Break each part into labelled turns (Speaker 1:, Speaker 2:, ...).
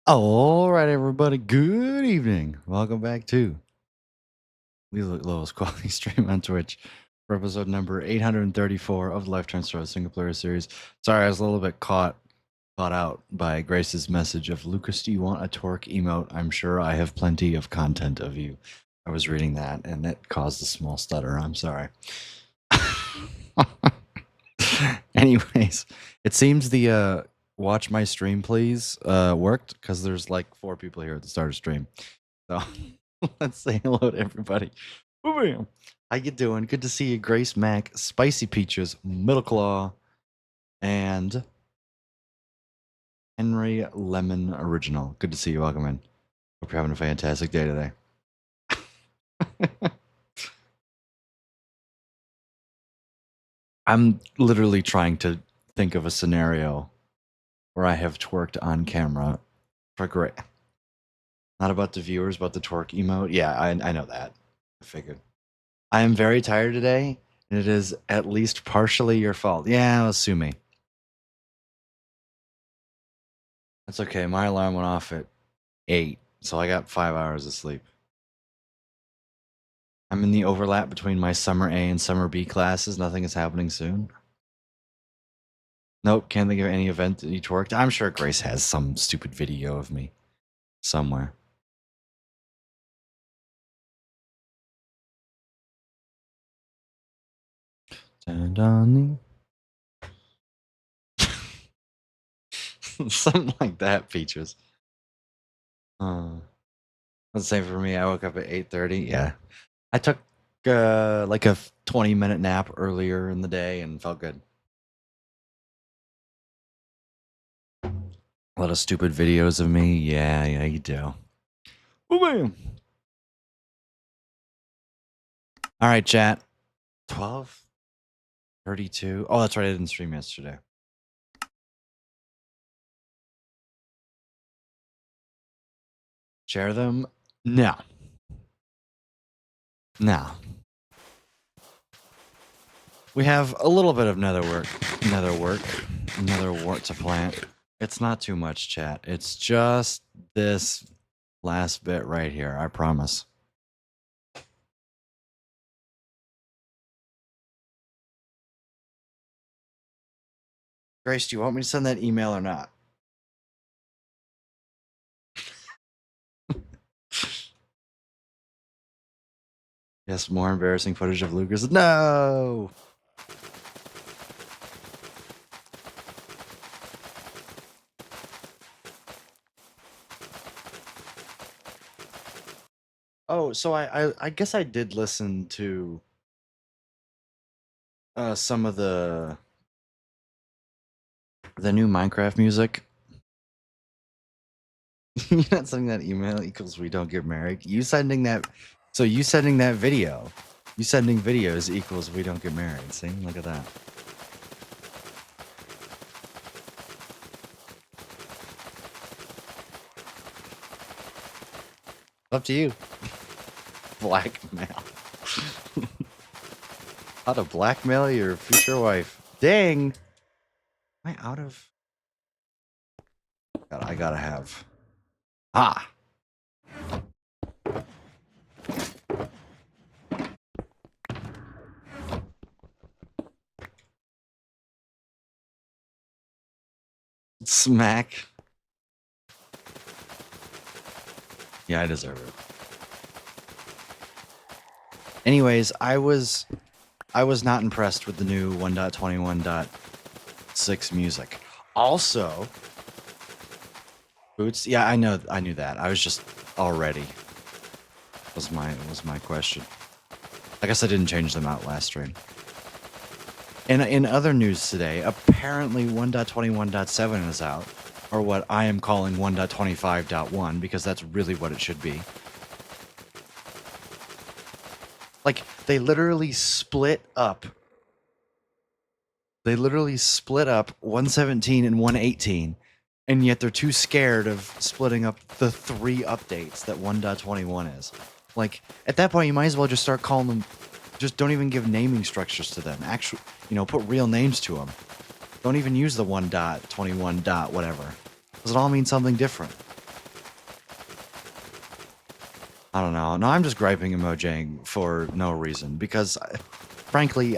Speaker 1: All right, everybody. Good evening. Welcome back to Lowest Quality Stream on Twitch for episode number 834 of the Lifetime Star Single Player Series. Sorry, I was a little bit caught out by Grace's message of Lucas, do you want a Torque emote? I'm sure I have plenty of content of you. I was reading that and it caused a small stutter. I'm sorry. Anyways, it seems the watch my stream please worked because there's like 4 people here at the start of stream. So let's say hello to everybody. Boom. How you doing? Good to see you, Grace Mac, Spicy Peaches, Middle Claw, and Henry Lemon Original. Good to see you. Welcome in. Hope you're having a fantastic day today. I'm literally trying to think of a scenario where I have twerked on camera for great. Not about the viewers, but the twerk emote. Yeah, I know that. I figured. I am very tired today, and it is at least partially your fault. Yeah, sue me. That's okay. My alarm went off at 8, so I got 5 hours of sleep. I'm in the overlap between my summer A and summer B classes. Nothing is happening soon. Nope, can't think of any event that you twerked. I'm sure Grace has some stupid video of me somewhere. Stand on the... Something like that, Peaches. That's the same for me. I woke up at 8:30. Yeah. I took like a 20-minute nap earlier in the day and felt good. A lot of stupid videos of me. Yeah, you do. Boom. All right, chat. 12:32. Oh, that's right. I didn't stream yesterday. Share them? No. We have a little bit of nether wart to plant. It's not too much, chat. It's just this last bit right here. I promise. Grace, do you want me to send that email or not? Yes, more embarrassing footage of Lucas. No! Oh, so I guess I did listen to some of the new Minecraft music. You're not sending that email equals we don't get married. You sending that video. You sending videos equals we don't get married. See? Look at that. Up to you. Blackmail. How to blackmail your future wife. Dang. Am I out of... I gotta have... Ah. Smack. Yeah, I deserve it. Anyways, I was not impressed with the new 1.21.6 music. Also, Boots, yeah, I knew that. I was just already was my question. I guess I didn't change them out last stream. And in other news today, apparently 1.21.7 is out, or what I am calling 1.25.1 because that's really what it should be. Like, they literally split up 117 and 118, and yet they're too scared of splitting up the 3 updates that 1.21 is. Like, at that point, you might as well just start calling them... Just don't even give naming structures to them. Actually, put real names to them. Don't even use the 1.21. Whatever. Because it all means something different. I don't know. No, I'm just griping at Mojang for no reason because, frankly,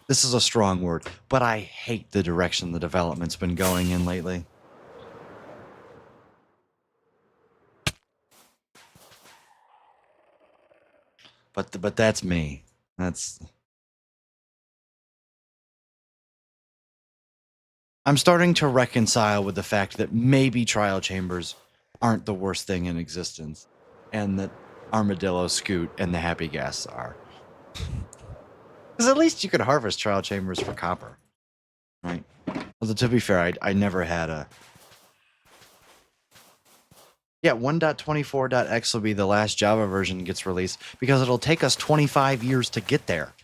Speaker 1: this is a strong word, but I hate the direction the development's been going in lately. But that's me. I'm starting to reconcile with the fact that maybe trial chambers aren't the worst thing in existence, and that Armadillo, Scoot, and the Happy Gas are. Because at least you could harvest trial chambers for copper, right? Although to be fair, I never had a. Yeah, 1.24.x will be the last Java version gets released because it'll take us 25 years to get there.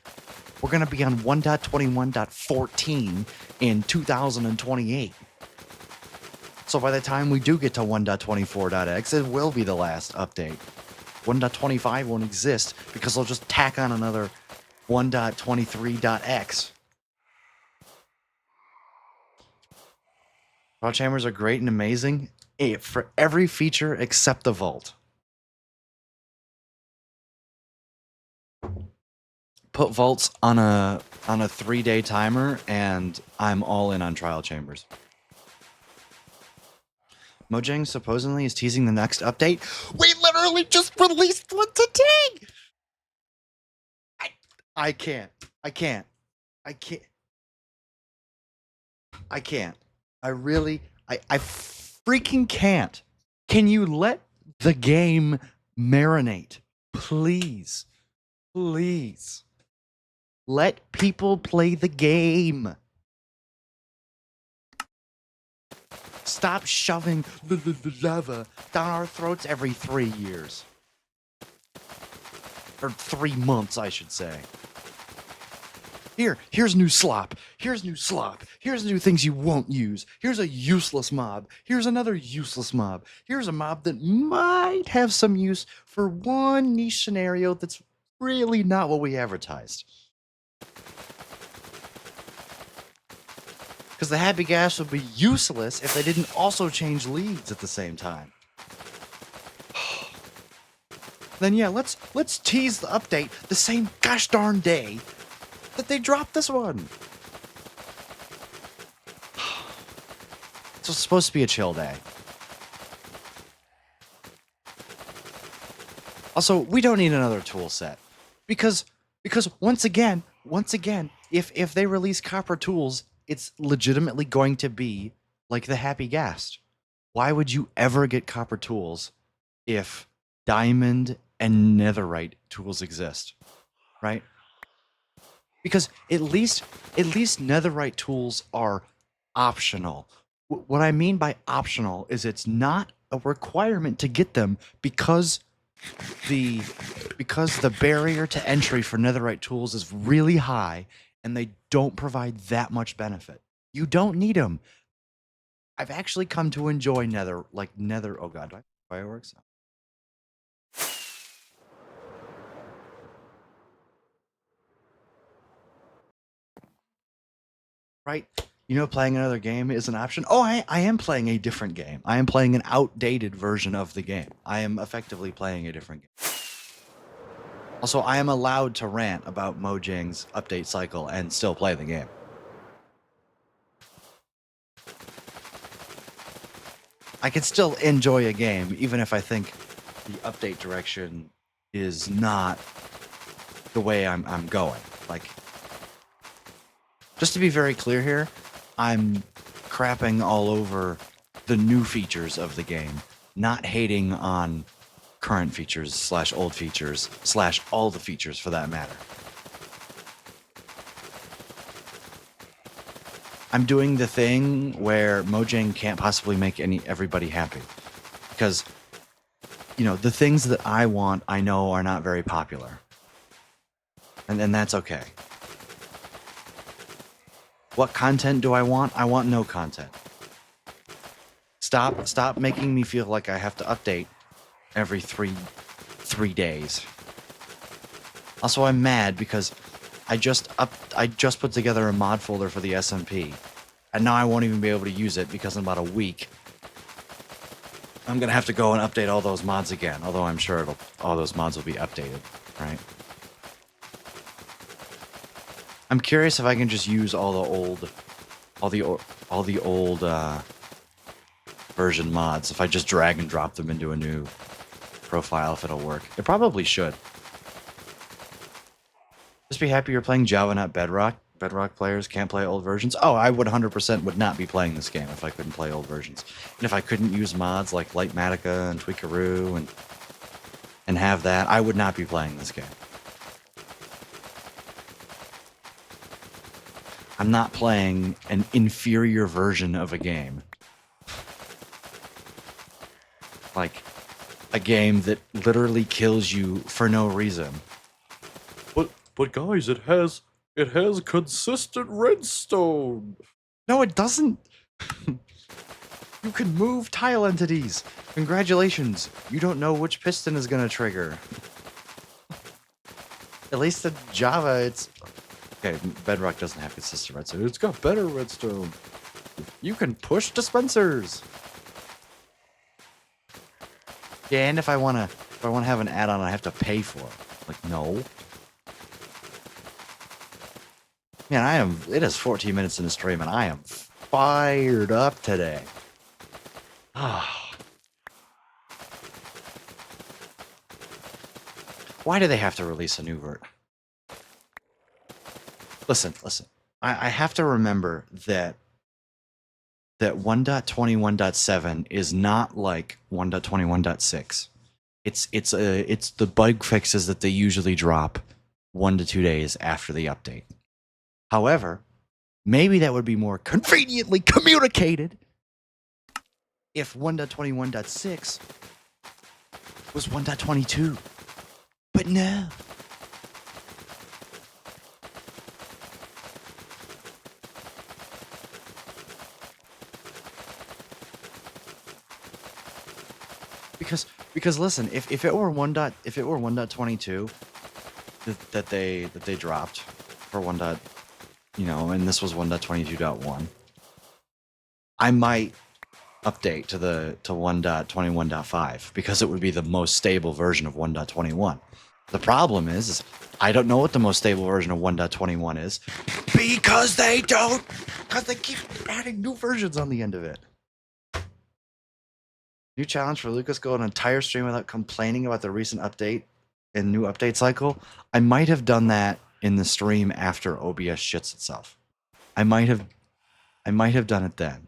Speaker 1: We're going to be on 1.21.14 in 2028. So by the time we do get to 1.24.x, it will be the last update. 1.25 won't exist because they'll just tack on another 1.23.x. Trial chambers are great and amazing for every feature except the vault. Put vaults on a 3-day timer, and I'm all in on trial chambers. Mojang supposedly is teasing the next update. We literally just released one today. I can't. I freaking can't. Can you let the game marinate? Please. Please. Let people play the game. Stop shoving lava down our throats every 3 years. Or 3 months, I should say. Here's new slop. Here's new slop. Here's new things you won't use. Here's a useless mob. Here's another useless mob. Here's a mob that might have some use for one niche scenario that's really not what we advertised. Because the Happy Gas would be useless if they didn't also change leads at the same time. Then yeah, let's tease the update the same gosh darn day that they dropped this one. It's supposed to be a chill day. Also, we don't need another tool set because once again, if they release copper tools, it's legitimately going to be like the Happy Gas. Why would you ever get copper tools if diamond and netherite tools exist, right? Because at least netherite tools are optional. What I mean by optional is it's not a requirement to get them because the barrier to entry for netherite tools is really high and they don't provide that much benefit. You don't need them. I've actually come to enjoy nether. Oh god, do I have fireworks? Right? You know, playing another game is an option. Oh, I am playing a different game. I am playing an outdated version of the game. I am effectively playing a different game. Also, I am allowed to rant about Mojang's update cycle and still play the game. I can still enjoy a game, even if I think the update direction is not the way I'm going. Like, just to be very clear here, I'm crapping all over the new features of the game, not hating on current features / old features / all the features for that matter. I'm doing the thing where Mojang can't possibly make everybody happy. Because, you know, the things that I want, I know are not very popular. And that's okay. What content do I want? I want no content. Stop making me feel like I have to update every three days. Also, I'm mad because I just put together a mod folder for the SMP, and now I won't even be able to use it because in about a week I'm gonna have to go and update all those mods again. Although I'm sure all those mods will be updated, right? I'm curious if I can just use all the old version mods. If I just drag and drop them into a new profile, if it'll work. It probably should. Just be happy you're playing Java, not Bedrock. Bedrock players can't play old versions. Oh, I would 100% would not be playing this game if I couldn't play old versions. And if I couldn't use mods like Lightmatica and Tweakaroo and have that, I would not be playing this game. I'm not playing an inferior version of a game. Like a game that literally kills you for no reason. But guys, it has consistent redstone. No, it doesn't. You can move tile entities. Congratulations. You don't know which piston is going to trigger. At least in Java, it's... Okay, Bedrock doesn't have consistent redstone. It's got better redstone. You can push dispensers. Yeah, and if I want to have an add-on, I have to pay for it. Like, no. Man, it is 14 minutes in the stream, and I am fired up today. Why do they have to release a new version? Listen. I have to remember that 1.21.7 is not like 1.21.6. It's the bug fixes that they usually drop 1 to 2 days after the update. However, maybe that would be more conveniently communicated if 1.21.6 was 1.22. But no. Because listen, if it were 1.22 that they dropped for 1. And this was 1.22.1, I might update to 1.21.5 because it would be the most stable version of 1.21. The problem is I don't know what the most stable version of 1.21 is because they keep adding new versions on the end of it. New challenge for Lucas: go an entire stream without complaining about the recent update and new update cycle. I might have done that in the stream after OBS shits itself. I might have done it then.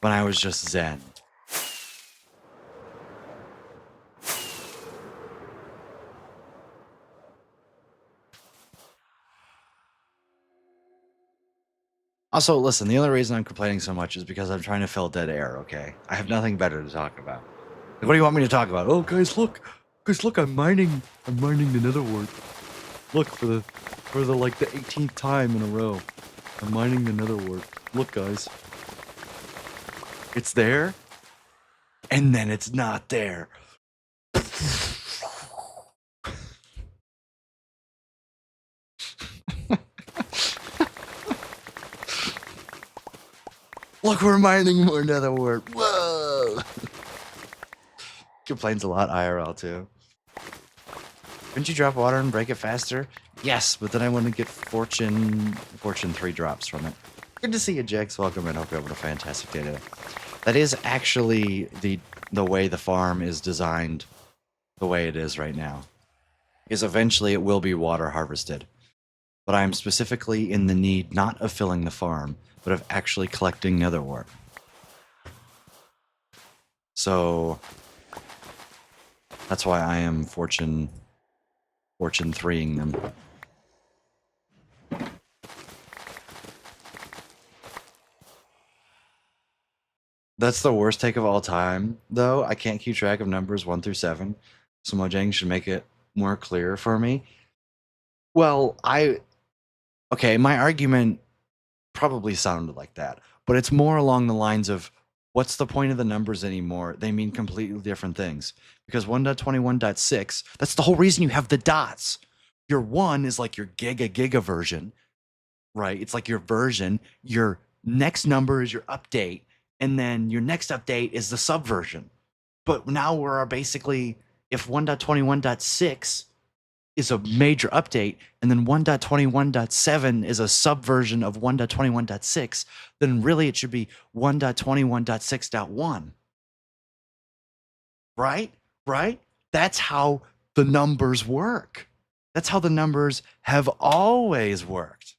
Speaker 1: When I was just zen. Also, listen, the only reason I'm complaining so much is because I'm trying to fill dead air, okay? I have nothing better to talk about. Like, what do you want me to talk about? Oh, guys, look, I'm mining the netherwort. Look, for the like the 18th time in a row. I'm mining the netherwort. Look, guys. It's there, and then it's not there. Look, we're mining more netherwort. Whoa! Complains a lot IRL too. Couldn't you drop water and break it faster? Yes, but then I want to get Fortune 3 drops from it. Good to see you, Jax. Welcome and hope you're having a fantastic day today. That is actually the way the farm is designed the way it is right now. Is eventually it will be water harvested. But I'm specifically in the need not of filling the farm, but of actually collecting netherwort. So that's why I am Fortune 3ing them. That's the worst take of all time, though. I can't keep track of numbers 1 through 7. So Mojang should make it more clear for me. Well, okay, my argument probably sounded like that, but it's more along the lines of what's the point of the numbers anymore? They mean completely different things. Because 1.21.6, that's the whole reason you have the dots. Your 1 is like your giga version, right? It's like your version. Your next number is your update, and then your next update is the subversion. But now we're basically, if 1.21.6 is a major update, and then 1.21.7 is a subversion of 1.21.6, then really it should be 1.21.6.1. Right? Right? That's how the numbers work. That's how the numbers have always worked.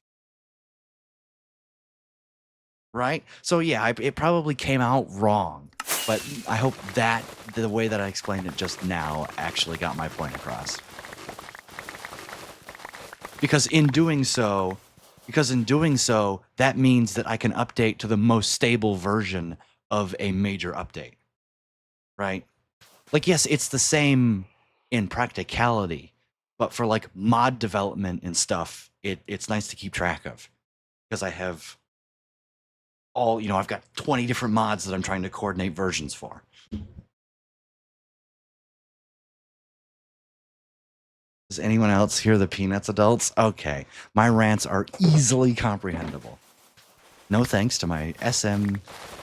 Speaker 1: Right? So yeah, it probably came out wrong, but I hope that the way that I explained it just now actually got my point across. Because in doing so, that means that I can update to the most stable version of a major update. Right? Like, yes, it's the same in practicality, but for like mod development and stuff, it's nice to keep track of, because I have I've got 20 different mods that I'm trying to coordinate versions for. Does anyone else hear the Peanuts adults? Okay, my rants are easily comprehensible. No thanks to my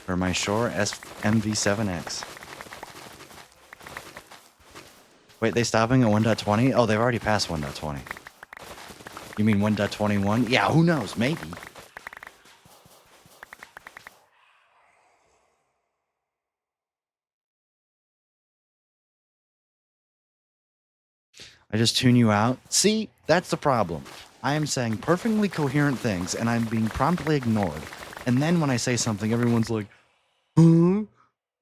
Speaker 1: my Shure MV7X. Wait, they stopping at 1.20? Oh, they've already passed 1.20. You mean 1.21? Yeah, who knows? Maybe. I just tune you out. See, that's the problem. I am saying perfectly coherent things, and I'm being promptly ignored. And then when I say something, everyone's like, huh?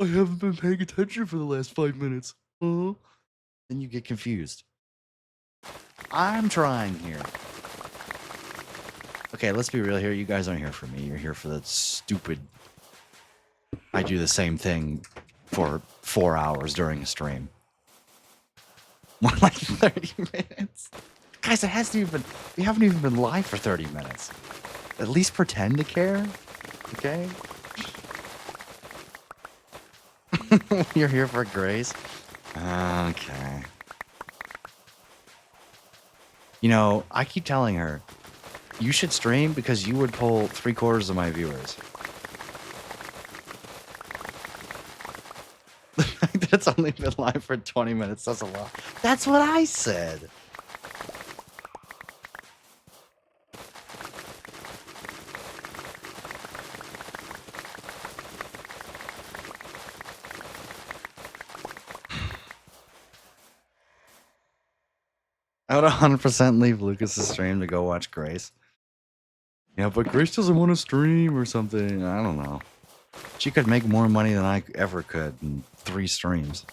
Speaker 1: I haven't been paying attention for the last 5 minutes. Huh? Then you get confused. I'm trying here. Okay, let's be real here. You guys aren't here for me. You're here for that stupid... I do the same thing for 4 hours during a stream. More like 30 minutes. Guys, it hasn't even been... We haven't even been live for 30 minutes. At least pretend to care, okay? You're here for Grace? Okay. You know, I keep telling her, you should stream because you would pull 3/4 of my viewers. The fact that it's only been live for 20 minutes says a lot. That's what I said. I would 100% leave Lucas's stream to go watch Grace. Yeah, but Grace doesn't want to stream or something. I don't know. She could make more money than I ever could in 3 streams.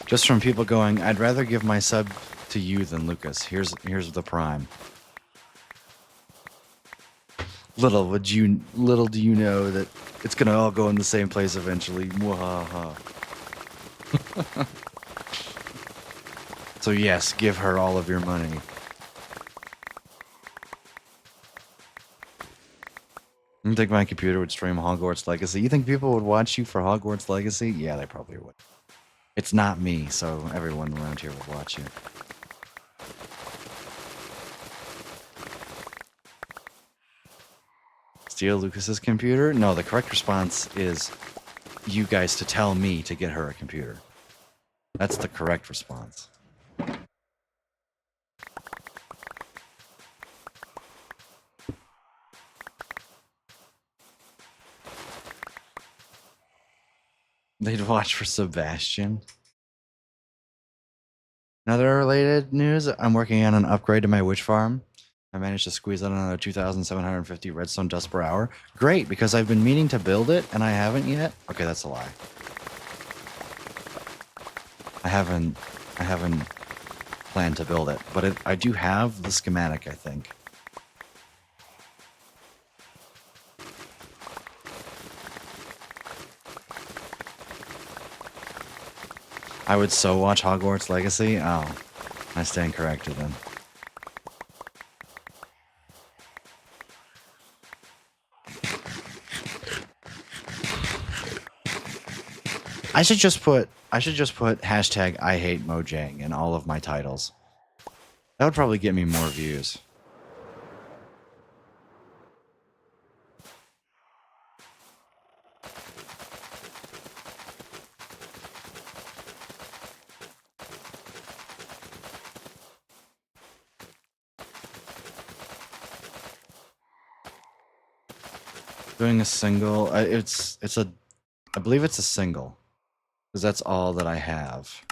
Speaker 1: Just from people going, I'd rather give my sub to you than Lucas. Here's the prime. Little do you know that it's gonna all go in the same place eventually. Mwahaha. So yes, give her all of your money. You think my computer would stream Hogwarts Legacy? You think people would watch you for Hogwarts Legacy? Yeah, they probably would. It's not me, so everyone around here would watch you. Steal Lucas's computer? No, the correct response is you guys to tell me to get her a computer. That's the correct response. They'd watch for Sebastian. Another related news, I'm working on an upgrade to my witch farm. I managed to squeeze out another 2,750 redstone dust per hour. Great, because I've been meaning to build it, and I haven't yet. Okay, that's a lie. I haven't planned to build it, but I do have the schematic, I think. I would so watch Hogwarts Legacy. Oh, I stand corrected then. I should just put hashtag I hate Mojang in all of my titles. That would probably get me more views. Doing a single, I believe it's a single, because that's all that I have.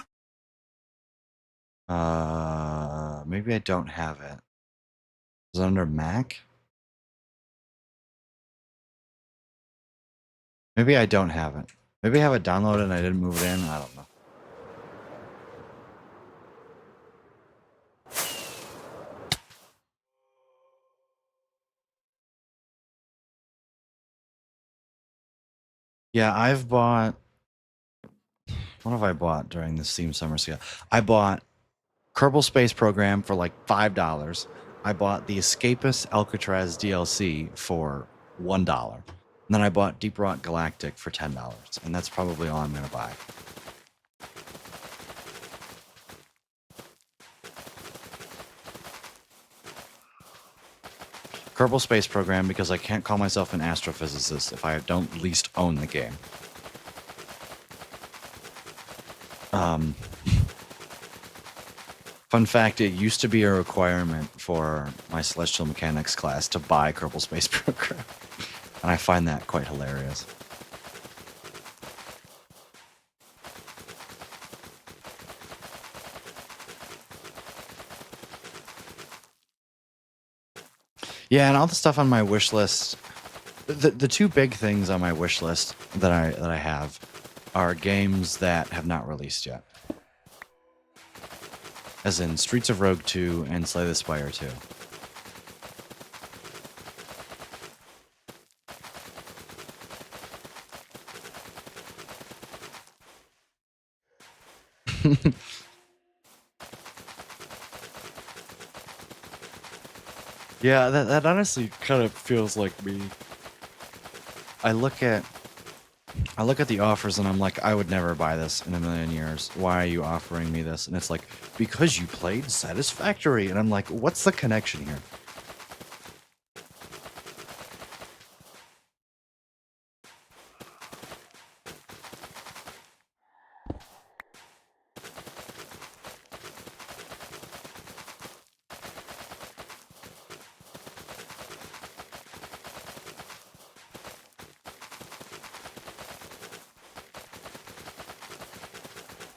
Speaker 1: Maybe I don't have it. Is it under Mac? Maybe I don't have it. Maybe I have it downloaded and I didn't move it in. I don't know. Yeah, I've bought. What have I bought during the Steam Summer Sale? I bought Kerbal Space Program for like $5. I bought the Escapist Alcatraz DLC for $1. And then I bought Deep Rock Galactic for $10. And that's probably all I'm going to buy. Kerbal Space Program because I can't call myself an astrophysicist if I don't at least own the game. Fun fact, it used to be a requirement for my Celestial Mechanics class to buy Kerbal Space Program. And I find that quite hilarious. Yeah, and all the stuff on my wish list. The two big things on my wish list that I have are games that have not released yet. As in Streets of Rogue 2 and Slay the Spire 2. Yeah, that honestly kind of feels like me. I look at the offers and I'm like, I would never buy this in a million years. Why are you offering me this? And it's like, because you played Satisfactory. And I'm like, what's the connection here?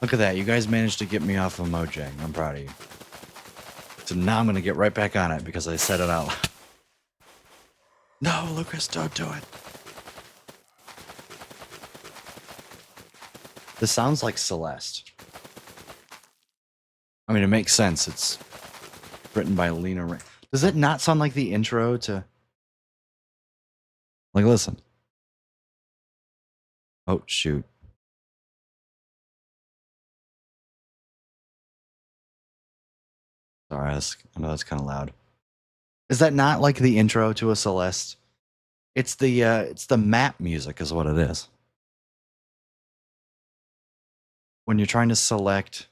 Speaker 1: Look at that. You guys managed to get me off of Mojang. I'm proud of you. So now I'm going to get right back on it because I said it out loud. No, Lucas, don't do it. This sounds like Celeste. I mean, it makes sense. It's written by Lena Raine. Does it not sound like the intro to... Like, listen. Oh, shoot. Sorry, I know that's kind of loud. Is that not like the intro to a Celeste? It's the map music is what it is. When you're trying to select...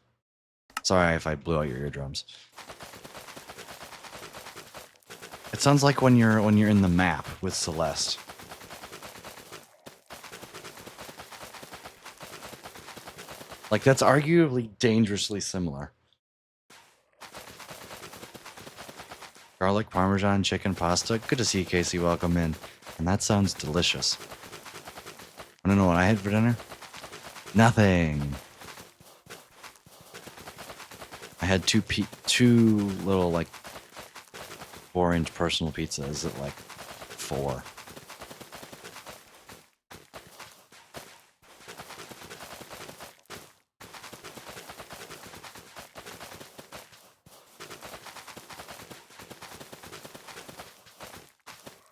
Speaker 1: Sorry if I blew out your eardrums. It sounds like when you're in the map with Celeste. Like, that's arguably dangerously similar. Garlic Parmesan chicken pasta. Good to see you, Casey. Welcome in. And that sounds delicious. Wanna know what I had for dinner? Nothing. I had two little, like, 4-inch personal pizzas at, like, 4.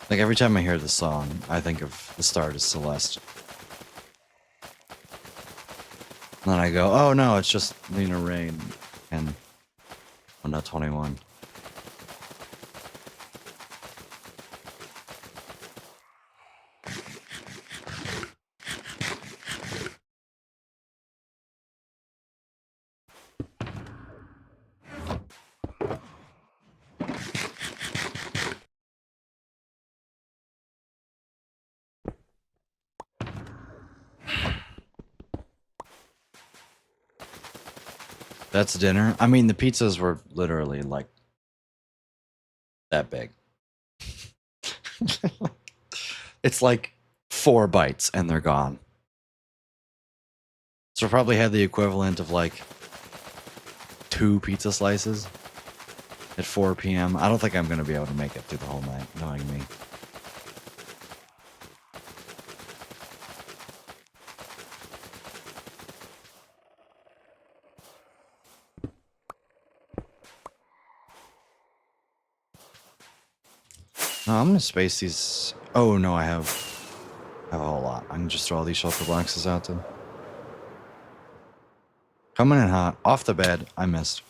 Speaker 1: Like, every time I hear the song, I think of the star as Celeste. And then I go, oh no, it's just Lena Raine and 1.21. That's dinner. I mean, the pizzas were literally like that big. It's like 4 bites and they're gone. So I probably had the equivalent of like 2 pizza slices at 4 p.m. I don't think I'm going to be able to make it through the whole night, knowing me. No, I'm going to space these. Oh, no, I have a whole lot. I can just throw all these shelter boxes out then. Coming in hot. Off the bed. I missed.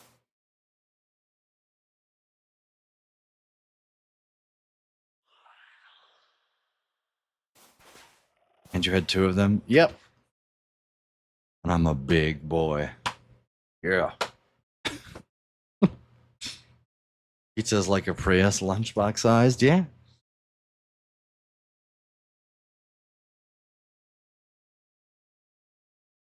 Speaker 1: And you had 2 of them? Yep. And I'm a big boy. Yeah. Pizza's like a Prius lunchbox sized. Yeah.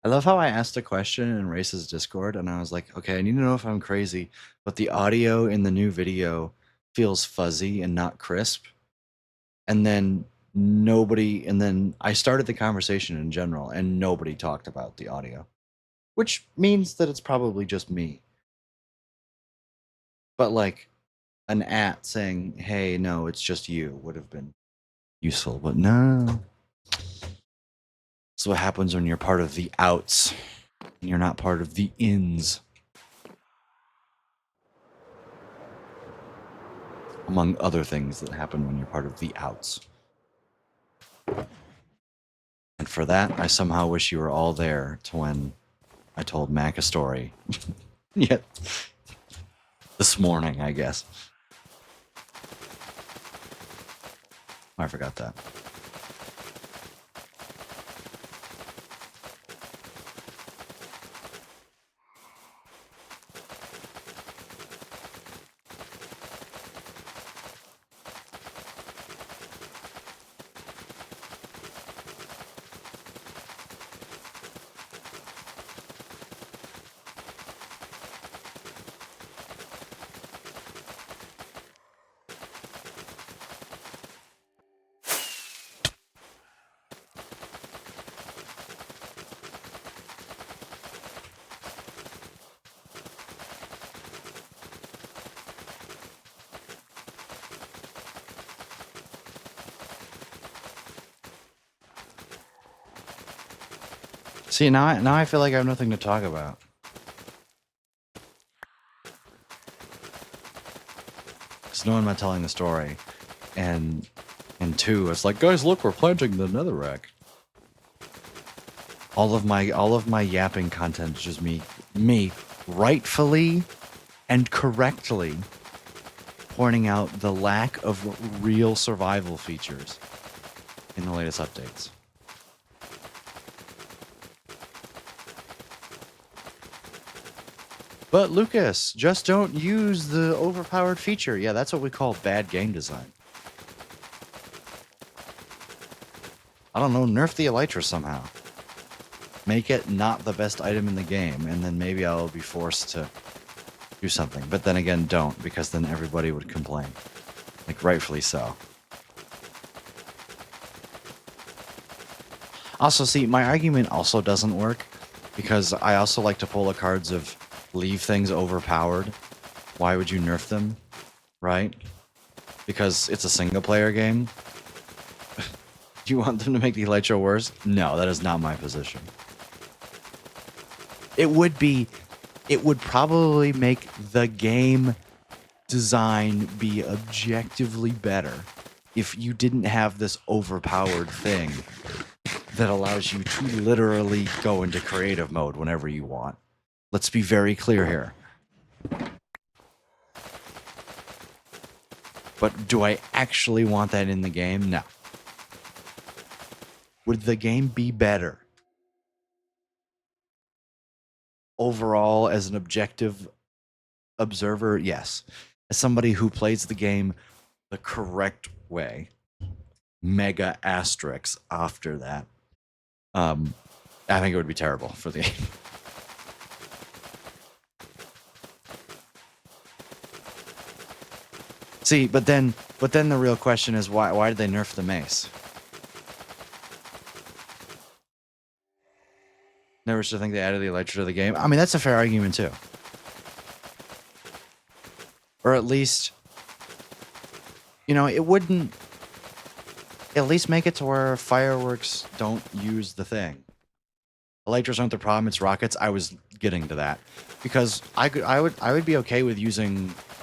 Speaker 1: I love how I asked a question in Race's Discord and I was like, okay, I need to know if I'm crazy, but the audio in the new video feels fuzzy and not crisp. And then I started the conversation in general and nobody talked about the audio, which means that it's probably just me. But like an saying, hey, no, it's just you would have been useful, but no. That's what happens when you're part of the outs and you're not part of the ins. Among other things that happen when you're part of the outs. And for that, I somehow wish you were all there to when I told Mac a story. Yet, this morning, I guess. I forgot that. See, now I feel like I have nothing to talk about. Because no, I'm not telling the story. And 2, it's like, guys, look, we're planting the netherrack. All of my yapping content is just me rightfully and correctly pointing out the lack of real survival features in the latest updates. But Lucas, just don't use the overpowered feature. Yeah, that's what we call bad game design. I don't know, nerf the Elytra somehow. Make it not the best item in the game, and then maybe I'll be forced to do something. But then again, don't, because then everybody would complain. Like, rightfully so. Also, see, my argument also doesn't work, because I also like to pull the cards of leave things overpowered. Why would you nerf them? Right? Because it's a single-player game. Do you want them to make the Elytra worse? No, that is not my position. It would probably make the game design be objectively better if you didn't have this overpowered thing that allows you to literally go into creative mode whenever you want. Let's be very clear here. But do I actually want that in the game? No. Would the game be better overall as an objective observer? Yes. As somebody who plays the game the correct way, mega asterisks after that, I think it would be terrible for the game. See, but then the real question is why did they nerf the mace? Never should think they added the elytra to the game. I mean, that's a fair argument too. Or at least, it wouldn't at least make it to where fireworks don't use the thing. Elytras aren't the problem, it's rockets. I was getting to that. Because I would be okay with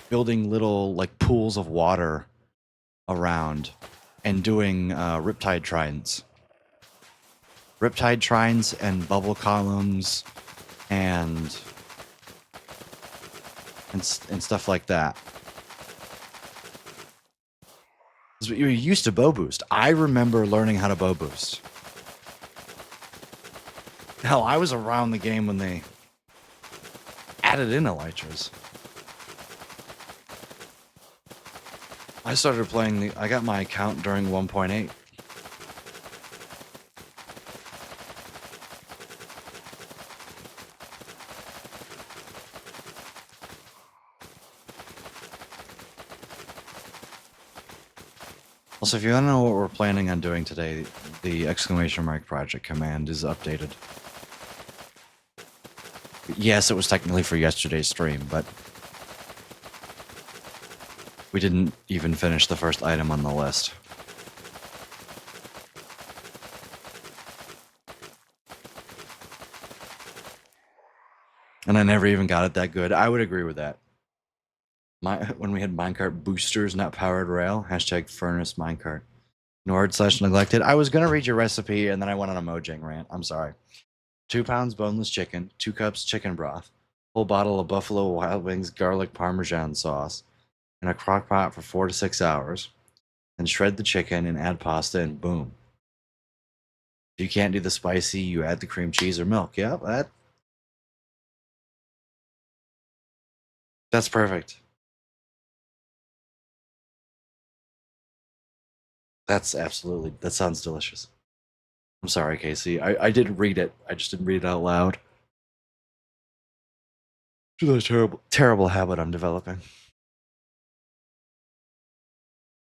Speaker 1: building little like pools of water around and doing Riptide Tridents. Riptide Tridents and bubble columns and stuff like that. You're used to bow boost. I remember learning how to bow boost. Hell, I was around the game when they added in elytras. I started playing I got my account during 1.8. Also, if you want to know what we're planning on doing today, the exclamation mark project command is updated. Yes, it was technically for yesterday's stream, but we didn't even finish the first item on the list. And I never even got it that good. I would agree with that. When we had minecart boosters, not powered rail, hashtag furnace minecart. Nord/neglected. I was going to read your recipe and then I went on a Mojang rant. I'm sorry. 2 pounds boneless chicken, 2 cups chicken broth, whole bottle of Buffalo Wild Wings garlic parmesan sauce, in a crock pot for 4 to 6 hours. Then shred the chicken and add pasta and boom. If you can't do the spicy, you add the cream cheese or milk. Yeah, that's perfect. That sounds delicious. I'm sorry, Casey. I did read it. I just didn't read it out loud. It's a terrible habit I'm developing.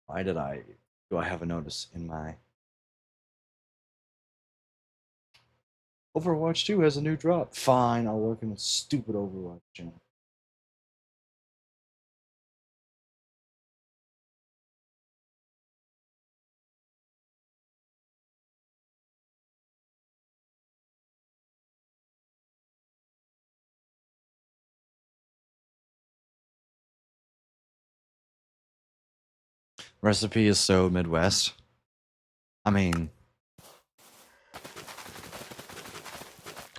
Speaker 1: Why do I have a notice in my Overwatch 2 has a new drop? Fine, I'll work in a stupid Overwatch channel. Recipe is so Midwest. I mean,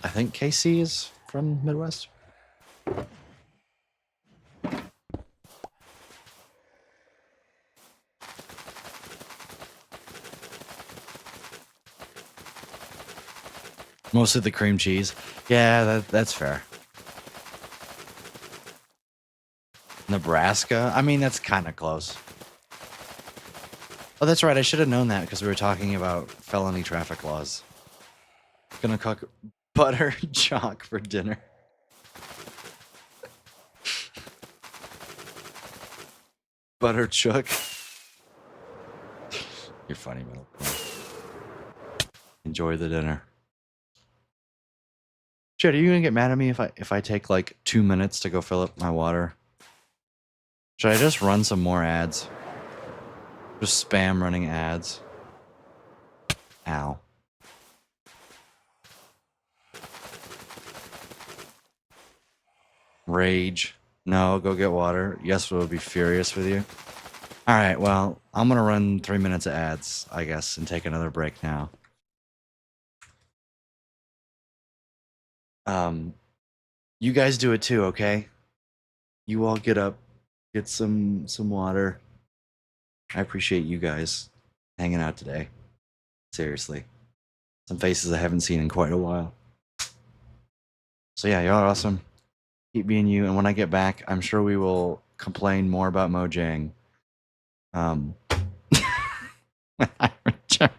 Speaker 1: I think KC is from Midwest. Mostly the cream cheese. Yeah, that's fair. Nebraska? I mean, that's kind of close. Oh, that's right. I should have known that because we were talking about felony traffic laws. Gonna cook butter chalk for dinner. Butter chook. You're funny, middle. Enjoy the dinner. Shit, are you gonna get mad at me if I take like 2 minutes to go fill up my water? Should I just run some more ads? Just spam running ads. Ow. Rage. No, go get water. Yes, we'll be furious with you. All right, well, I'm gonna run 3 minutes of ads, I guess, and take another break now. You guys do it too, okay? You all get up, get some water. I appreciate you guys hanging out today. Seriously. Some faces I haven't seen in quite a while. So yeah, y'all are awesome. Keep being you, and when I get back, I'm sure we will complain more about Mojang. When I return.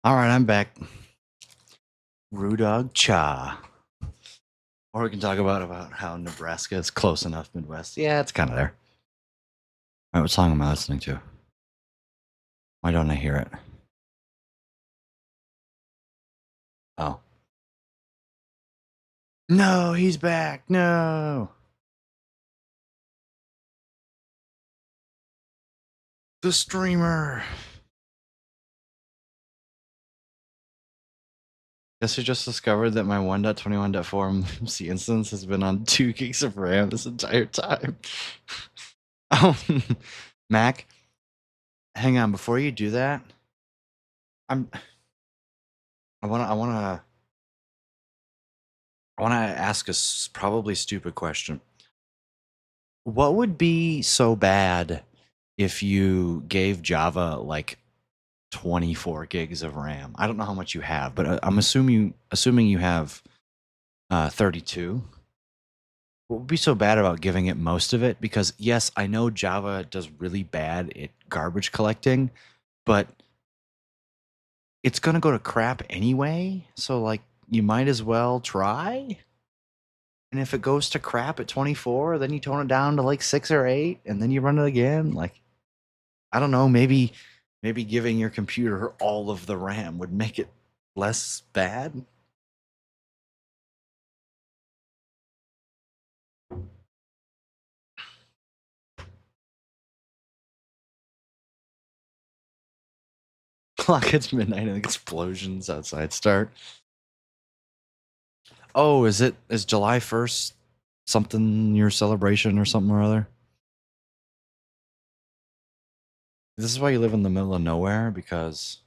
Speaker 1: All right, I'm back. Rudog Cha. Or we can talk about how Nebraska is close enough Midwest. Yeah, it's kind of there. All right, what song am I listening to? Why don't I hear it? Oh. No, he's back. No. The streamer. Guess I just discovered that my 1.21.4 MC instance has been on 2 gigs of RAM this entire time. Oh, Mac, hang on. Before you do that, I wanna ask a probably stupid question. What would be so bad if you gave Java like 24 gigs of RAM? I don't know how much you have, but I'm assuming you have 32. What would be so bad about giving it most of it? Because yes, I know Java does really bad at garbage collecting, but it's gonna go to crap anyway. So like, you might as well try. And if it goes to crap at 24, then you tone it down to like 6 or 8, and then you run it again. Like, I don't know, maybe giving your computer all of the RAM would make it less bad. Clock hits midnight and explosions outside start. Oh, is July 1st something your celebration or something or other? This is why you live in the middle of nowhere, because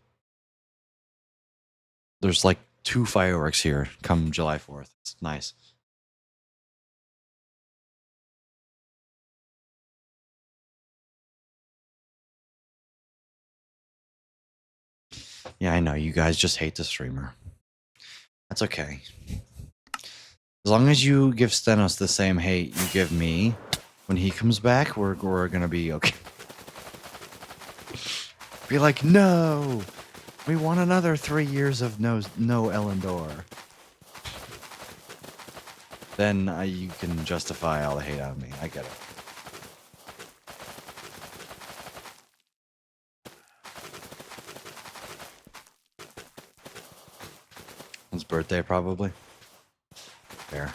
Speaker 1: there's like 2 fireworks here come July 4th. It's nice. Yeah, I know. You guys just hate the streamer. That's okay. As long as you give Stenos the same hate you give me when he comes back, we're gonna be okay. Be like, no, we want another 3 years of no Elendor. Then you can justify all the hate on me. I get it. His birthday, probably. Fair.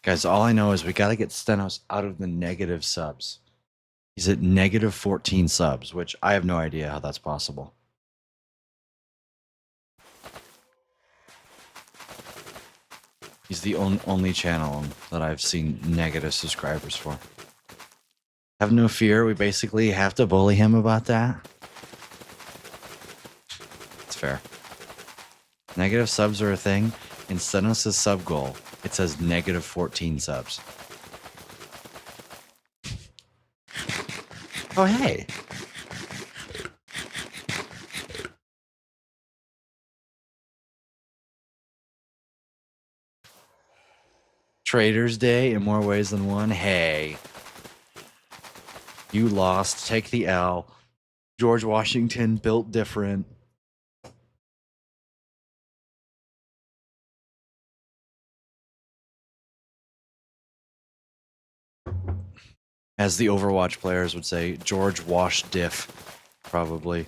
Speaker 1: Guys, all I know is we gotta get Stenos out of the negative subs. He's at negative 14 subs, which I have no idea how that's possible. He's the only channel that I've seen negative subscribers for. Have no fear, we basically have to bully him about that. It's fair. Negative subs are a thing. In Stenos' sub goal, it says negative 14 subs. Oh, hey. Trader's Day in more ways than one. Hey. You lost. Take the L. George Washington built different. As the Overwatch players would say, George Wash Diff, probably.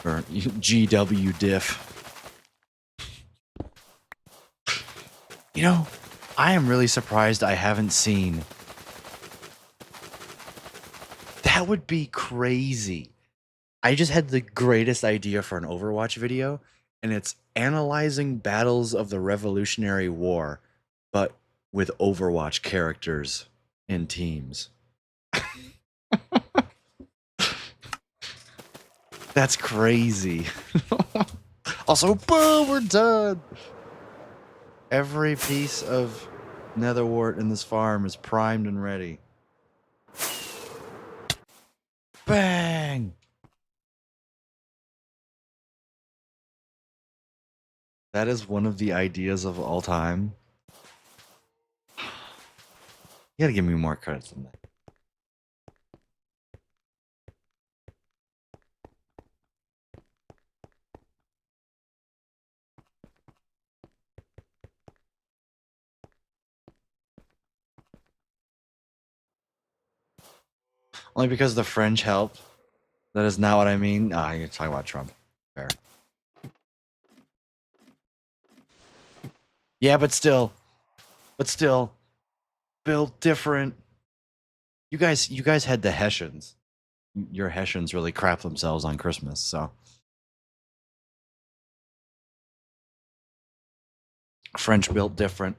Speaker 1: Or GW Diff. You know, I am really surprised I haven't seen. That would be crazy. I just had the greatest idea for an Overwatch video, and it's analyzing battles of the Revolutionary War, but with Overwatch characters and teams. That's crazy. Also, boom, we're done. Every piece of netherwort in this farm is primed and ready. Bang! That is one of the ideas of all time. You gotta give me more credit than that. Only because the French helped. That is not what I mean. Ah, you're talking about Trump. Fair. Yeah, but still, built different. You guys had the Hessians. Your Hessians really crap themselves on Christmas, so French built different.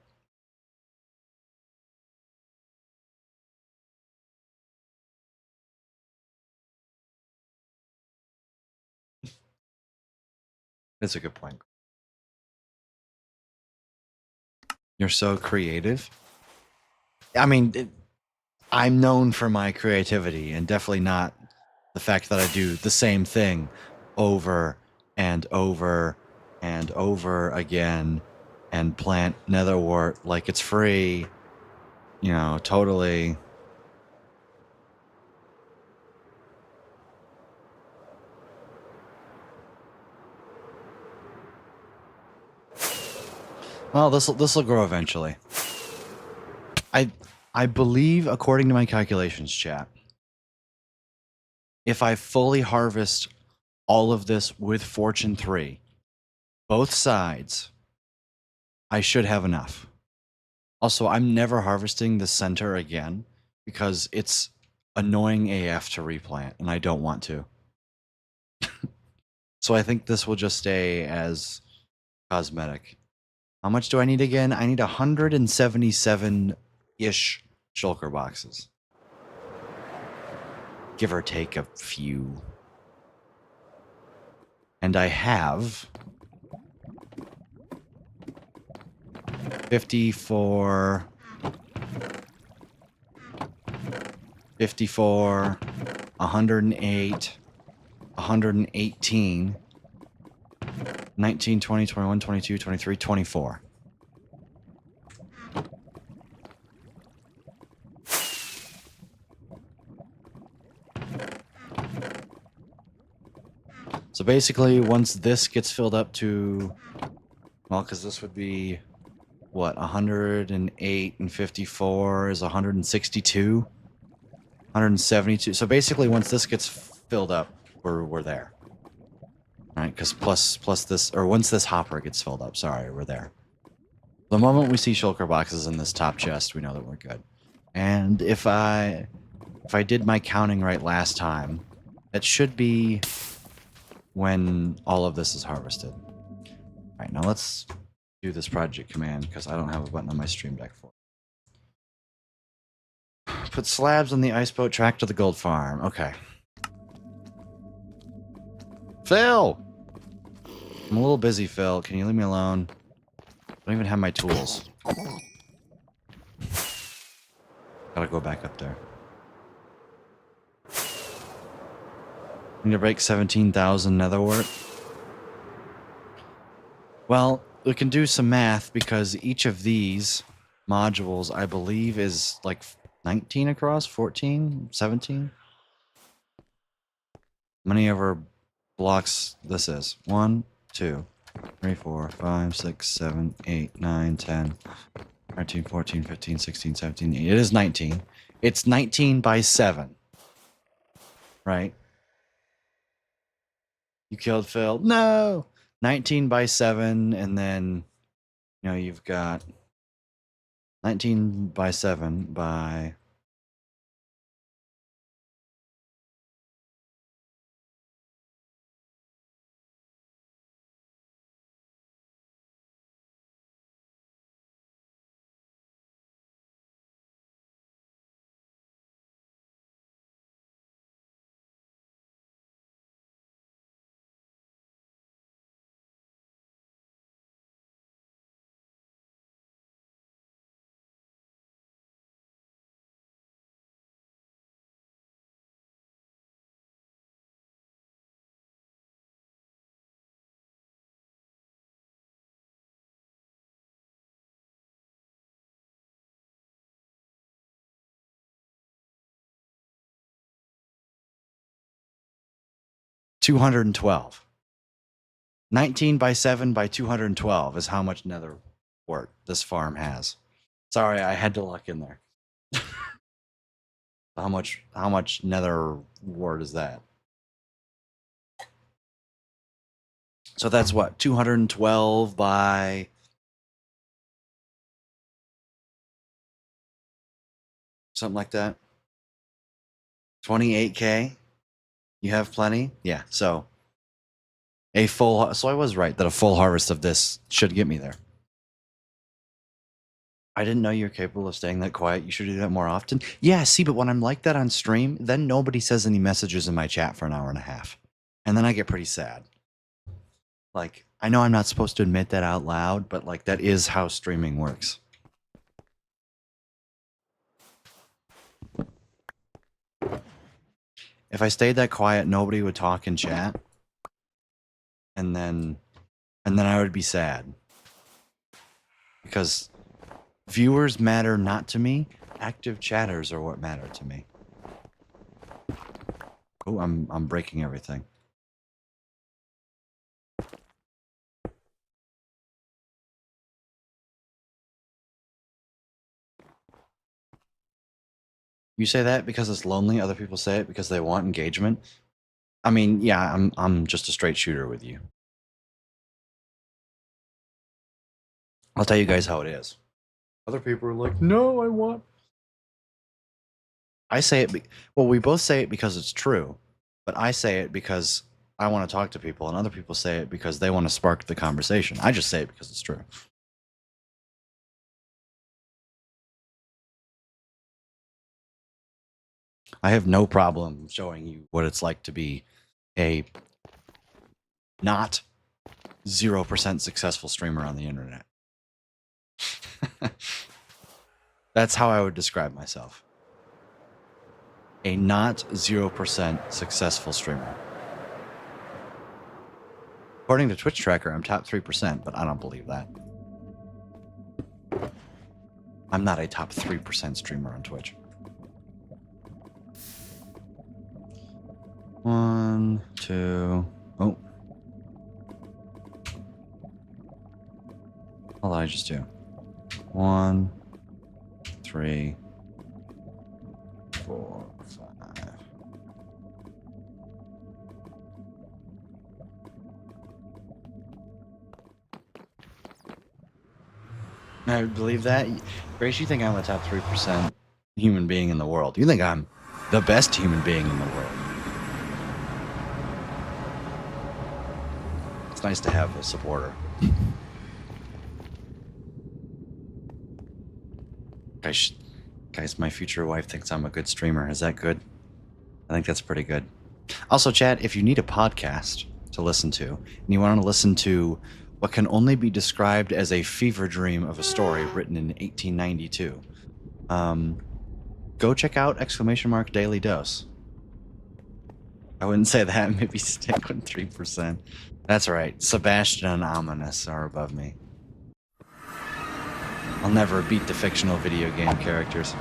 Speaker 1: That's a good point. You're so creative. I mean, I'm known for my creativity, and definitely not the fact that I do the same thing over and over and over again and plant netherwort like it's free. You know, totally. Well, this will grow eventually. I I believe, according to my calculations, chat, if I fully harvest all of this with Fortune 3, both sides, I should have enough. Also, I'm never harvesting the center again because it's annoying AF to replant, and I don't want to. So I think this will just stay as cosmetic. How much do I need again? I need 177-ish shulker boxes. Give or take a few. And I have 54, 54, 108, 118, 19, 20, 21, 22, 23, 24. So basically, once this gets filled up to, well, because this would be, what, 108 and 54 is 162, 172. So basically, once this gets filled up, we're there. All right, because plus this, or once this hopper gets filled up, sorry, we're there. The moment we see shulker boxes in this top chest, we know that we're good. And if I did my counting right last time, it should be when all of this is harvested. All right, now let's do this project command because I don't have a button on my stream deck for it. Put slabs on the ice boat track to the gold farm. Okay. Phil! I'm a little busy, Phil. Can you leave me alone? I don't even have my tools. Gotta go back up there. Need to break 17,000 netherwort. Well, we can do some math because each of these modules, I believe, is like 19 across, 14, 17. How many ever blocks this is? 1, 2, 3, 4, 5, 6, 7, 8, 9, 10, 13, 14, 15, 16, 17, 18. It is 19. It's 19 by 7. Right? You killed Phil. No! 19 by 7, and then, you know, you've got 19 by 7 by 212. 19 by 7 by 212 is how much nether wart this farm has. Sorry, I had to look in there. How much nether wart is that? So that's what, 212 by something like that. 28K. You have plenty? Yeah. So I was right that a full harvest of this should get me there. I didn't know you're capable of staying that quiet. You should do that more often. Yeah, see, but when I'm like that on stream, then nobody says any messages in my chat for an hour and a half. And then I get pretty sad. Like, I know I'm not supposed to admit that out loud, but like that is how streaming works. If I stayed that quiet, nobody would talk in chat. And then I would be sad. Because viewers matter not to me. Active chatters are what matter to me. Oh, I'm breaking everything. You say that because it's lonely. Other people say it because they want engagement. I mean, yeah, I'm just a straight shooter with you. I'll tell you guys how it is. Other people are like, no, I want. I say it. Well, we both say it because it's true, but I say it because I want to talk to people, and other people say it because they want to spark the conversation. I just say it because it's true. I have no problem showing you what it's like to be a not 0% successful streamer on the internet. That's how I would describe myself. A not 0% successful streamer. According to Twitch Tracker, I'm top 3%, but I don't believe that. I'm not a top 3% streamer on Twitch. 1, 2. Oh. What did I just do? 1, 3, 4, 5. I believe that. Grace, you think I'm a top 3% human being in the world. You think I'm the best human being in the world. It's nice to have a supporter. Guys, my future wife thinks I'm a good streamer. Is that good? I think that's pretty good. Also, chat, if you need a podcast to listen to, and you want to listen to what can only be described as a fever dream of a story written in 1892, go check out !Daily Dose. I wouldn't say that. Maybe stick with 3%. That's right. Sebastian and Ominous are above me. I'll never beat the fictional video game characters.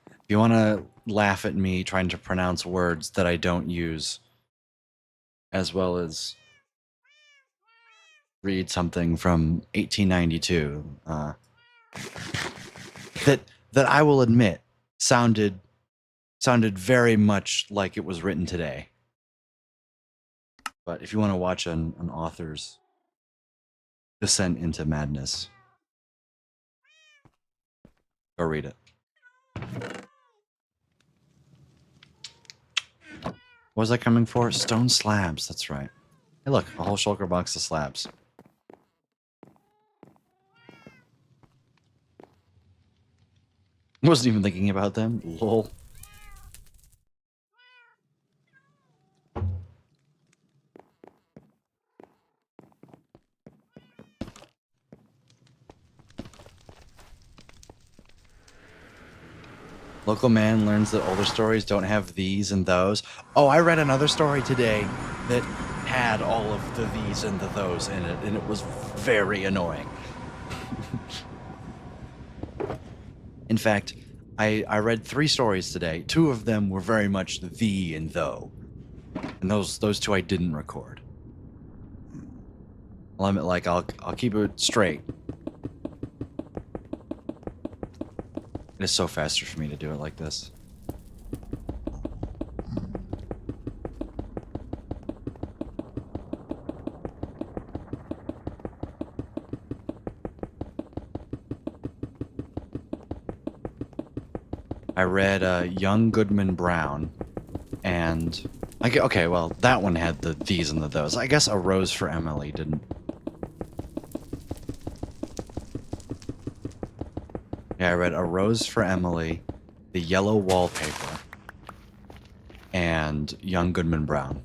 Speaker 1: If you want to laugh at me trying to pronounce words that I don't use, as well as read something from 1892, that I will admit sounded very much like it was written today. But if you want to watch an author's descent into madness, go read it. What was I coming for? Stone slabs, that's right. Hey look, a whole shulker box of slabs. Wasn't even thinking about them. Lol. Local man learns that older stories don't have these and those. Oh, I read another story today that had all of the these and the those in it, and it was very annoying. In fact, I read 3 stories today. 2 of them were very much the thee and though, and those 2 I didn't record. I'll keep it straight. It is so faster for me to do it like this. I read Young Goodman Brown, and okay, well, that one had the these and the those. I guess A Rose for Emily didn't. Yeah, I read A Rose for Emily, The Yellow Wallpaper, and Young Goodman Brown.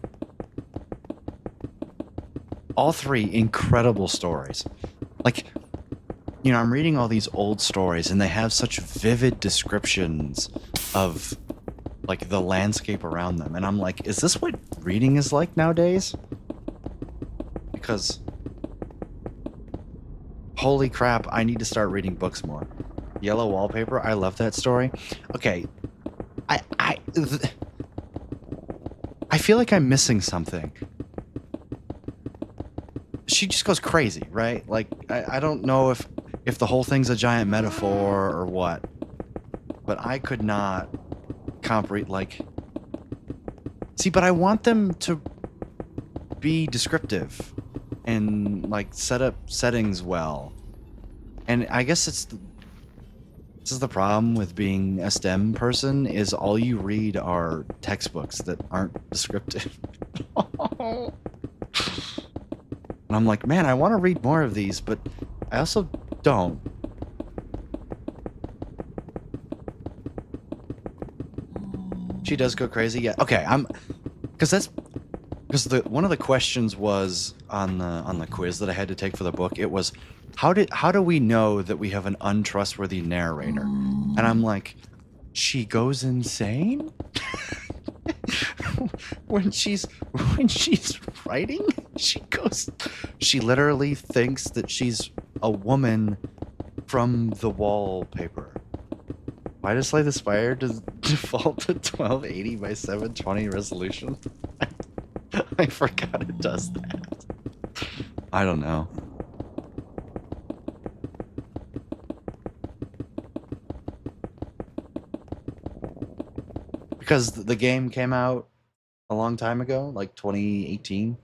Speaker 1: All 3 incredible stories. Like, you know, I'm reading all these old stories and they have such vivid descriptions of like the landscape around them, and I'm like, is this what reading is like nowadays? Because holy crap, I need to start reading books more. Yellow Wallpaper, I love that story. Okay, I feel like I'm missing something. She just goes crazy, right? Like, I don't know if the whole thing's a giant metaphor or what, but I could not comprehend, like... See, but I want them to be descriptive and, like, set up settings well. And I guess this is the problem with being a STEM person, is all you read are textbooks that aren't descriptive. And I'm like, man, I want to read more of these, but I also don't. She does go crazy, yeah. Okay, because one of the questions was on the quiz that I had to take for the book. It was, how do we know that we have an untrustworthy narrator? And I'm like, she goes insane when she's writing. She literally thinks that she's a woman from the wallpaper. Why does Slay the Spire default to 1280 by 720 resolution? I forgot it does that. I don't know. Because the game came out a long time ago, like 2018.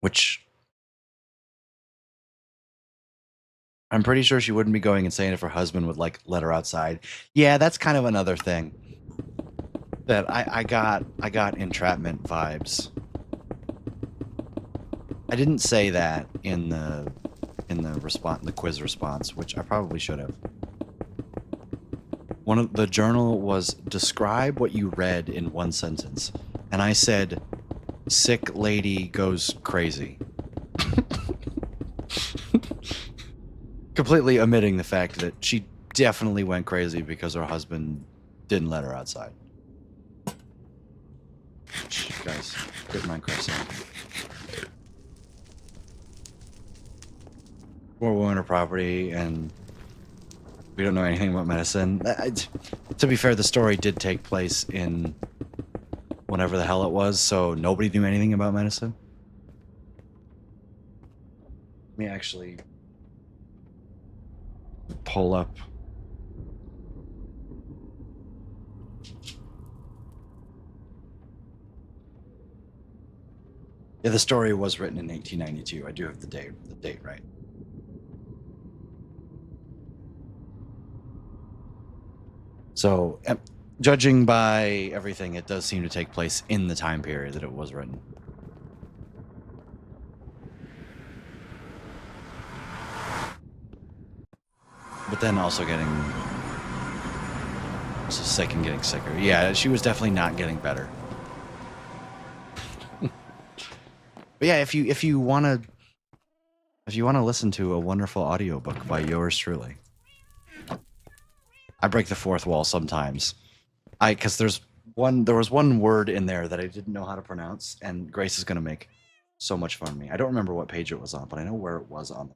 Speaker 1: Which I'm pretty sure she wouldn't be going and saying if her husband would like let her outside. Yeah, that's kind of another thing that I got entrapment vibes. I didn't say that in the quiz response, which I probably should have. One of the journal was, describe what you read in 1 sentence, and I said, sick lady goes crazy. Completely omitting the fact that she definitely went crazy because her husband didn't let her outside. Guys, quit Minecraft sound. We're women are property, and we don't know anything about medicine. To be fair, the story did take place in whenever the hell it was, so nobody knew anything about medicine. Let me actually pull up. Yeah, the story was written in 1892. I do have the date right. So, judging by everything, it does seem to take place in the time period that it was written. But then also sick and getting sicker. Yeah, she was definitely not getting better. But yeah, if you want to listen to a wonderful audiobook by yours truly. I break the fourth wall sometimes. Because there was one word in there that I didn't know how to pronounce, and Grace is going to make so much fun of me. I don't remember what page it was on, but I know where it was on.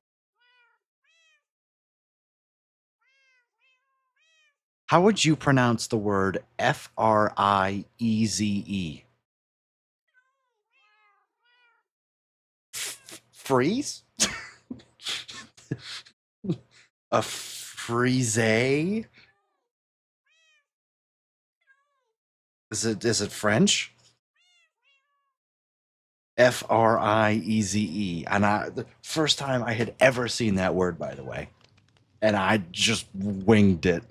Speaker 1: How would you pronounce the word Frieze? Freeze? A frieze? Is it French? Frieze. And the first time I had ever seen that word, by the way. And I just winged it.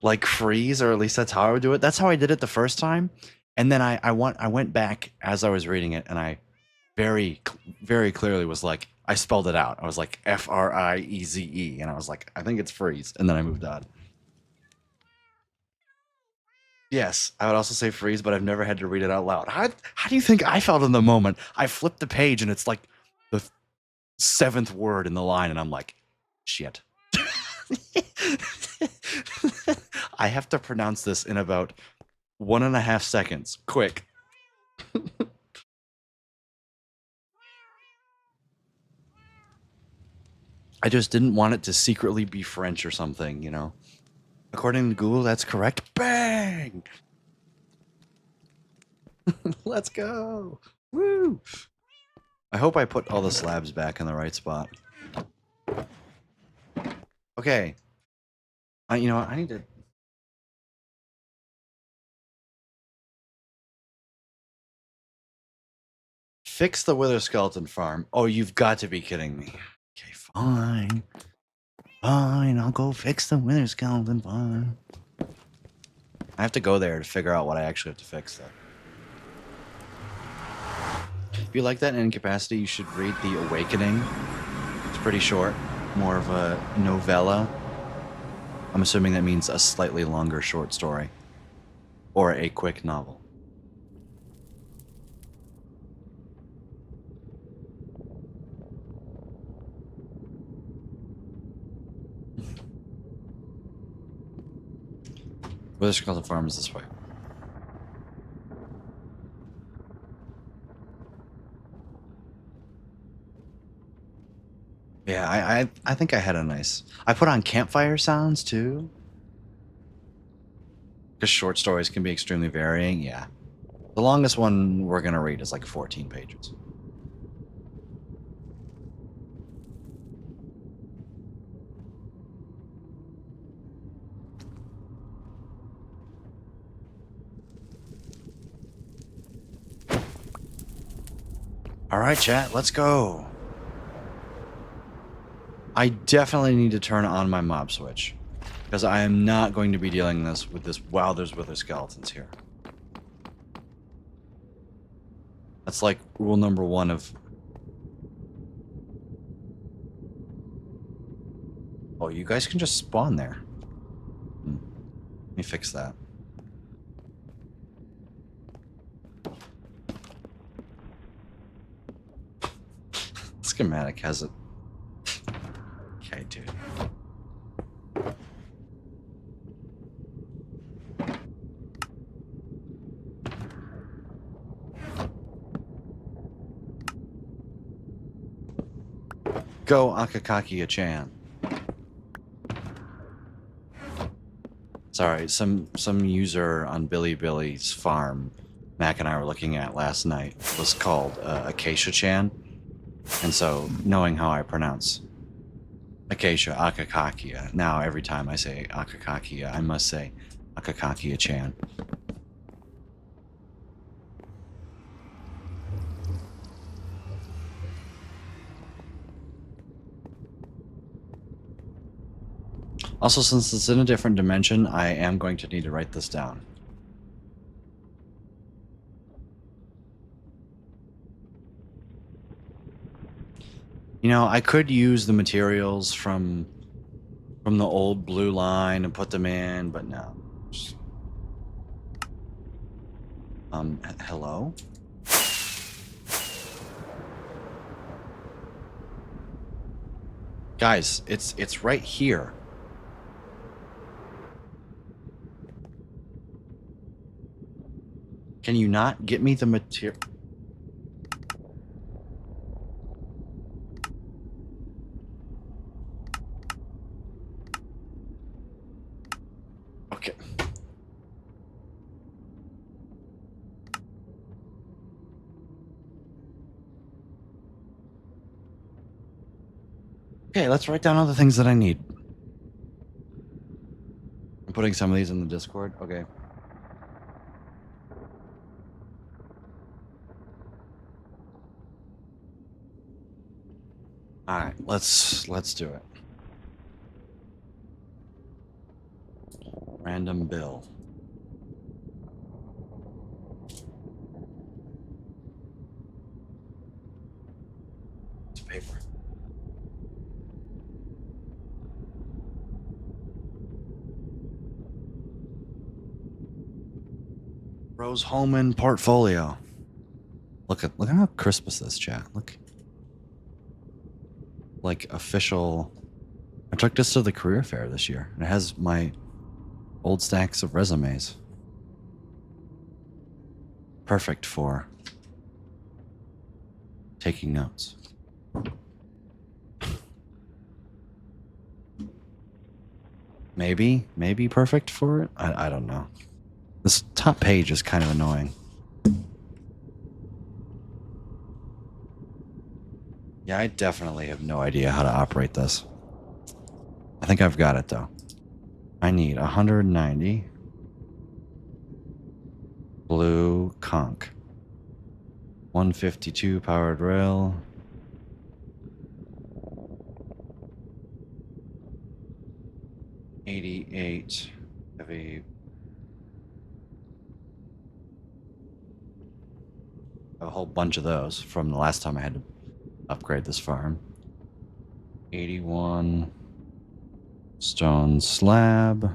Speaker 1: Like freeze, or at least that's how I would do it. That's how I did it the first time. And then I went back as I was reading it, and I very clearly was like, I spelled it out. I was like Frieze, and I was like, I think it's freeze, and then I moved on. Yes, I would also say freeze, but I've never had to read it out loud. How do you think I felt in the moment? I flipped the page, and it's like the seventh word in the line, and I'm like, shit. I have to pronounce this in about 1.5 seconds. Quick. I just didn't want it to secretly be French or something, you know? According to Google, that's correct. Bang! Let's go! Woo! I hope I put all the slabs back in the right spot. Okay. You know what? I need to... Fix the Wither Skeleton farm. Oh, you've got to be kidding me. Okay, fine. Fine, I'll go fix the Wither Skeleton farm. I have to go there to figure out what I actually have to fix, though. If you like that in Incapacity, you should read The Awakening. It's pretty short, more of a novella. I'm assuming that means a slightly longer short story. Or a quick novel. Wither Skeleton Farm is this way. Yeah, I think I had a nice... I put on campfire sounds, too. Because short stories can be extremely varying, yeah. The longest one we're going to read is like 14 pages. All right, chat, let's go. I definitely need to turn on my mob switch, because I am not going to be dealing with this while there's Wither Skeletons here. That's like rule number 1 of... Oh, you guys can just spawn there. Let me fix that. Schematic has it. Okay, dude. Go Akakakia-chan. Sorry, some user on Billy's farm Mac and I were looking at last night was called Acacia-chan. And so, knowing how I pronounce Acacia, Akakakia, now every time I say Akakakia, I must say Akakakia-chan. Also, since it's in a different dimension, I am going to need to write this down. You know, I could use the materials from the old blue line and put them in, but no. Hello? Guys, it's right here. Can you not get me the material? Okay. Okay, let's write down all the things that I need. I'm putting some of these in the Discord. Okay. All right, let's do it. Random bill. It's paper. Rose Holman portfolio. Look at how crisp is this, chat. Look. Like official. I took this to the career fair this year. It has my old stacks of resumes. Perfect for taking notes. Maybe perfect for it. I don't know. This top page is kind of annoying. Yeah, I definitely have no idea how to operate this. I think I've got it though. I need 190 blue conch, 152 powered rail, 88 heavy. A whole bunch of those from the last time I had to upgrade this farm. 81 stone slab.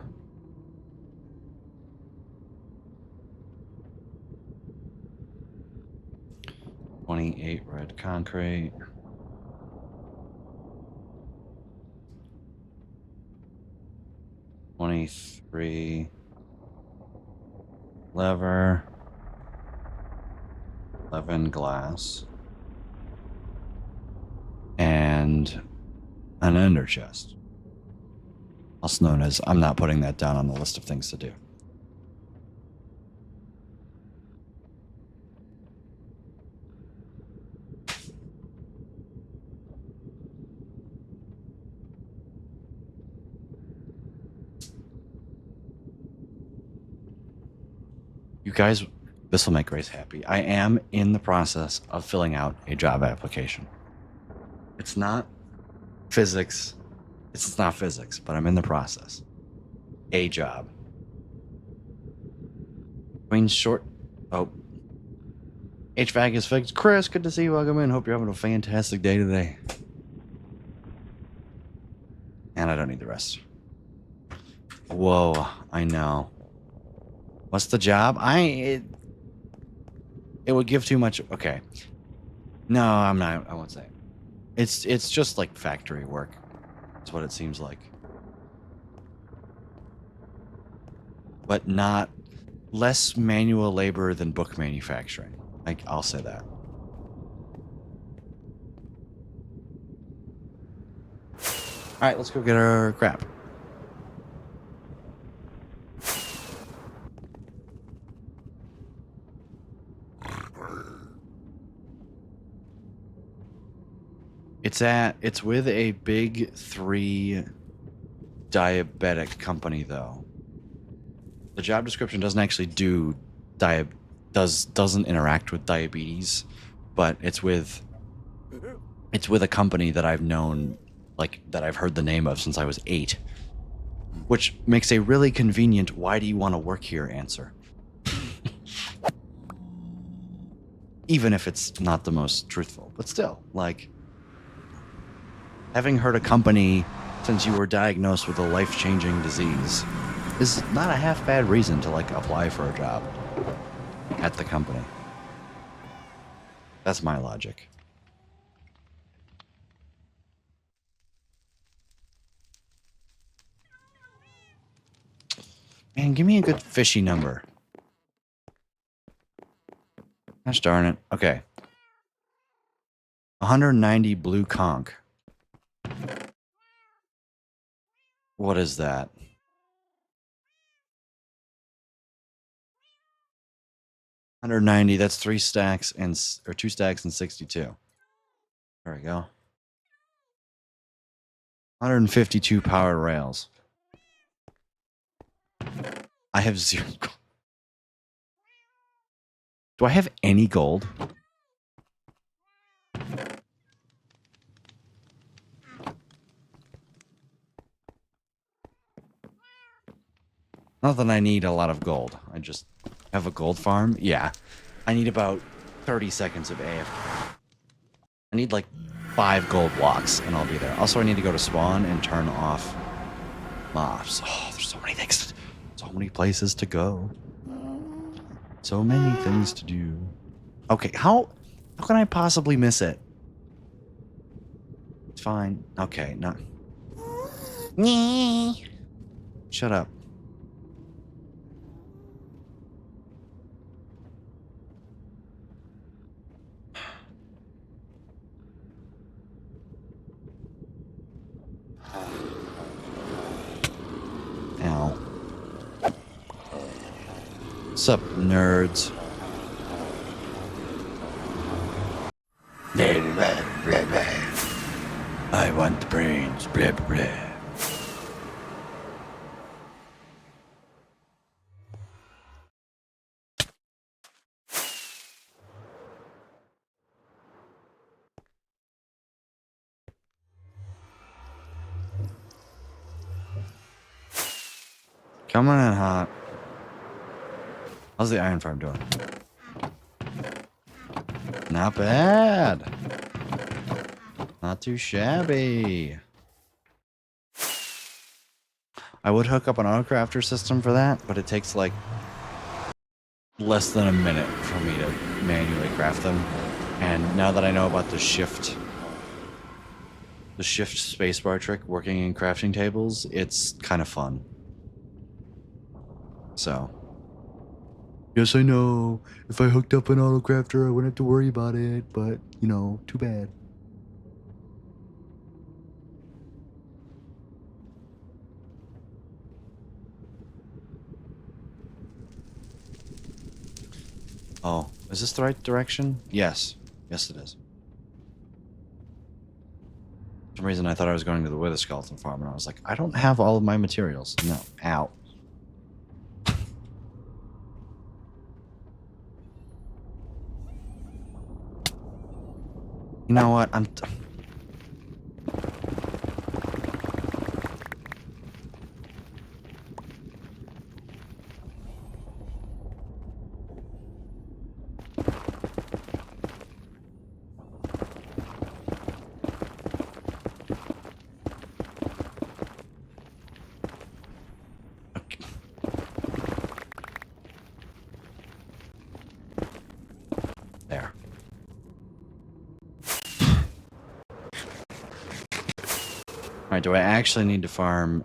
Speaker 1: $28 red concrete. $23 lever. 11 glass. And an ender chest. Also known as, I'm not putting that down on the list of things to do. You guys, this will make Grace happy. I am in the process of filling out a job application. It's not physics. It's not physics, but I'm in the process. A job. Queen's short. Oh. HVAC is fixed. Chris, good to see you. Welcome in. Hope you're having a fantastic day today. And I don't need the rest. Whoa, I know. What's the job? It would give too much. Okay. No, I'm not. I won't say it. It's just like factory work. That's what it seems like. But not less manual labor than book manufacturing. I'll say that. All right, let's go get our crap. It's with a big 3 diabetic company though. The job description doesn't actually doesn't interact with diabetes, but it's with a company that I've known, like that I've heard the name of since I was 8, which makes a really convenient "why do you want to work here" answer. Even if it's not the most truthful, but still, like, having heard a company since you were diagnosed with a life-changing disease is not a half bad reason to like apply for a job at the company. That's my logic. Man, give me a good fishy number. Gosh darn it. Okay. 190 blue conch. What is that? 190. That's 2 stacks and 62. There we go. 152 power rails. I have 0 gold. Do I have any gold? Not that I need a lot of gold. I just have a gold farm. Yeah. I need about 30 seconds of AFK. I need like 5 gold blocks and I'll be there. Also, I need to go to spawn and turn off mobs. Oh, there's so many things. So many places to go. So many things to do. Okay, how can I possibly miss it? It's fine. Okay, no. Shut up. Ow. What's up, nerds? I want the brains. Blah, blah, blah. Coming in hot. How's the iron farm doing? Not bad. Not too shabby. I would hook up an autocrafter system for that, but it takes like less than a minute for me to manually craft them. And now that I know about the shift spacebar trick working in crafting tables, it's kind of fun. So, yes, I know. If I hooked up an autocrafter, I wouldn't have to worry about it, but, you know, too bad. Oh, is this the right direction? Yes. Yes, it is. For some reason, I thought I was going to the Wither Skeleton farm, and I was like, I don't have all of my materials. No. Ow. You know what? Okay. There. Alright, do I actually need to farm?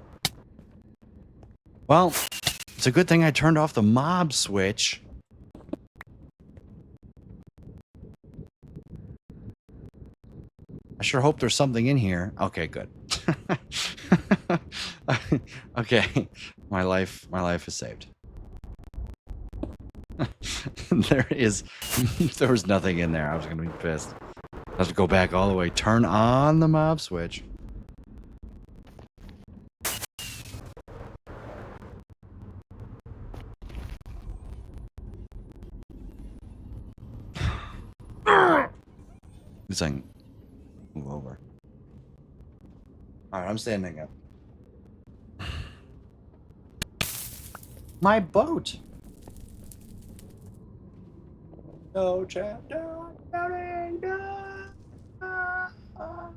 Speaker 1: Well, it's a good thing I turned off the mob switch. I sure hope there's something in here. Okay, good. Okay, my life is saved. There was nothing in there. I was gonna be pissed. I have to go back all the way. Turn on the mob switch. It's like, move over. Alright, I'm standing up. My boat! No, chat, no, no. Oh.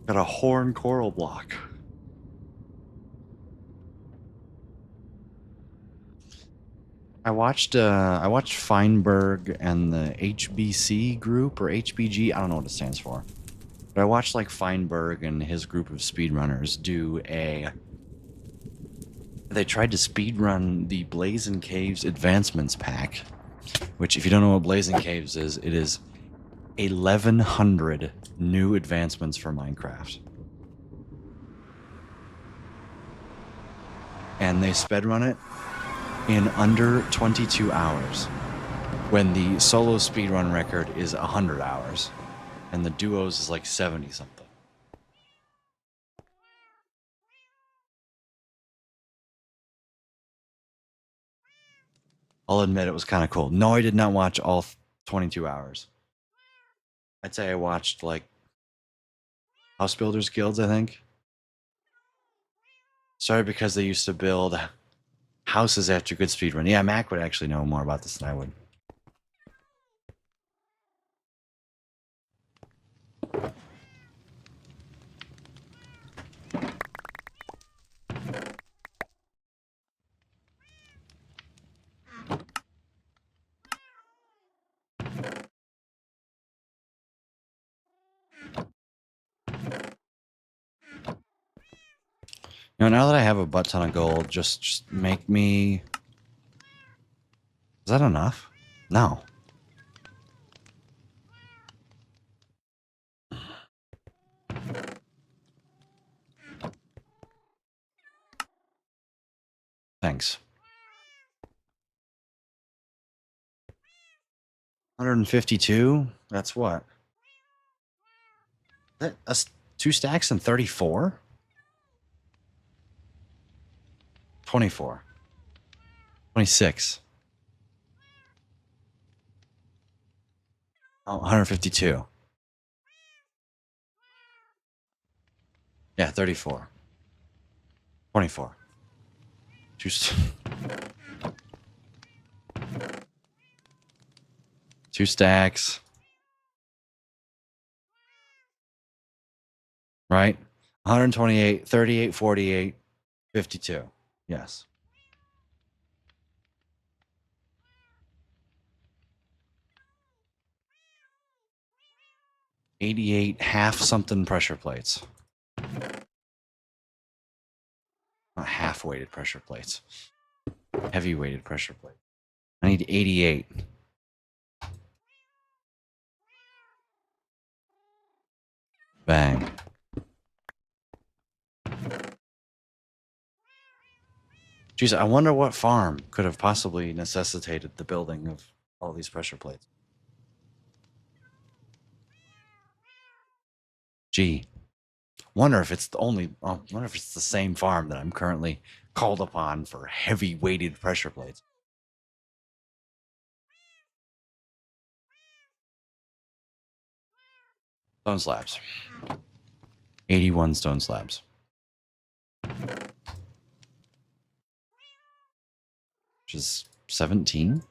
Speaker 1: Got a horn coral block. I watched Feinberg and the HBC group or HBG. I don't know what it stands for. But I watched like Feinberg and his group of speedrunners do a. They tried to speedrun the Blazing Caves Advancements Pack, which, if you don't know what Blazing Caves is, it is 1,100 new advancements for Minecraft. And they speedrun it in under 22 hours, when the solo speedrun record is 100 hours, and the duos is like 70 something. I'll admit it was kind of cool. No, I did not watch all 22 hours. I'd say I watched like House Builders Guilds, I think. Started because they used to build houses after good speedrun. Yeah, Mac would actually know more about this than I would. You know, now that I have a butt ton of gold, just make me... Is that enough? No. Thanks. 152? That's what? That's 2 stacks and 34? 24. 26. Oh, 152. Yeah, 34. 24. Two stacks. Right? 128, 38, 48, 52. Yes. 88 half something pressure plates. Not half weighted pressure plates. Heavy weighted pressure plate. I need 88. Bang. Jeez, I wonder what farm could have possibly necessitated the building of all these pressure plates. Gee. Wonder if it's wonder if it's the same farm that I'm currently called upon for heavy weighted pressure plates. Stone slabs. 81 stone slabs. Which is 17?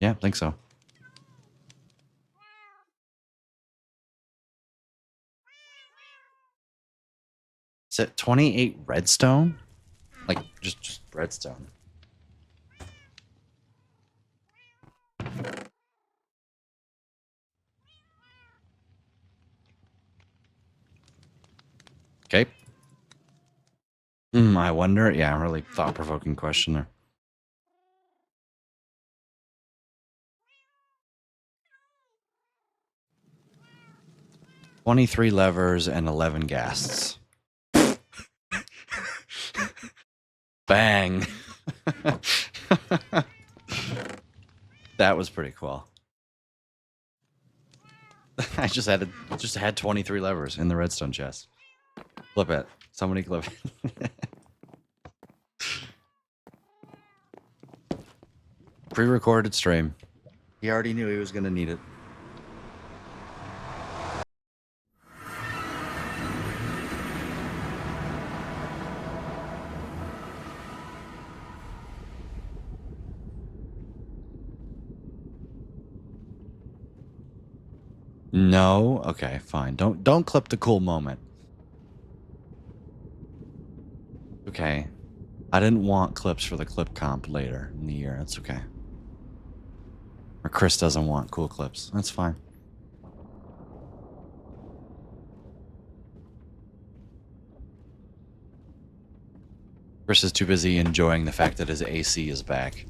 Speaker 1: Yeah, I think so. Is it 28 redstone? Like, just redstone. Okay. I wonder. Yeah, really thought-provoking question there. 23 levers and 11 ghasts. Bang. That was pretty cool. I just had 23 levers in the redstone chest. Flip it. Somebody clip it. Pre-recorded stream. He already knew he was going to need it. No? Okay, fine. Don't clip the cool moment. Okay. I didn't want clips for the clip comp later in the year. That's okay. Or Chris doesn't want cool clips. That's fine. Chris is too busy enjoying the fact that his AC is back.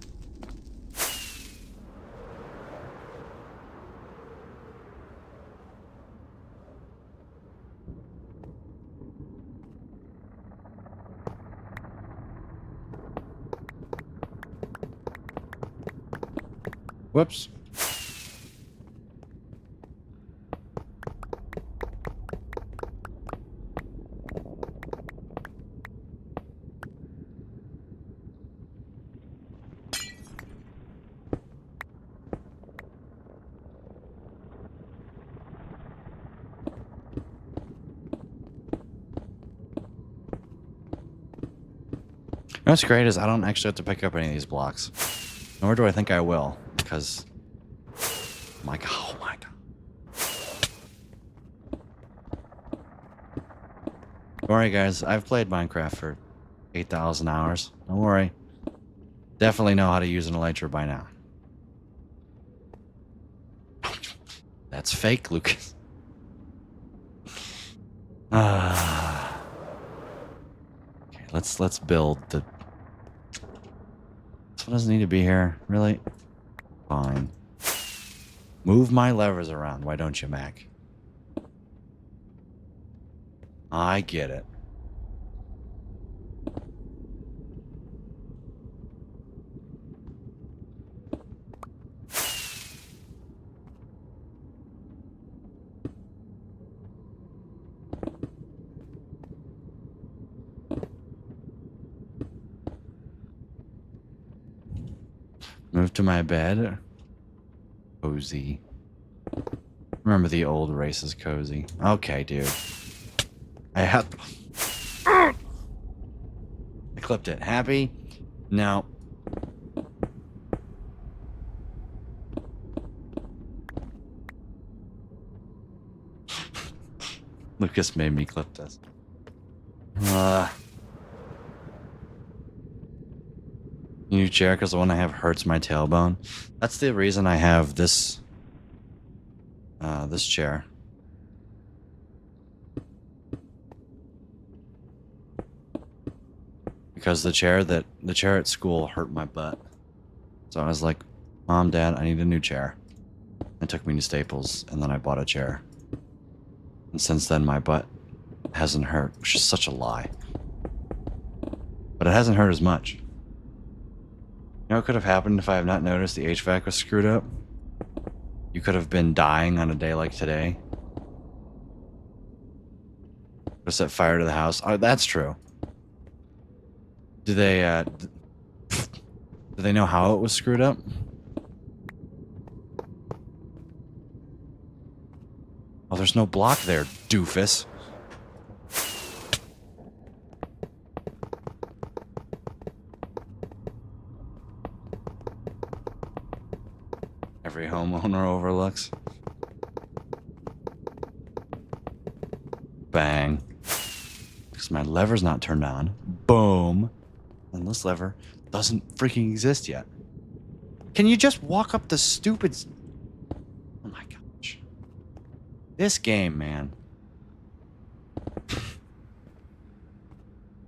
Speaker 1: Whoops. What's great is I don't actually have to pick up any of these blocks. Nor do I think I will, because... My God, oh my God. Don't worry, guys. I've played Minecraft for 8,000 hours. Don't worry. Definitely know how to use an elytra by now. That's fake, Lucas. Okay, let's build the... This one doesn't need to be here, really? Fine. Move my levers around, why don't you, Mac? I get it. Move to my bed. Cozy. Remember the old races, cozy. Okay, dude. I have... I clipped it. Happy? No. Lucas made me clip this. New chair, because the one I have hurts my tailbone. That's the reason I have this this chair. Because the chair at school hurt my butt. So I was like, Mom, Dad, I need a new chair. It took me to Staples, and then I bought a chair. And since then, my butt hasn't hurt, which is such a lie. But it hasn't hurt as much. You know what could have happened if I have not noticed the HVAC was screwed up? You could have been dying on a day like today. Could have set fire to the house. Oh, that's true. Do they know how it was screwed up? Oh, there's no block there, doofus. Every homeowner overlooks. Bang. Because my lever's not turned on. Boom. And this lever doesn't freaking exist yet. Can you just walk up the stupid... Oh my gosh. This game, man. Here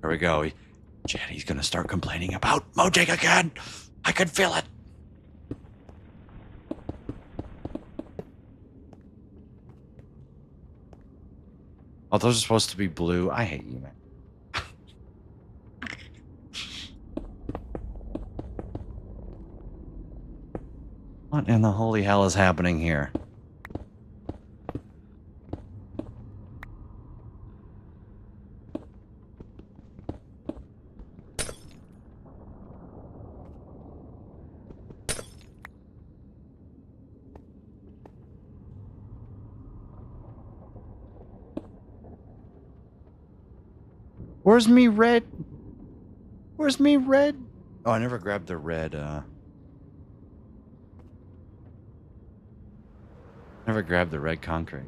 Speaker 1: we go. Jetty's gonna start complaining about Mojang again. I could feel it. Oh, those are supposed to be blue. I hate you, man. What in the holy hell is happening here? Where's me red? Where's me red? Oh, I never grabbed the red, Never grabbed the red concrete.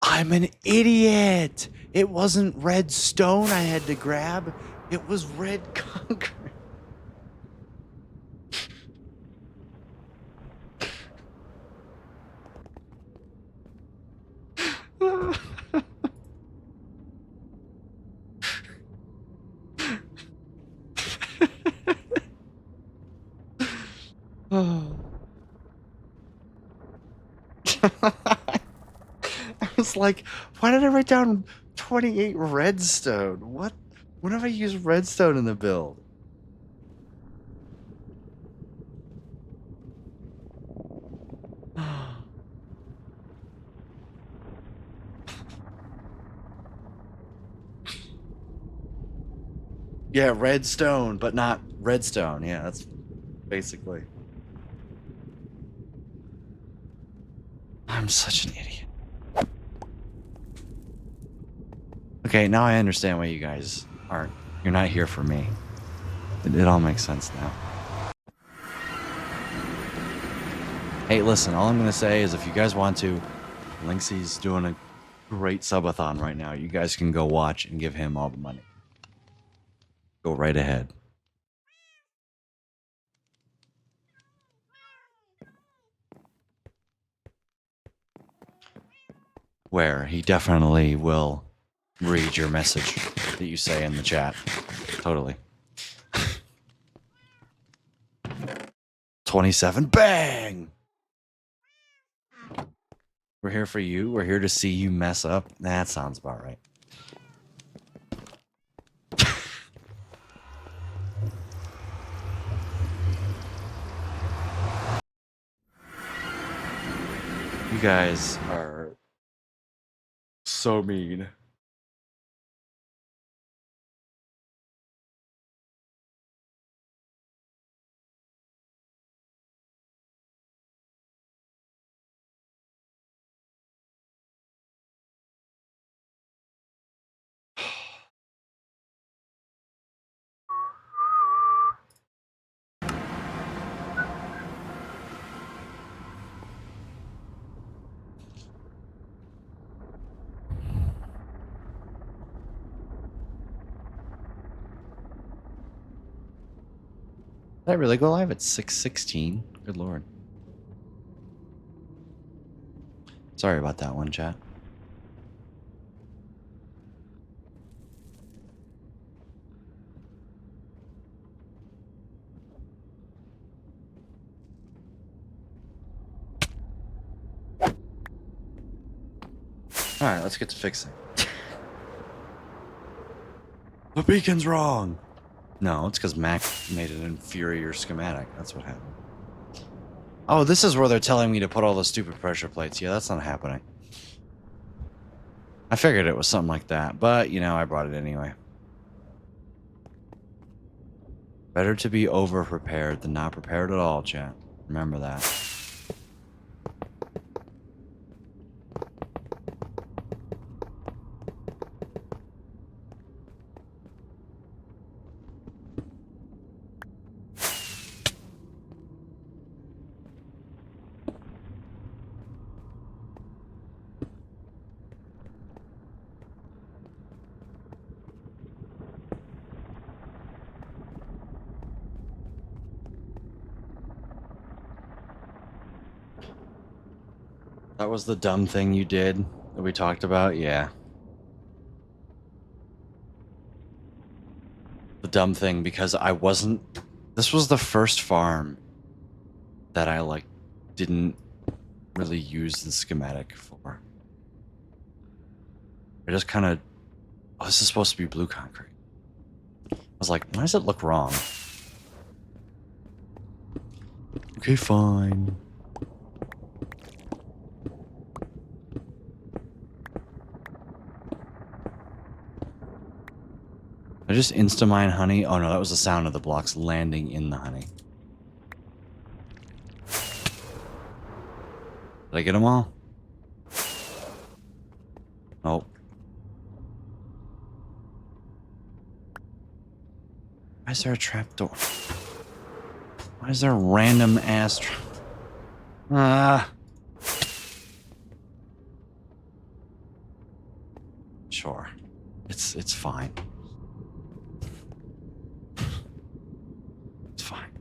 Speaker 1: I'm an idiot! It wasn't red stone I had to grab. It was red concrete. I was like, why did I write down 28 redstone? What? When have I used redstone in the build? Yeah, redstone, but not redstone. Yeah, that's basically. I'm such an idiot. Okay, now I understand why you guys aren't. You're not here for me. It all makes sense now. Hey, listen, all I'm going to say is if you guys want to, Linksy's doing a great subathon right now. You guys can go watch and give him all the money. Go right ahead. Where he definitely will read your message that you say in the chat. Totally. 27. Bang! We're here for you. We're here to see you mess up. That sounds about right. You guys are so mean. Did I really go live at 6:16? Good lord. Sorry about that one, chat. Alright, let's get to fixing. The beacon's wrong! No, it's because Mac made an inferior schematic. That's what happened. Oh, this is where they're telling me to put all the stupid pressure plates. Yeah, that's not happening. I figured it was something like that, but, you know, I brought it anyway. Better to be over-prepared than not prepared at all, chat. Remember that. That was the dumb thing you did that we talked about? Yeah. The dumb thing because I wasn't... This was the first farm that I, like, didn't really use the schematic for. I just kind of... Oh, this is supposed to be blue concrete. I was like, why does it look wrong? Okay, fine. I just insta-mine honey. Oh no, that was the sound of the blocks landing in the honey. Did I get them all? Nope. Why is there a trapdoor? Why is there a random ass Sure. It's fine. It's fine.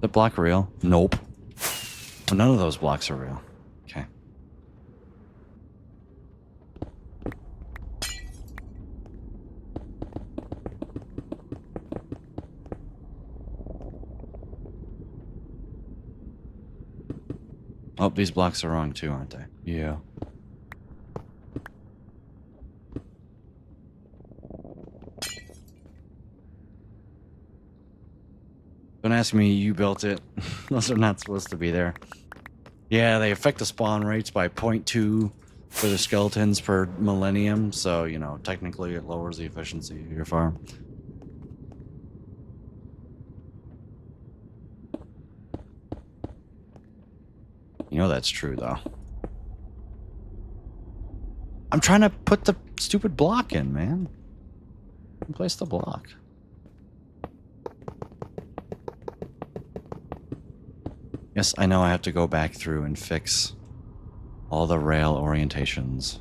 Speaker 1: The block real? Nope. Well, none of those blocks are real. Oh, these blocks are wrong too, aren't they? Yeah. Don't ask me, you built it. Those are not supposed to be there. Yeah, they affect the spawn rates by 0.2 for the skeletons per millennium, so, you know, technically it lowers the efficiency of your farm. You know that's true, though. I'm trying to put the stupid block in, man. Place the block. Yes, I know I have to go back through and fix all the rail orientations.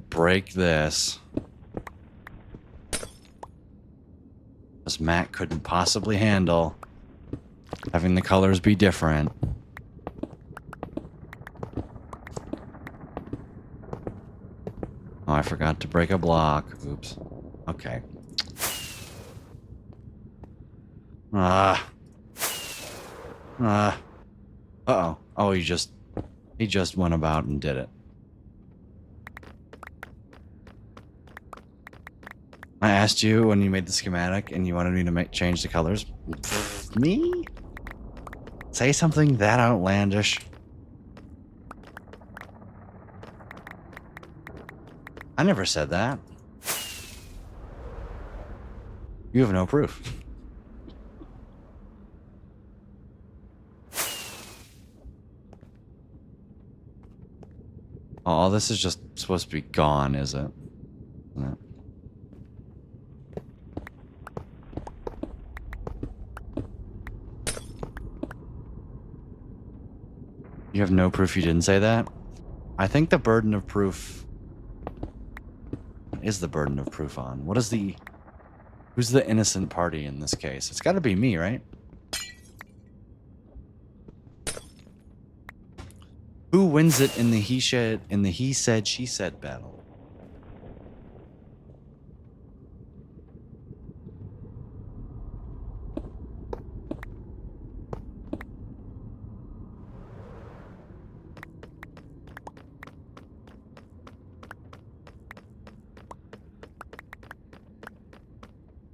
Speaker 1: Break this. As Matt couldn't possibly handle having the colors be different. Oh, I forgot to break a block. Oops. Okay. Uh-oh. Oh, he just went about and did it. I asked you when you made the schematic and you wanted me to change the colors. Me? Say something that outlandish. I never said that. You have no proof. Oh, this is just supposed to be gone, is it? Isn't it? You have no proof you didn't say that? I think the burden of proof... What is the burden of proof on? What is the... Who's the innocent party in this case? It's got to be me, right? Who wins it in the he said, she said battle?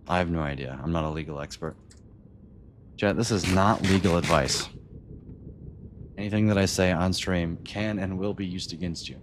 Speaker 1: I have no idea. I'm not a legal expert. Chat, this is not legal advice. Anything that I say on stream can and will be used against you.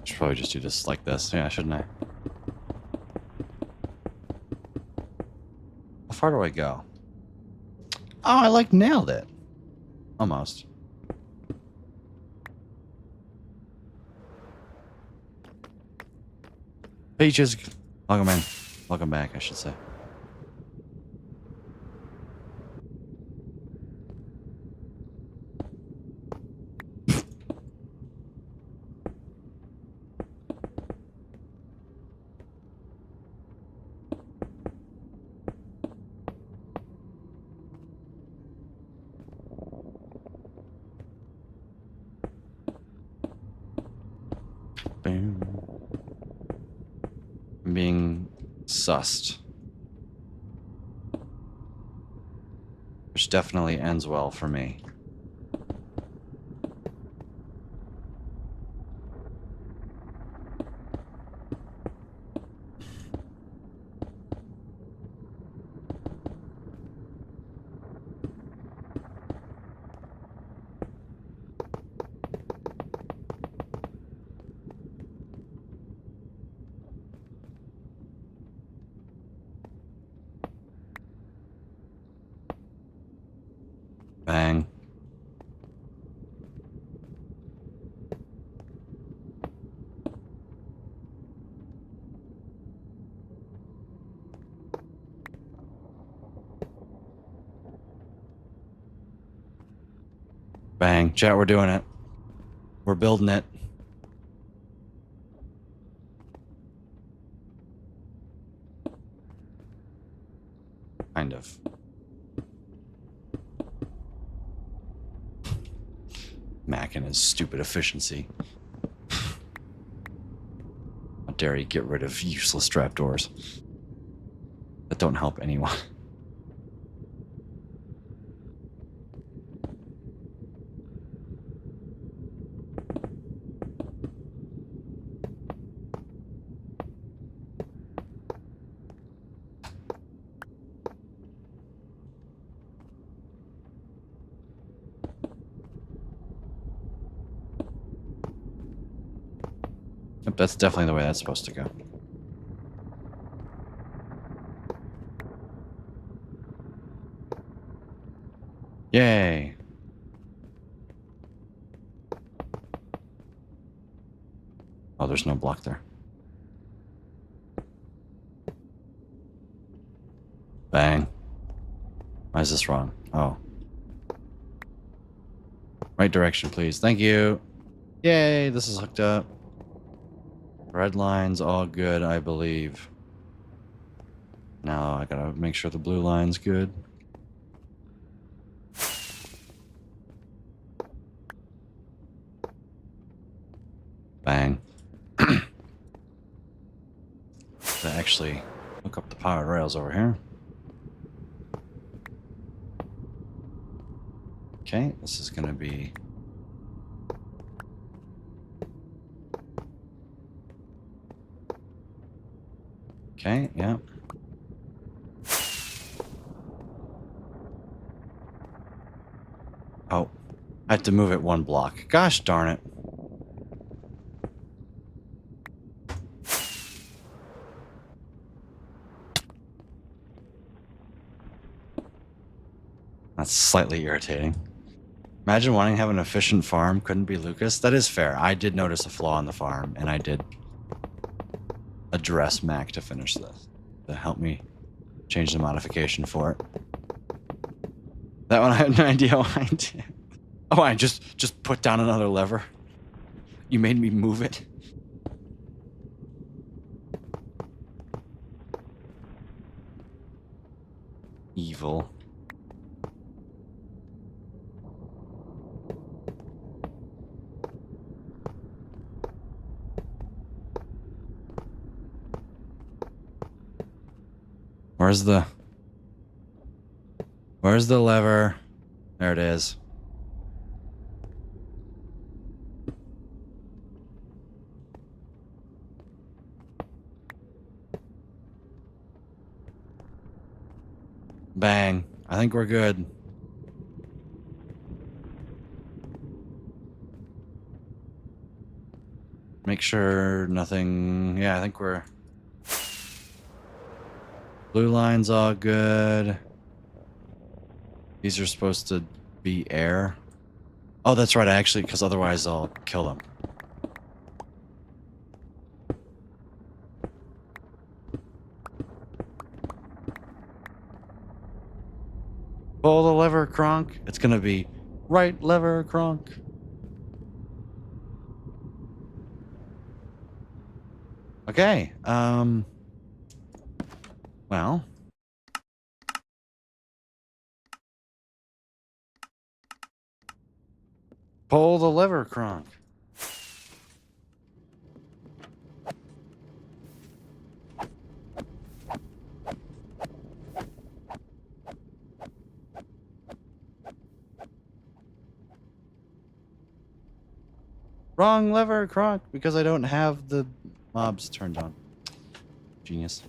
Speaker 1: Should probably just do this like this. Yeah, shouldn't I? How far do I go? Oh, I like nailed it. Almost. Peaches, welcome in. Welcome back, I should say. Boom. I'm being sussed. Which definitely ends well for me. Bang. Bang. Chat, we're doing it. We're building it. Kind of. Mac and his stupid efficiency. How dare you get rid of useless trapdoors that don't help anyone. Yep, that's definitely the way that's supposed to go. Yay. Oh, there's no block there. Bang. Why is this wrong? Oh. Right direction, please. Thank you. Yay, this is hooked up. Red line's all good, I believe. Now I gotta make sure the blue line's good. Bang. To actually hook up the powered rails over here. Okay, this is gonna be... Okay, yeah. Oh, I have to move it one block. Gosh darn it. That's slightly irritating. Imagine wanting to have an efficient farm, couldn't be Lucas. That is fair. I did notice a flaw in the farm, and I did address Mac to finish this, to help me change the modification for it. That one I had no idea why I did. Oh, I just put down another lever. You made me move it. Evil. Where's the lever? There it is. Bang. I think we're good. Make sure nothing... Yeah, I think we're... Blue line's all good. These are supposed to be air. Oh, that's right, actually, because otherwise I'll kill them. Pull the lever, Kronk. It's gonna be right lever, Kronk. Okay, well... Pull the lever, Kronk. Wrong lever, Kronk, because I don't have the mobs turned on. Genius.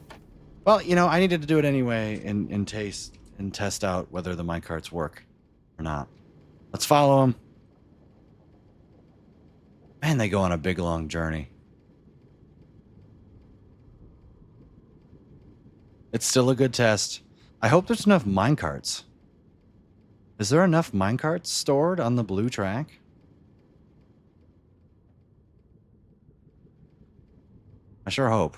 Speaker 1: Well, you know, I needed to do it anyway and test out whether the minecarts work or not. Let's follow them. Man, they go on a big, long journey. It's still a good test. I hope there's enough minecarts. Is there enough minecarts stored on the blue track? I sure hope.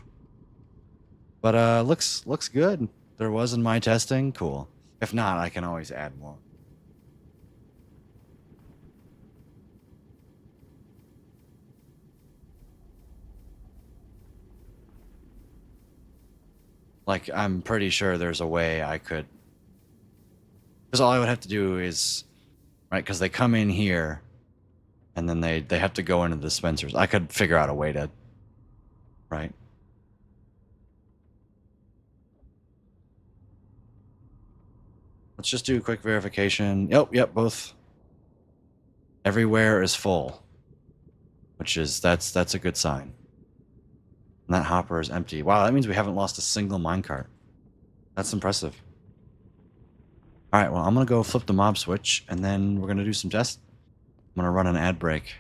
Speaker 1: But looks good. There was in my testing. Cool. If not, I can always add more. Like, I'm pretty sure there's a way I could. Because all I would have to do is, right, because they come in here, and then they have to go into the dispensers. I could figure out a way to, right? Let's just do a quick verification. Yep, both. Everywhere is full, which is that's a good sign. And that hopper is empty. Wow, that means we haven't lost a single minecart. That's impressive. All right, well, I'm gonna go flip the mob switch, and then we're gonna do some tests. I'm gonna run an ad break.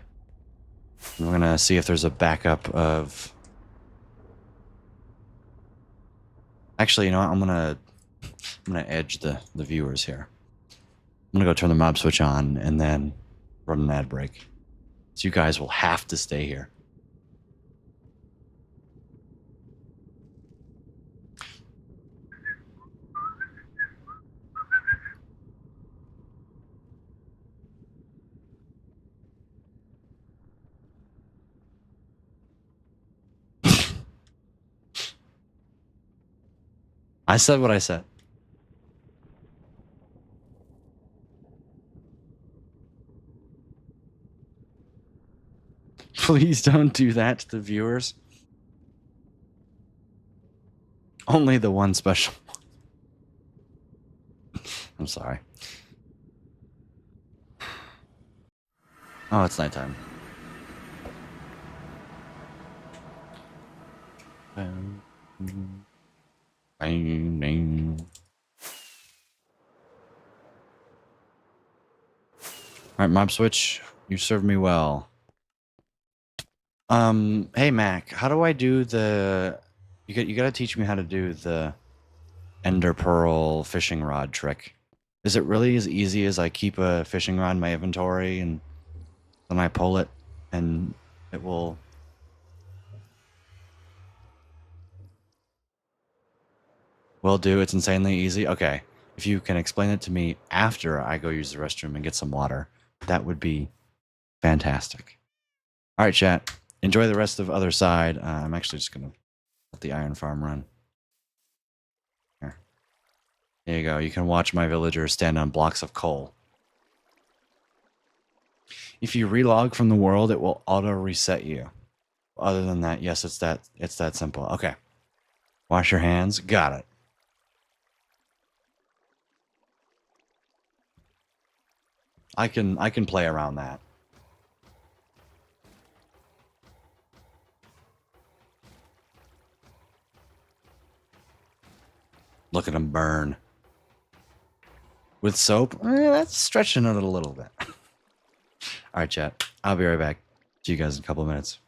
Speaker 1: And we're gonna see if there's a backup of. Actually, you know what? I'm gonna edge the viewers here. I'm gonna go turn the mob switch on and then run an ad break. So you guys will have to stay here. I said what I said. Please don't do that to the viewers. Only the one special one. I'm sorry. Oh, it's nighttime. All right, mob switch. You served me well. Hey Mac, how do I do the? You gotta teach me how to do the Ender Pearl fishing rod trick. Is it really as easy as I keep a fishing rod in my inventory and then I pull it and it will? Will do. It's insanely easy. Okay, if you can explain it to me after I go use the restroom and get some water, that would be fantastic. All right, chat. Enjoy the rest of Other Side. I'm actually just gonna let the iron farm run. Here. There you go. You can watch my villagers stand on blocks of coal. If you relog from the world, it will auto reset you. Other than that, yes, it's that simple. Okay. Wash your hands. Got it. I can play around that. Look at them burn. With soap? That's stretching it a little bit. All right, chat. I'll be right back. See you guys in a couple of minutes.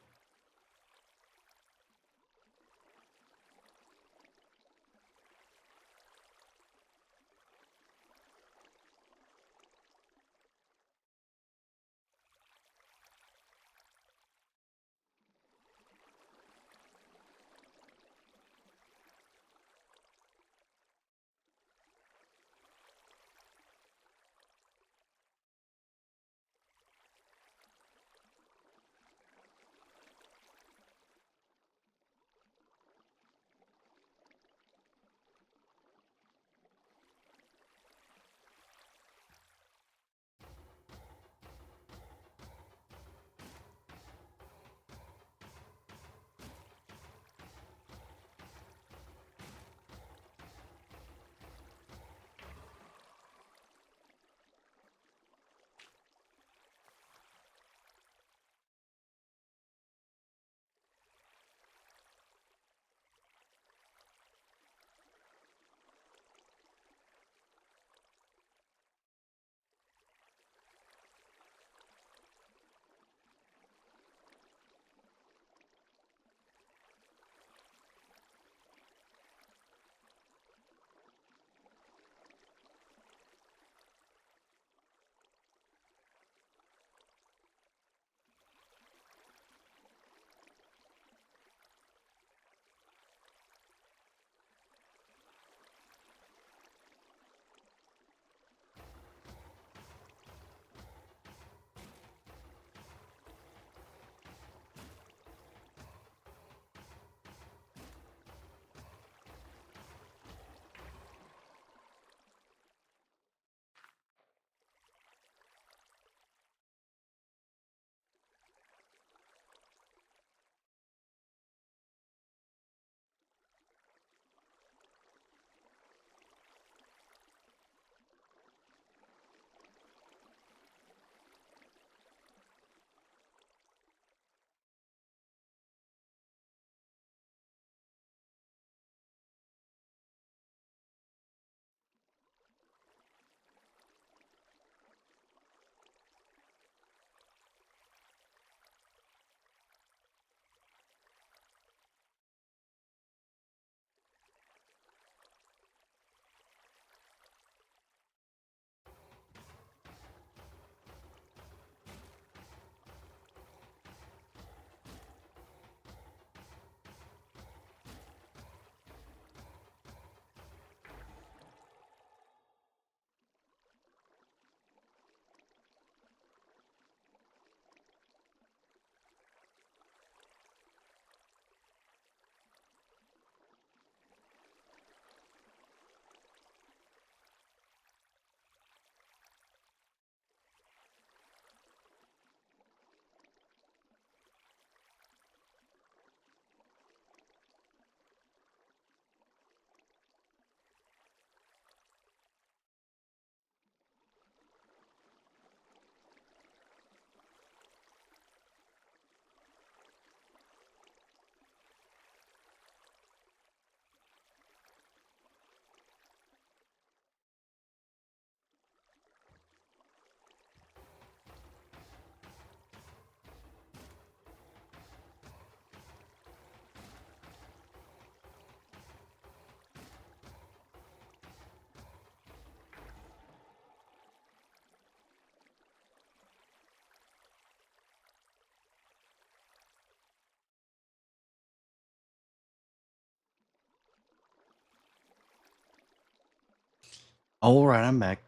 Speaker 1: All right, I'm back.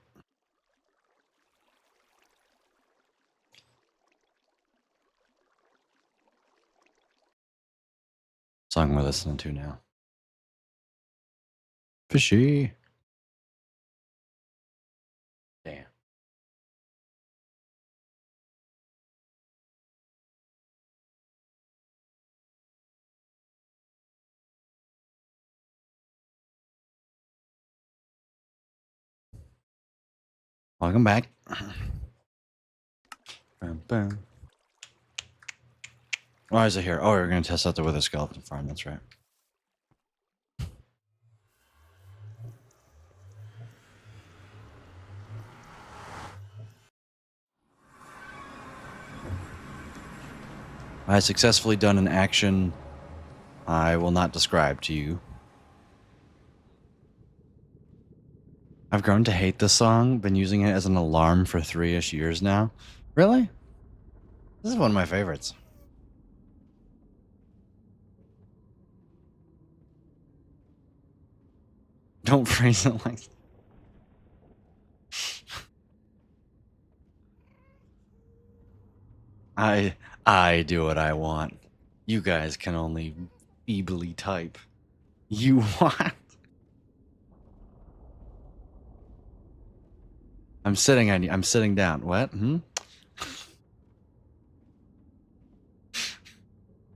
Speaker 1: Song we're listening to now. Fishy. Damn. Welcome back. Bum, bum. Why is it here? Oh, we're going to test out the Wither Skeleton Farm. That's right. I successfully done an action I will not describe to you. I've grown to hate this song. Been using it as an alarm for 3-ish years now. Really? This is one of my favorites. Don't phrase it like I do what I want. You guys can only feebly type. You what? I'm sitting down. What?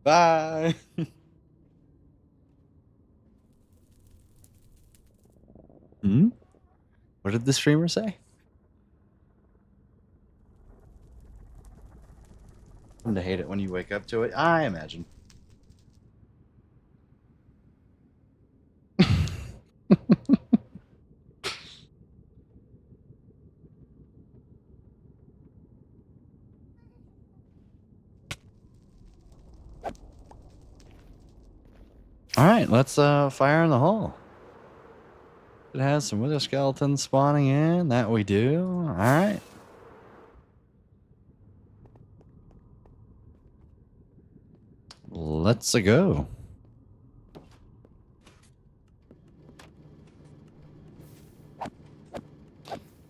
Speaker 1: Bye. What did the streamer say? I'm to hate it when you wake up to it. I imagine. All right, let's fire in the hole. It has some wither skeletons spawning in. That we do. All right. Let's go.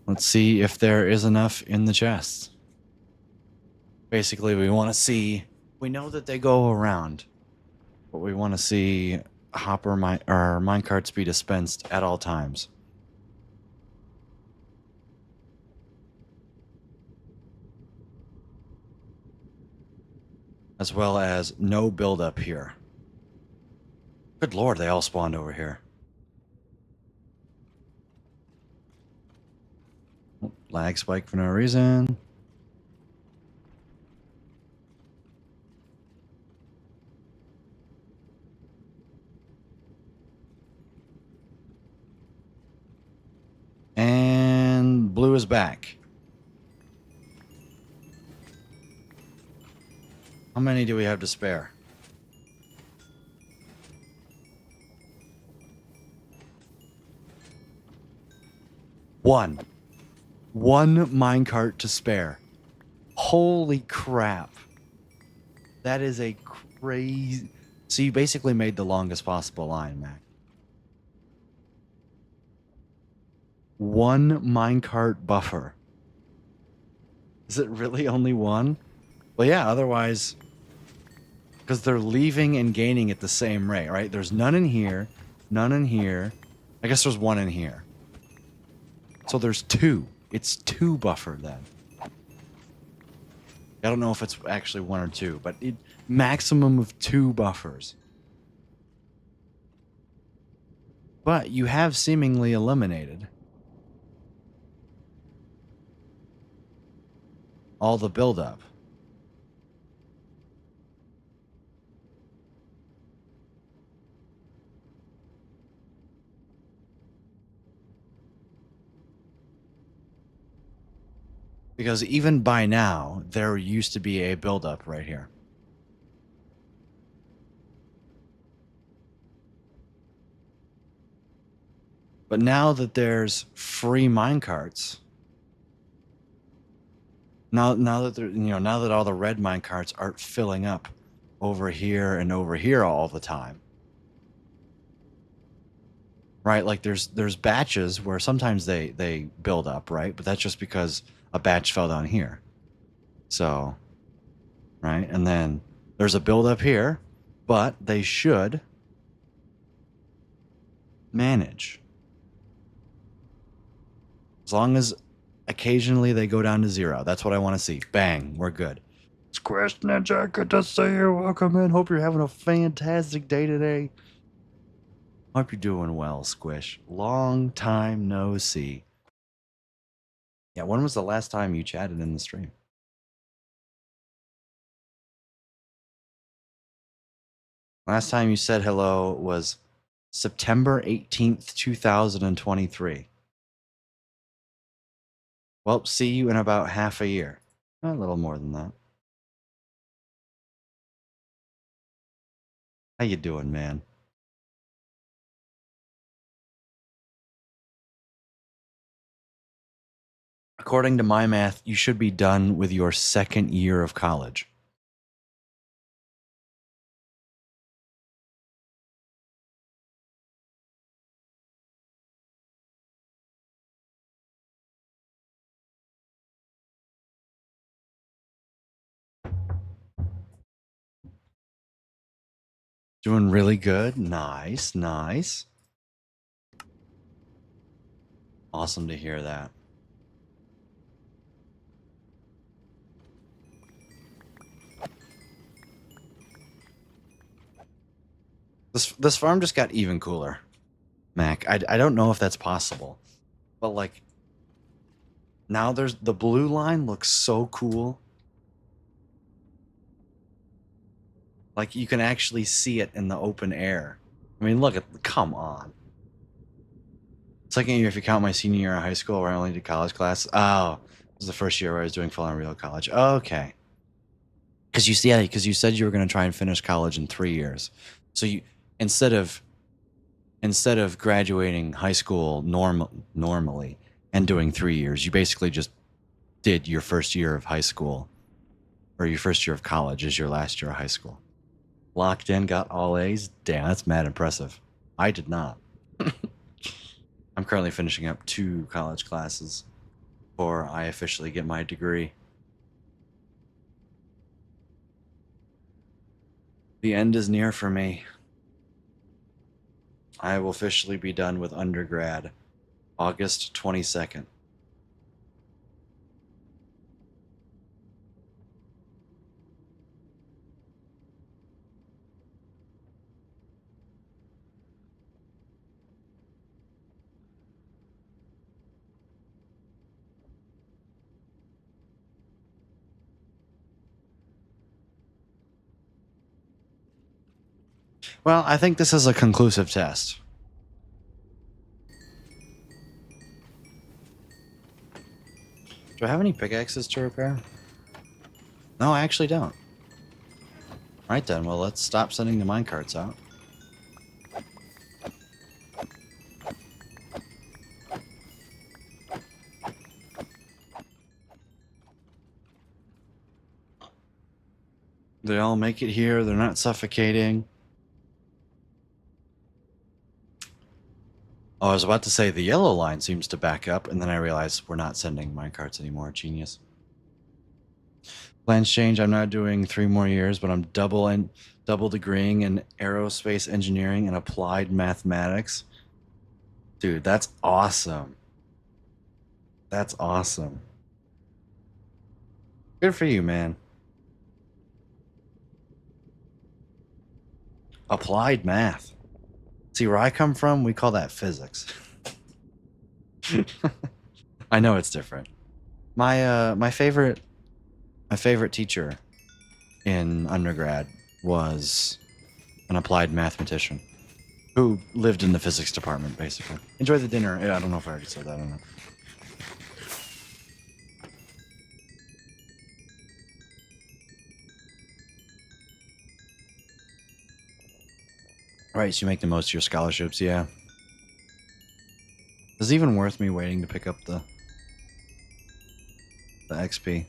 Speaker 1: Let's see if there is enough in the chests. Basically, we want to see. We know that they go around, but we want to see minecarts be dispensed at all times. As well as no buildup here. Good lord, they all spawned over here. Lag spike for no reason. And blue is back. How many do we have to spare? One minecart to spare. Holy crap. That is a crazy... So you basically made the longest possible line, Mac. One minecart buffer. Is it really only one? Well, yeah, otherwise... Because they're leaving and gaining at the same rate, right? There's none in here, none in here. I guess there's one in here. So there's two. It's two buffer then. I don't know if it's actually one or two, but maximum of 2 buffers. But you have seemingly eliminated all the buildup. Because even by now, there used to be a buildup right here. But now that there's free minecarts, now that all the red minecarts aren't filling up over here and over here all the time, right? Like there's batches where sometimes they build up, right? But that's just because a batch fell down here. So, right? And then there's a build up here, but they should manage. As long as occasionally they go down to 0. That's what I want to see. Bang, we're good. Squish Ninja, good to see you. Welcome in. Hope you're having a fantastic day today. Hope you're doing well, Squish. Long time no see. Yeah, when was the last time you chatted in the stream? Last time you said hello was September 18th, 2023. Well, see you in about half a year. A little more than that. How you doing, man? According to my math, you should be done with your second year of college. Doing really good. Nice, nice. Awesome to hear that. This farm just got even cooler, Mac. I don't know if that's possible, but like now there's the blue line looks so cool. Like you can actually see it in the open air. I mean, look at come on. Second year, if you count my senior year of high school, where I only did college class. Oh, this was the first year where I was doing full on real college. Okay. Because you said you were going to try and finish college in 3 years. So you instead of graduating high school normally and doing 3 years, you basically just did your first year of high school or your first year of college as your last year of high school. Locked in, got all A's. Damn, that's mad impressive. I did not. I'm currently finishing up 2 college classes before I officially get my degree. The end is near for me. I will officially be done with undergrad August 22nd. Well, I think this is a conclusive test. Do I have any pickaxes to repair? No, I actually don't. Right then, well, let's stop sending the minecarts out. They all make it here, they're not suffocating. Oh, I was about to say the yellow line seems to back up, and then I realized we're not sending minecarts anymore. Genius. Plans change. I'm not doing 3 more years, but I'm double degreeing in aerospace engineering and applied mathematics. Dude, that's awesome. That's awesome. Good for you, man. Applied math. See, where I come from, we call that physics. I know it's different. My favorite teacher in undergrad was an applied mathematician who lived in the physics department, basically. Enjoy the dinner. I don't know if I already said that or not. Right, so you make the most of your scholarships, yeah. Is it even worth me waiting to pick up the XP?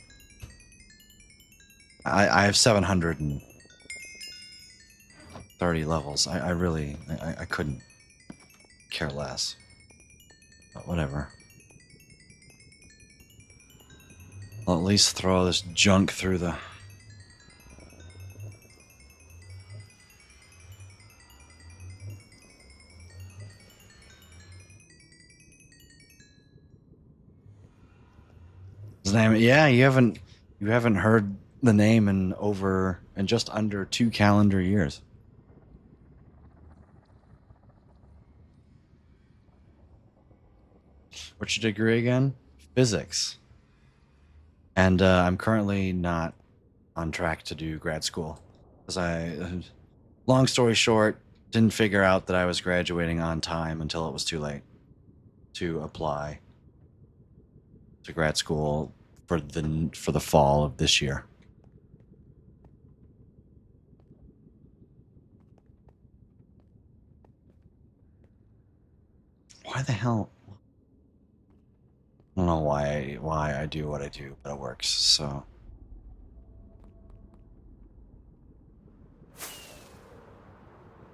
Speaker 1: I have 730 levels. I really couldn't care less. But whatever. I'll at least throw this junk through the... His name, yeah, you haven't heard the name in just under 2 calendar years. What's your degree again? Physics. And I'm currently not on track to do grad school because long story short, didn't figure out that I was graduating on time until it was too late to apply to grad school for the fall of this year. Why the hell? I don't know why I do what I do, but it works. So.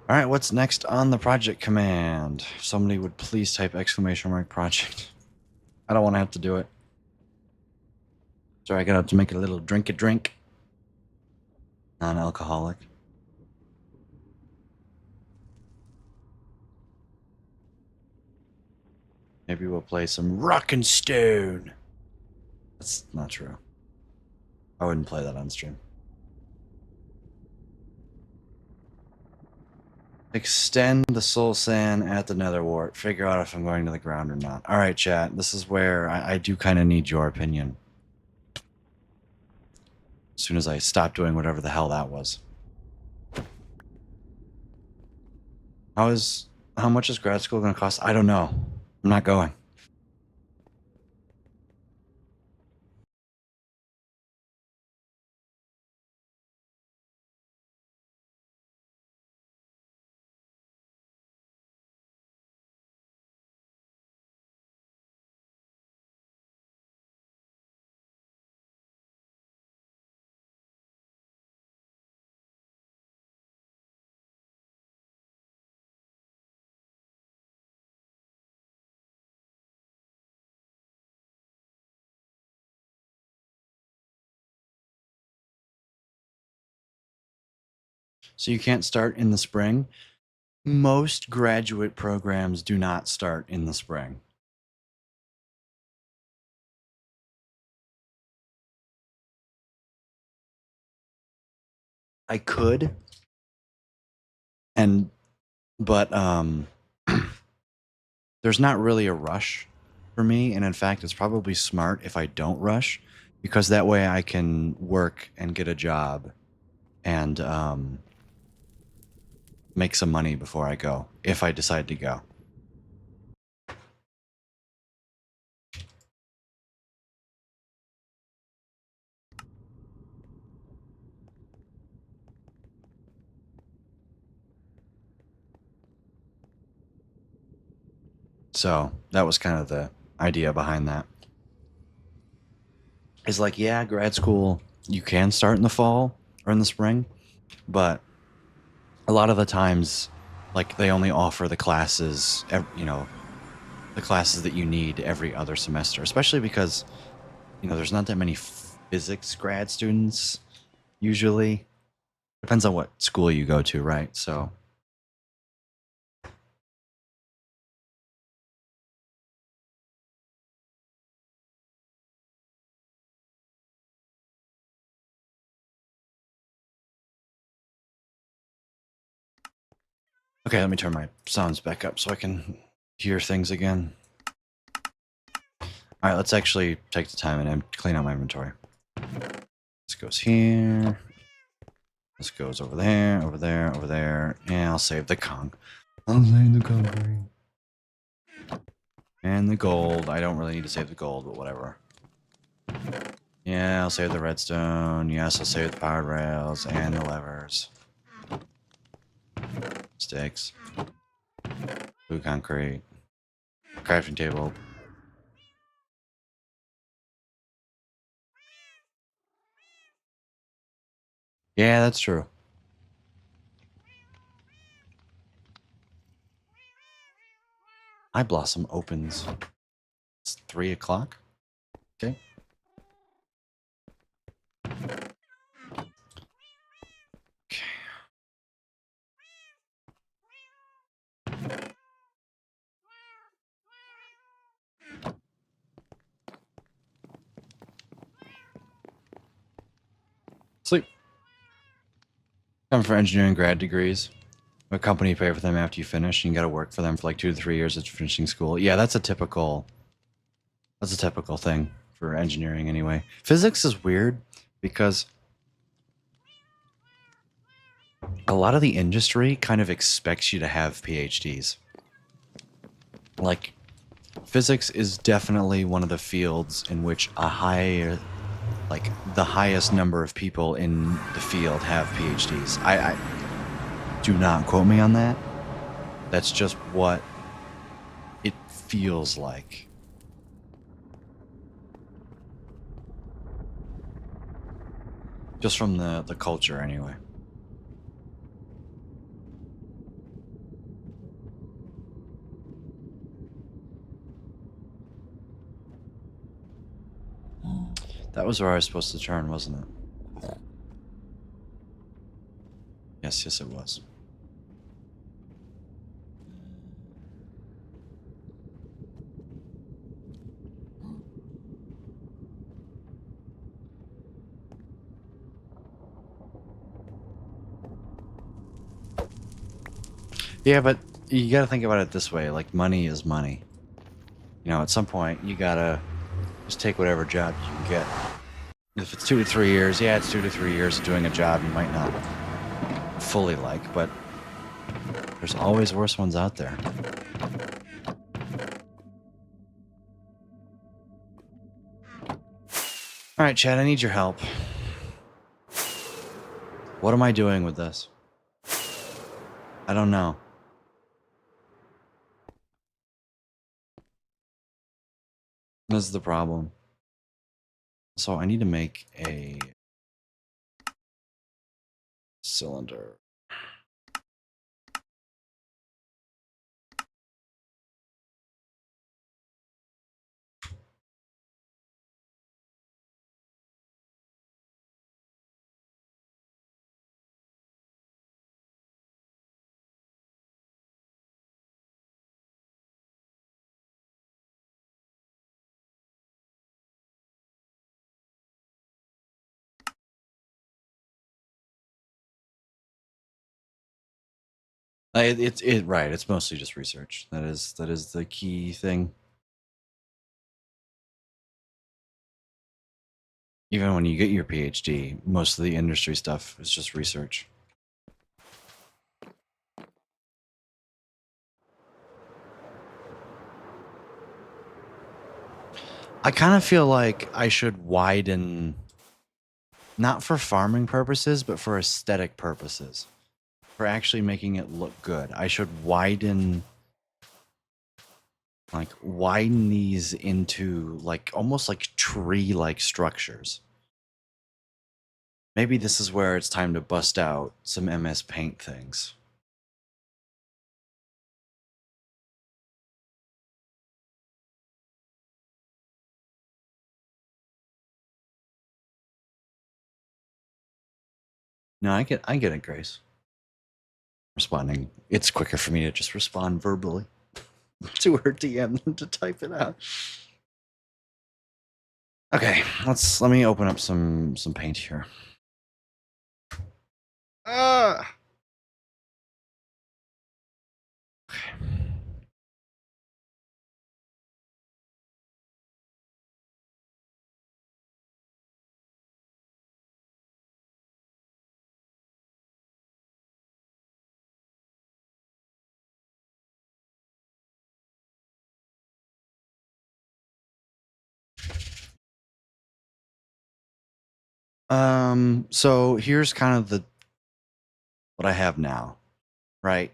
Speaker 1: All right, what's next on the project command? If somebody would please type !project. I don't want to have to do it. So I gotta have to make a little drink. Non-alcoholic. Maybe we'll play some Rockin' Stone. That's not true. I wouldn't play that on stream. Extend the soul sand at the nether wart. Figure out if I'm going to the ground or not. All right, chat. This is where I do kind of need your opinion. As soon as I stop doing whatever the hell that was. How much is grad school going to cost? I don't know. I'm not going. So you can't start in the spring? Most graduate programs do not start in the spring. I could, but there's not really a rush for me, and in fact, it's probably smart if I don't rush, because that way I can work and get a job and make some money before I go, if I decide to go. So that was kind of the idea behind that. It's like, yeah, grad school, you can start in the fall or in the spring, but a lot of the times, like, they only offer the classes, the classes that you need every other semester, especially because, there's not that many physics grad students usually. Depends on what school you go to, right? So. Okay, let me turn my sounds back up so I can hear things again. All right, let's actually take the time and clean out my inventory. This goes here. This goes over there, over there, over there. And I'll save the conch. I'll save the concrete. And the gold. I don't really need to save the gold, but whatever. Yeah, I'll save the redstone. Yes, I'll save the powered rails and the levers. Sticks. Blue concrete. Crafting table. Yeah, that's true. High Blossom opens. It's 3 o'clock. Okay. Sleep. Come for engineering grad degrees. A company pay for them after you finish, and you got to work for them for like 2 to 3 years after finishing school. Yeah, that's a typical thing for engineering anyway. Physics is weird because a lot of the industry kind of expects you to have PhDs. Like, physics is definitely one of the fields in which the highest number of people in the field have PhDs. I do not quote me on that. That's just what it feels like. Just from the culture, anyway. That was where I was supposed to turn, wasn't it? Yes, it was. Yeah, but you gotta think about it this way. Like, money is money. You know, at some point, you gotta just take whatever job you can get. If it's 2 to 3 years, yeah, it's 2 to 3 years of doing a job you might not fully like, but there's always worse ones out there. All right, Chad, I need your help. What am I doing with this? I don't know. This is the problem. So I need to make a cylinder. It's right. It's mostly just research. That is the key thing. Even when you get your PhD, most of the industry stuff is just research. I kind of feel like I should widen, not for farming purposes, but for aesthetic purposes, for actually making it look good. I should widen these into like almost like tree-like structures. Maybe this is where it's time to bust out some MS Paint things. No, I get it, Grace. Responding. It's quicker for me to just respond verbally to her DM than to type it out. Okay, let me open up some paint here. Okay. So here's kind of what I have now, right?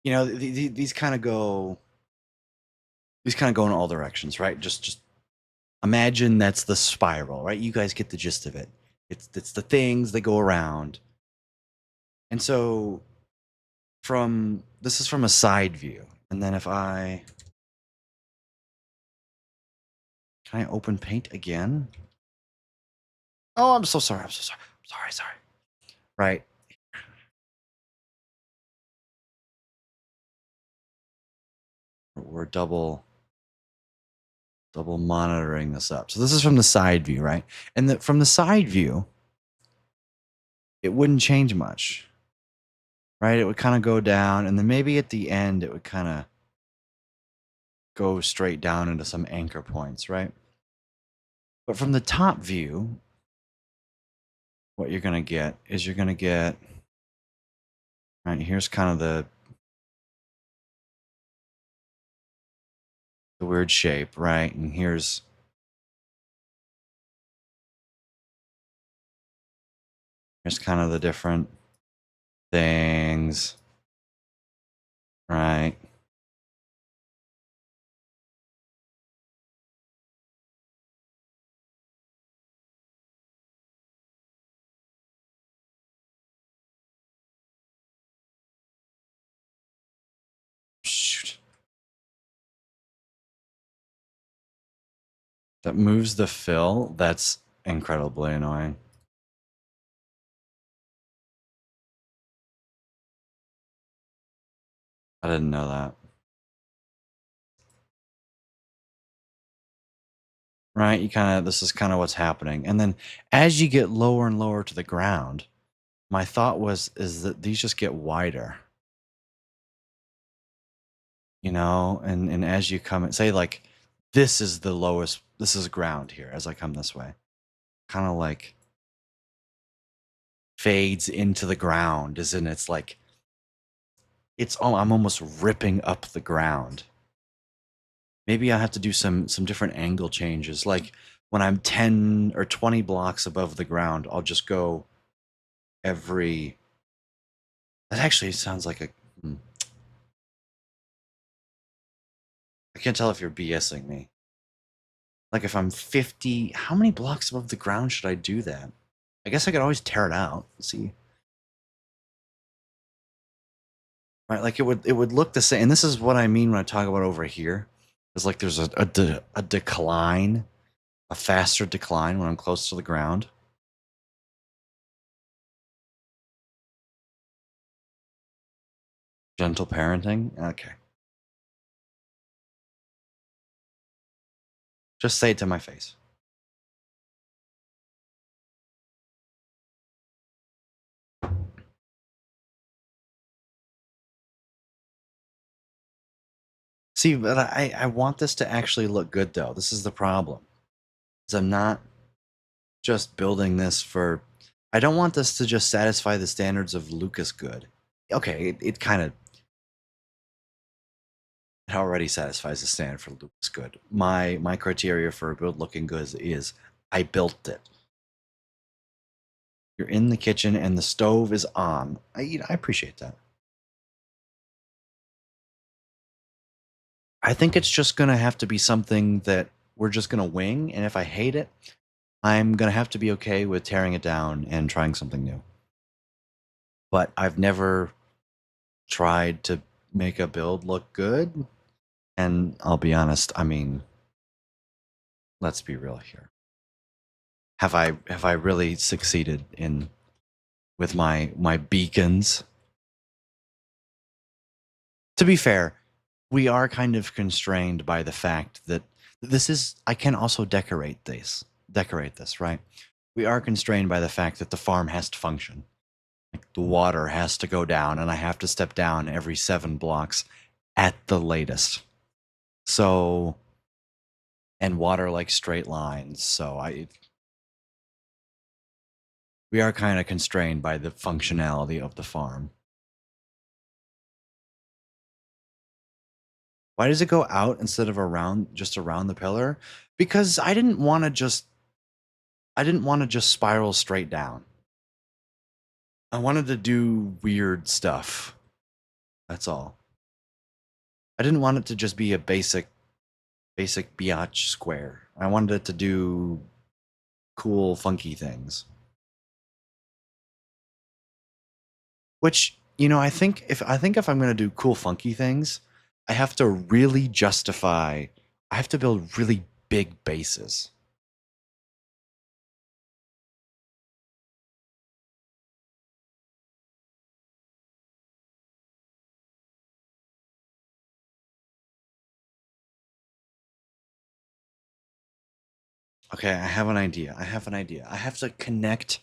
Speaker 1: You know, these kind of go in all directions, right? Just imagine that's the spiral, right? You guys get the gist of it. It's the things that go around. And so this is from a side view. And then if can I open paint again? Oh, I'm so sorry. I'm so sorry. Sorry. Right. We're double monitoring this up. So this is from the side view, right? And from the side view, it wouldn't change much, right? It would kind of go down, and then maybe at the end, it would kind of go straight down into some anchor points, right? But from the top view, what you're going to get is right, here's kind of the weird shape, right? And here's kind of the different things, right? Shoot. That moves the fill. That's incredibly annoying. I didn't know that. Right? This is kind of what's happening. And then as you get lower and lower to the ground, my thought is that these just get wider. And as you come, say like this is the lowest, this is ground here as I come this way. Kind of like fades into the ground, isn't it? It's like I'm almost ripping up the ground. Maybe I have to do some different angle changes. Like when I'm 10 or 20 blocks above the ground, I'll just go every. That actually sounds like a. I can't tell if you're BSing me. Like if I'm 50, how many blocks above the ground should I do that? I guess I could always tear it out. Let's see. Right, like it would look the same. And this is what I mean when I talk about over here. It's like there's a decline, a faster decline when I'm close to the ground. Gentle parenting. Okay. Just say it to my face. See, but I want this to actually look good though. This is the problem. Is I'm not just building this for. I don't want this to just satisfy the standards of Lucas Good. Okay, it kind of it already satisfies the standard for Lucas Good. My criteria for a build looking good is I built it. You're in the kitchen and the stove is on. I appreciate that. I think it's just gonna have to be something that we're just gonna wing, and if I hate it, I'm gonna have to be okay with tearing it down and trying something new. But I've never tried to make a build look good, and I'll be honest, I mean, let's be real here. Have I really succeeded in with my beacons? To be fair, we are kind of constrained by the fact that I can also decorate this, right? We are constrained by the fact that the farm has to function. Like the water has to go down and I have to step down every 7 blocks at the latest. So, and water like straight lines. So we are kind of constrained by the functionality of the farm. Why does it go out instead of just around the pillar? Because I didn't want to just spiral straight down. I wanted to do weird stuff. That's all. I didn't want it to just be a basic biatch square. I wanted it to do cool, funky things. Which, I think if I'm gonna do cool, funky things, I have to really justify. I have to build really big bases. Okay, I have an idea. I have an idea. I have to connect.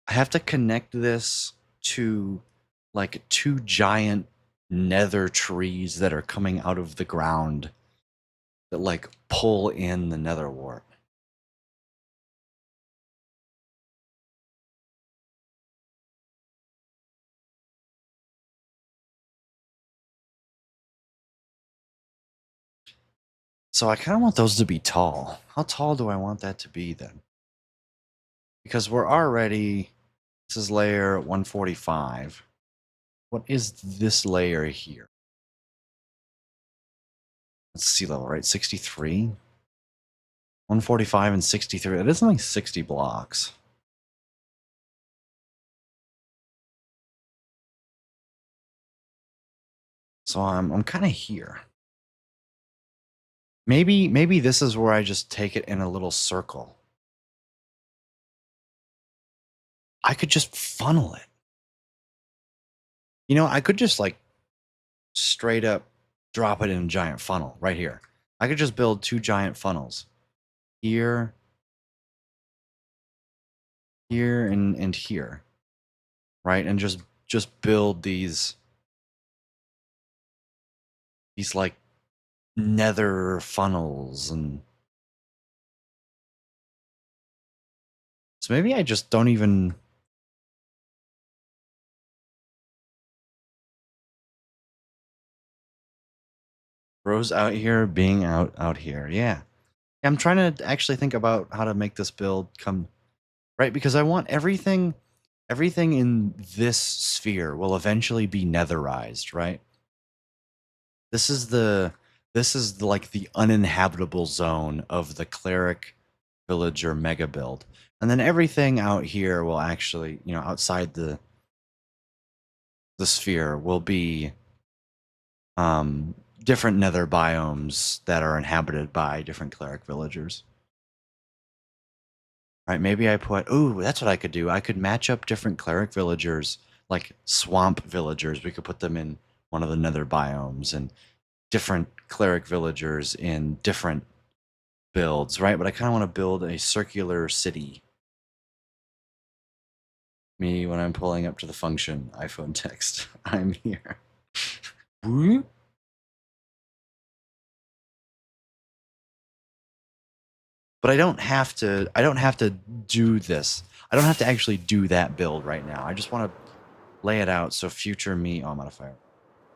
Speaker 1: I have to connect this to like two giant nether trees that are coming out of the ground that like pull in the nether wart. So I kind of want those to be tall. How tall do I want that to be then? Because we're already, this is layer 145. What is this layer here? It's sea level, right? 63? 145 and 63. It is only 60 blocks. So I'm kind of here. Maybe this is where I just take it in a little circle. I could just funnel it. I could just like straight up drop it in a giant funnel right here. I could just build two giant funnels. Here, here, and here. Right? And just build these like nether funnels. And so maybe I just don't even. Rose out here being out here. Yeah. I'm trying to actually think about how to make this build come right, because I want everything in this sphere will eventually be netherized, right? This is like the uninhabitable zone of the cleric villager mega build. And then everything out here will actually, outside the sphere will be different nether biomes that are inhabited by different cleric villagers. Right, maybe I put, ooh, that's what I could do. I could match up different cleric villagers, like swamp villagers. We could put them in one of the nether biomes, and different cleric villagers in different builds, right? But I kind of want to build a circular city. Me, when I'm pulling up to the function, iPhone text, I'm here. But I don't have to do this. I don't have to actually do that build right now. I just want to lay it out so future me, oh, modifier.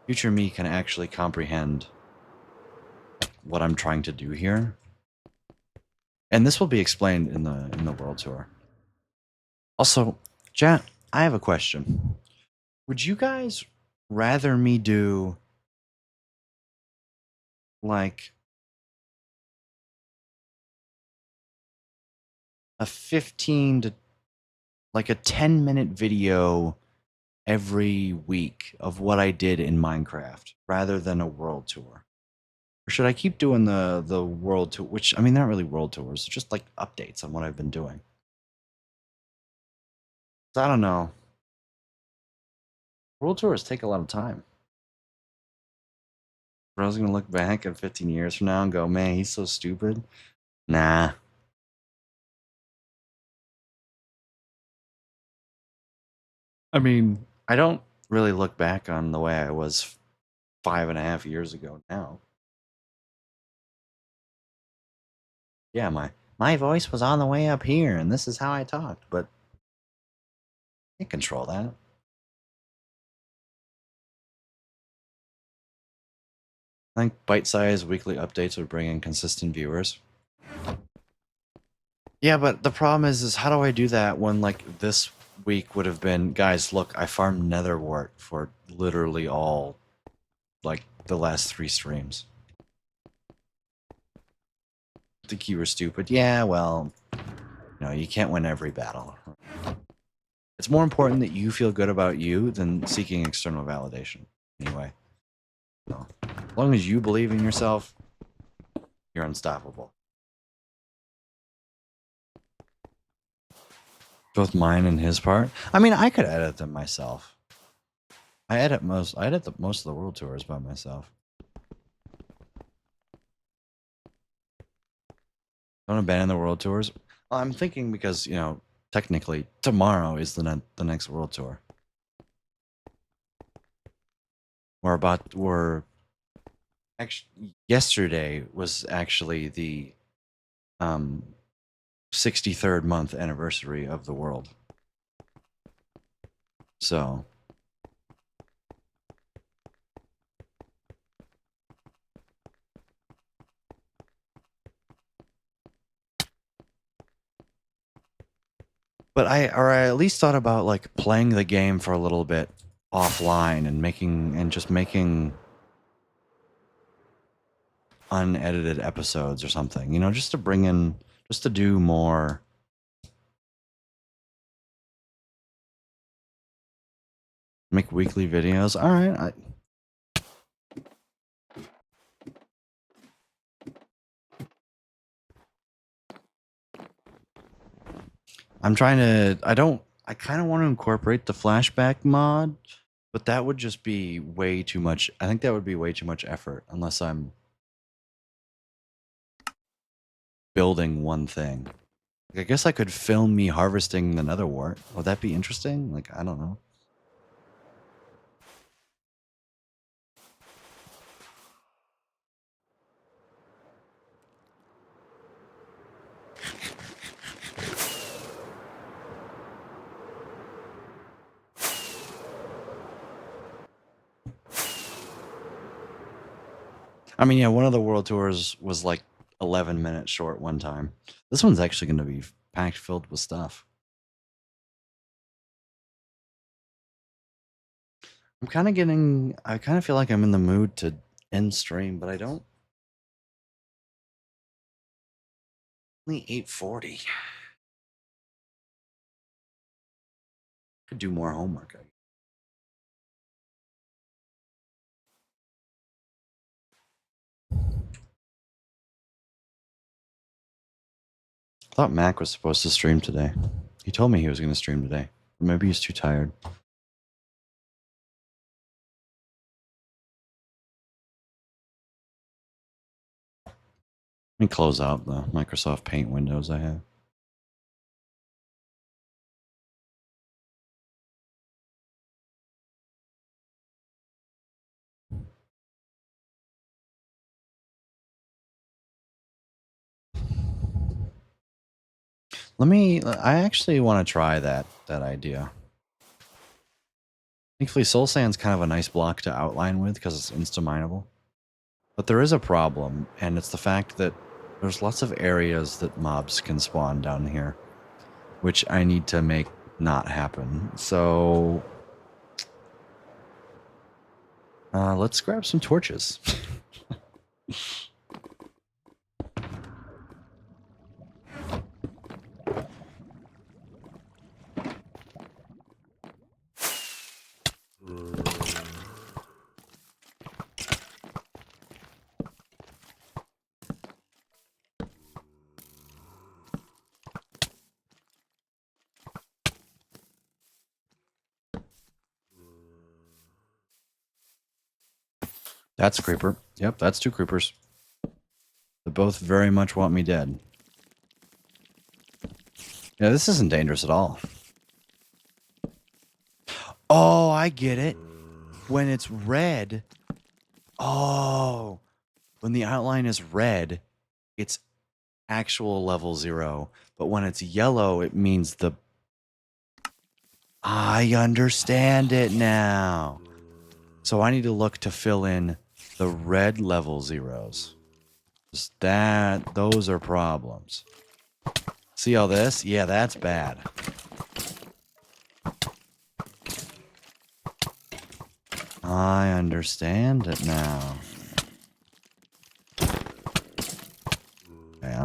Speaker 1: Future me can actually comprehend what I'm trying to do here. And this will be explained in the world tour. Also, chat, I have a question. Would you guys rather me do like a 15 to like a 10-minute video every week of what I did in Minecraft rather than a world tour? Or should I keep doing the world tour, which I mean, they're not really world tours, just like updates on what I've been doing. So I don't know. World tours take a lot of time. I was gonna look back at 15 years from now and go, man, he's so stupid. Nah. I mean, I don't really look back on the way I was 5.5 years ago now. Yeah, my voice was on the way up here, and this is how I talked, but I can't control that. I think bite-sized weekly updates would bring in consistent viewers. Yeah, but the problem is how do I do that when like this week would have been, guys, look, I farmed netherwort for literally all like the last 3 streams. I think you were stupid. Yeah, well, you can't win every battle. It's more important that you feel good about you than seeking external validation. Anyway, so, as long as you believe in yourself, you're unstoppable. Both mine and his part. I mean, I could edit them myself. I edit most of the world tours by myself. Don't abandon the world tours. I'm thinking because, you know, technically tomorrow is the next world tour. Actually, yesterday was actually the 63rd month anniversary of the world. So but I at least thought about like playing the game for a little bit offline and just making unedited episodes or something, you know, just to do more. Make weekly videos. All right. I kind of want to incorporate the flashback mod, but that would just be way too much. I think that would be way too much effort unless I'm building one thing. I guess I could film me harvesting the nether wart. Would that be interesting? Like, I don't know. I mean, yeah, one of the world tours was like 11 minutes short one time. This one's actually going to be packed filled with stuff. I kind of feel like I'm in the mood to end stream, but I don't. Only 8:40. Could do more homework. I thought Mac was supposed to stream today. He told me he was going to stream today. Maybe he's too tired. Let me close out the Microsoft Paint windows I have. I actually want to try that idea. Thankfully, Soul Sand's kind of a nice block to outline with because it's insta-mineable. But there is a problem, and it's the fact that there's lots of areas that mobs can spawn down here, which I need to make not happen. So let's grab some torches. That's a creeper. Yep, that's two creepers. They both very much want me dead. Yeah, this isn't dangerous at all. Oh, I get it. When it's red. Oh, when the outline is red, it's actual level 0. But when it's yellow, it means the... I understand it now. So I need to look to fill in the red level 0s. Those are problems. See all this? Yeah, that's bad. I understand it now. Okay,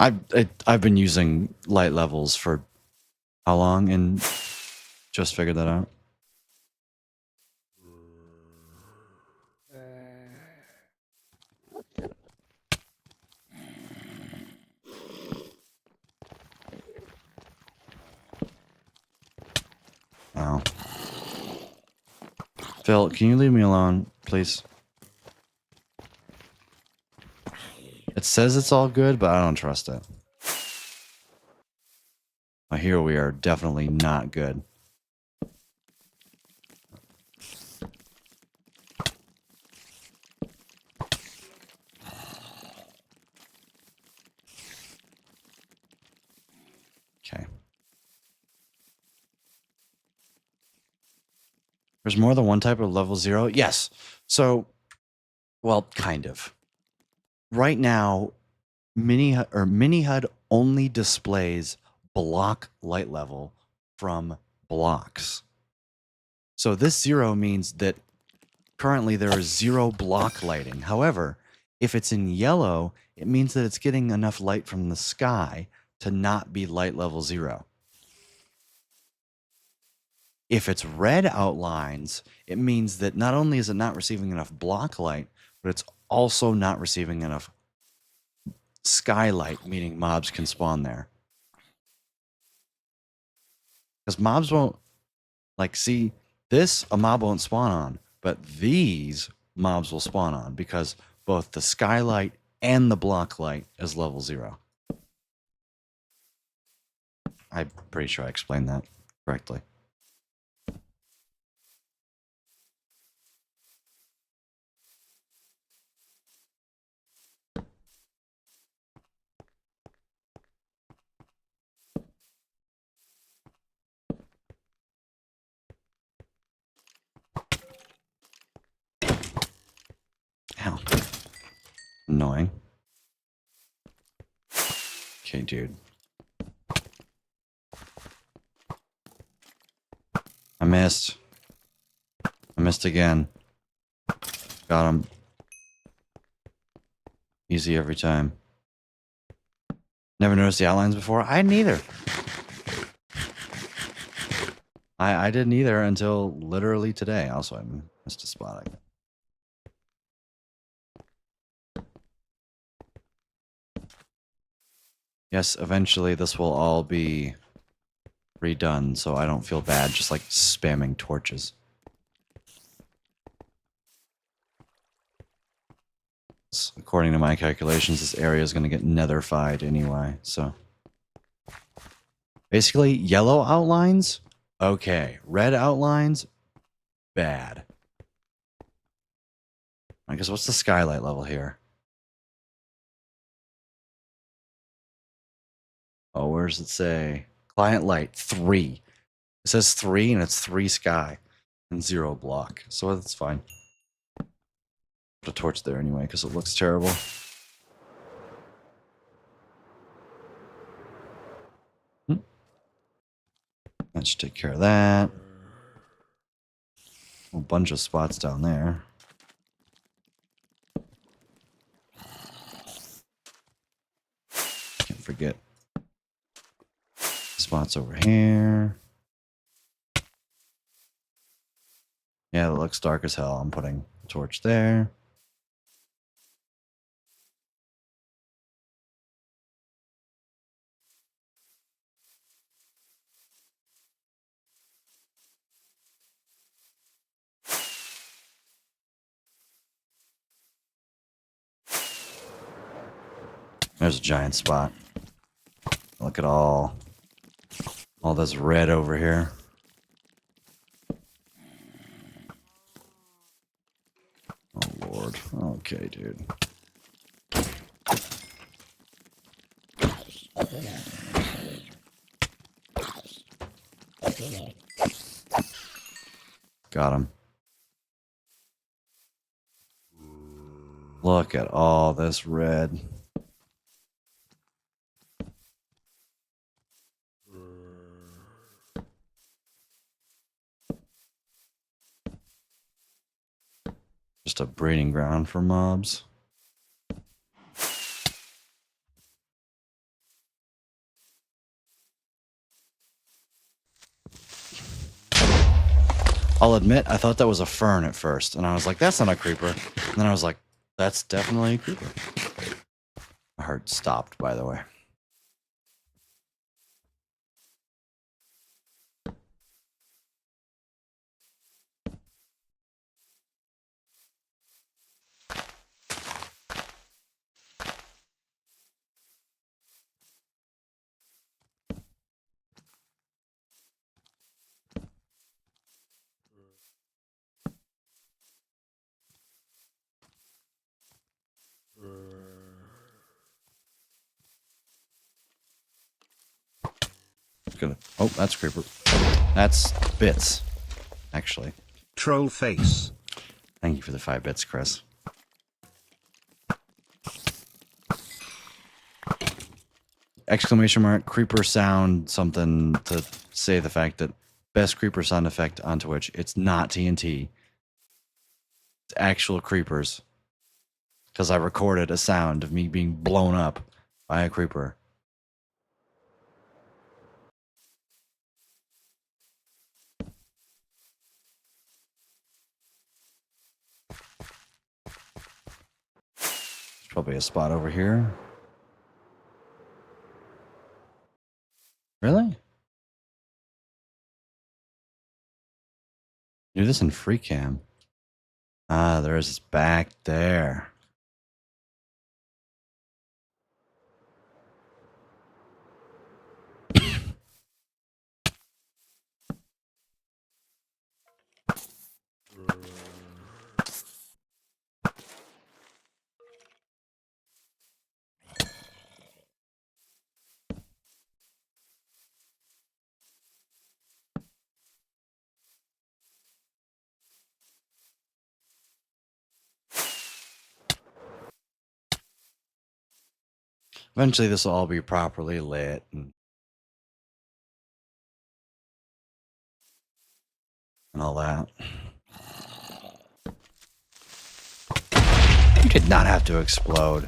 Speaker 1: I've been using light levels for how long and just figured that out. Oh. Phil, can you leave me alone, please? It says it's all good, but I don't trust it. Well, here we are definitely not good. Okay. There's more than one type of level 0? Yes. So, well, kind of. Right now, Mini HUD only displays block light level from blocks. So this 0 means that currently there is 0 block lighting. However, if it's in yellow, it means that it's getting enough light from the sky to not be light level 0. If it's red outlines, it means that not only is it not receiving enough block light, but it's also not receiving enough skylight, meaning mobs can spawn there. Because mobs won't, like, see, this a mob won't spawn on, but these mobs will spawn on because both the skylight and the block light is level 0. I'm pretty sure I explained that correctly. Ow. Annoying. Okay, dude. I missed. I missed again. Got him. Easy every time. Never noticed the outlines before? I didn't either. I didn't either until literally today. Also, I missed a spot. Yes, eventually this will all be redone, so I don't feel bad just like spamming torches. According to my calculations, this area is going to get netherfied anyway, so. Basically, yellow outlines, okay. Red outlines, bad. I guess what's the skylight level here? Oh, where does it say? Client light, 3. It says 3 and it's 3 sky and 0 block, so that's fine. Put a torch there anyway because it looks terrible. That should take care of that. A bunch of spots down there. Can't forget spots over here. Yeah, it looks dark as hell. I'm putting a torch there. There's a giant spot. Look at all this red over here. Oh, Lord. Okay, dude. Got him. Look at all this red. Just a breeding ground for mobs. I'll admit, I thought that was a fern at first, and I was like, that's not a creeper. And then I was like, that's definitely a creeper. My heart stopped, by the way. Gonna, oh, that's creeper. That's bits, actually.
Speaker 2: Troll face.
Speaker 1: Thank you for the 5 bits, Chris. Exclamation mark, creeper sound, something to say the fact that best creeper sound effect on Twitch. It's not TNT. It's actual creepers. Because I recorded a sound of me being blown up by a creeper. There's probably a spot over here. Really? Do this in free cam. Ah, there's back there. Eventually, this will all be properly lit and all that. You did not have to explode.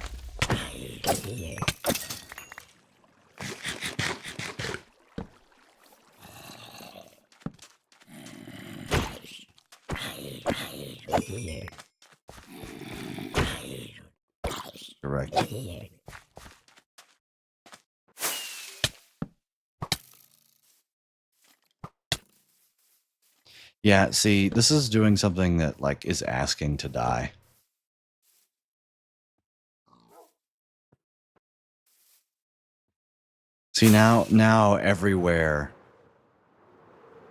Speaker 1: Correct. Yeah, see, this is doing something that like is asking to die. See, now everywhere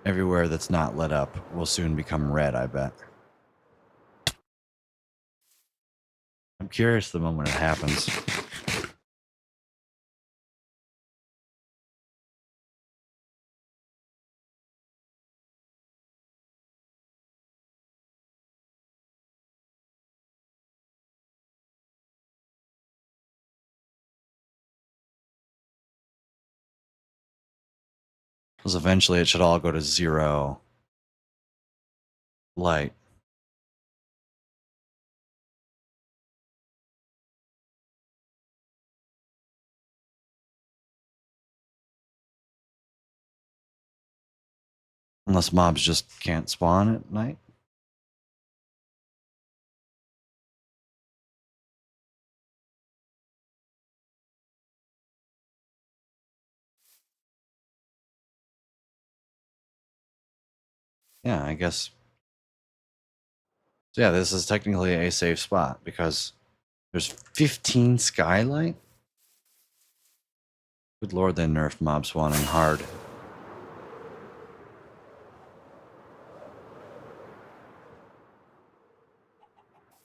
Speaker 1: that's not lit up will soon become red, I bet. I'm curious the moment it happens. Because eventually it should all go to 0 light. Unless mobs just can't spawn at night. Yeah, I guess. So yeah, this is technically a safe spot because there's 15 skylight. Good lord, they nerfed mob spawning hard.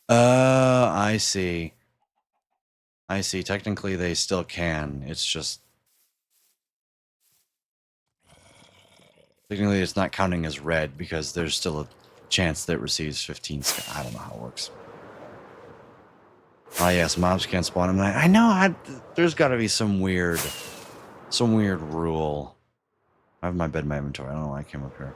Speaker 1: I see. I see. Technically, they still can. It's just technically it's not counting as red because there's still a chance that it receives 15. I don't know how it works. Oh yes, mobs can't spawn at night. I know. There's got to be some weird rule. I have my bed in my inventory. I don't know why I came up here.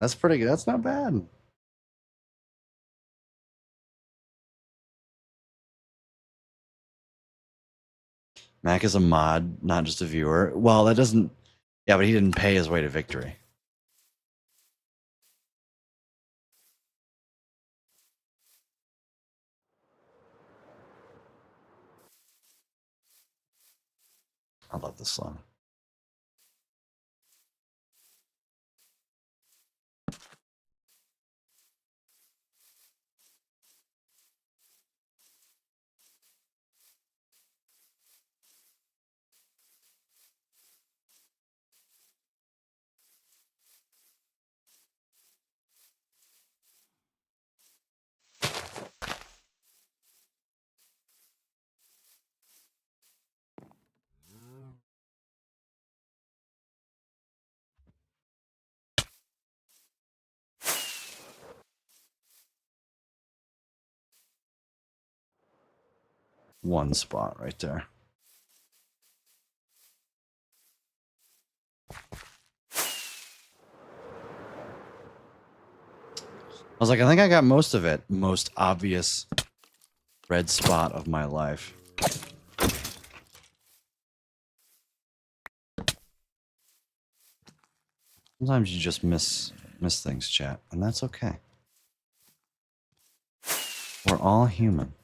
Speaker 1: That's pretty good. That's not bad. Mac is a mod, not just a viewer. Well, that doesn't. Yeah, but he didn't pay his way to victory. I love this song. One spot right there. I was like, I think I got most of it. Most obvious red spot of my life. Sometimes you just miss things, chat, and that's okay. We're all human.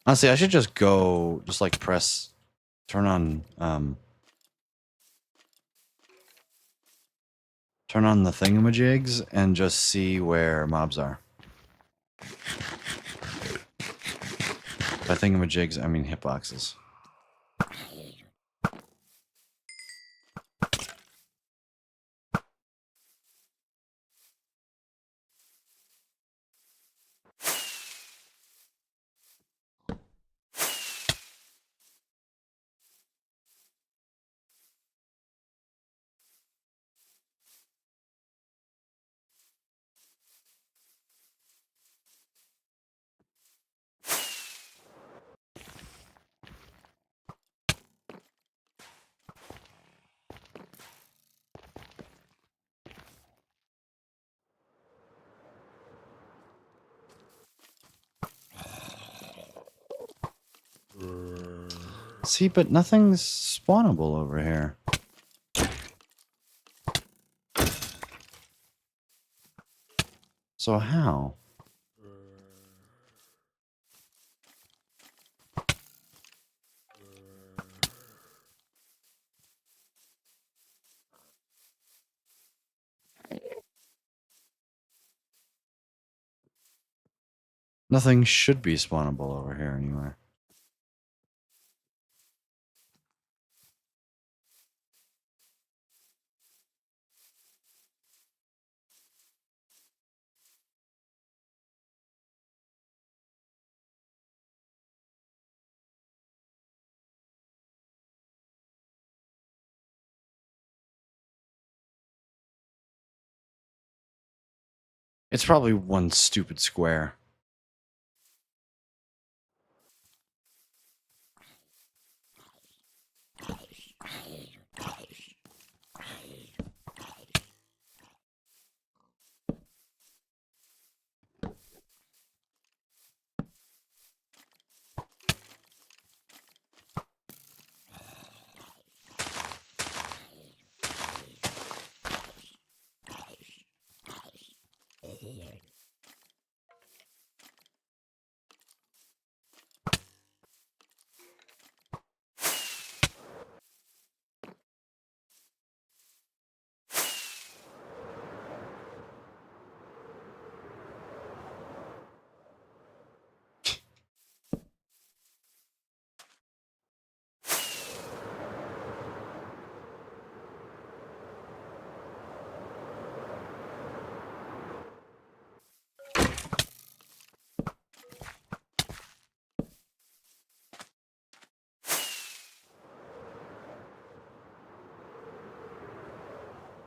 Speaker 1: Honestly, I should just go, just like press, turn on the thingamajigs and just see where mobs are. By thingamajigs, I mean hitboxes. See, but nothing's spawnable over here. So how? Nothing should be spawnable over here anywhere. It's probably one stupid square.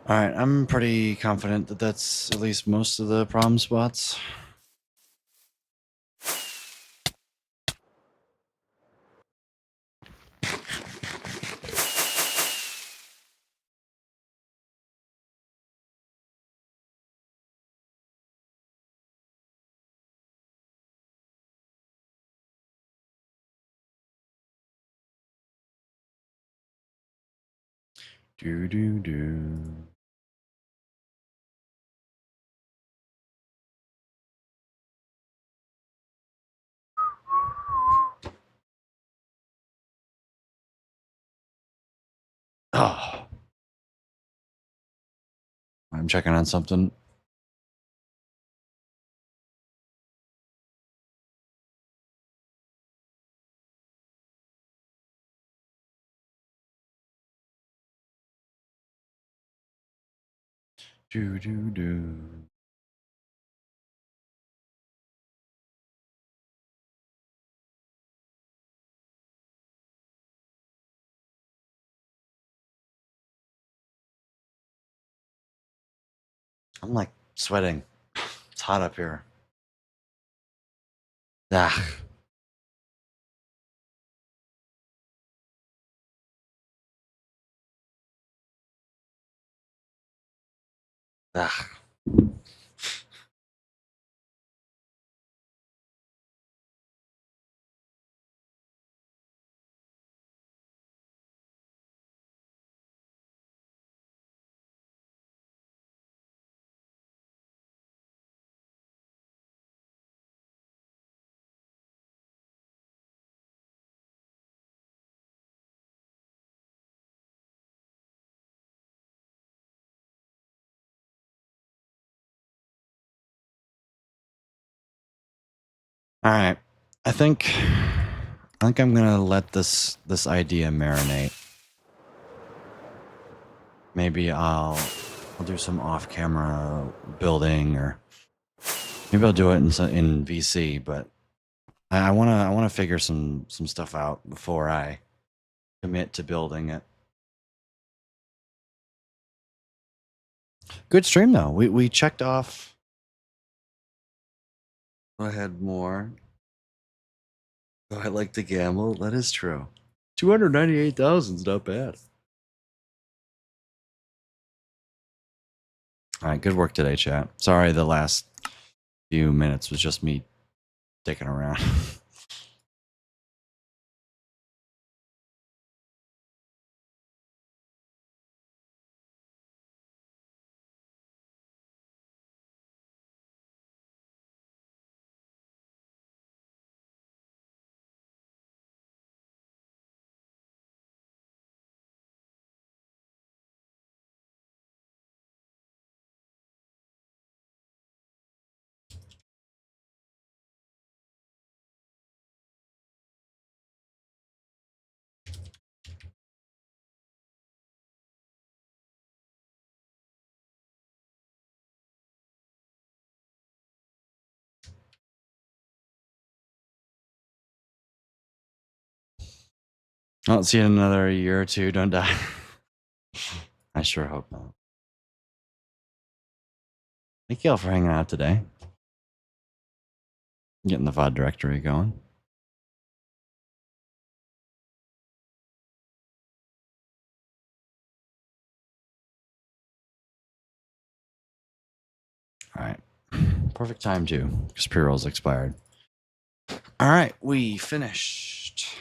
Speaker 1: All right, I'm pretty confident that that's at least most of the problem spots. Do do do. Oh, I'm checking on something. Do do do. I'm like sweating. It's hot up here. Ah. Ah. All right. I think I'm gonna let this idea marinate. Maybe I'll do some off-camera building, or maybe I'll do it in VC. But I wanna figure some stuff out before I commit to building it. Good stream though. We checked off. Go ahead, more. Oh, I like to gamble. That is true. 298,000 is not bad. All right, good work today, chat. Sorry, the last few minutes was just me dicking around. I'll see you in another year or two. Don't die. I sure hope not. Thank you all for hanging out today. Getting the VOD directory going. All right. Perfect time too, because pre-rolls expired. All right, we finished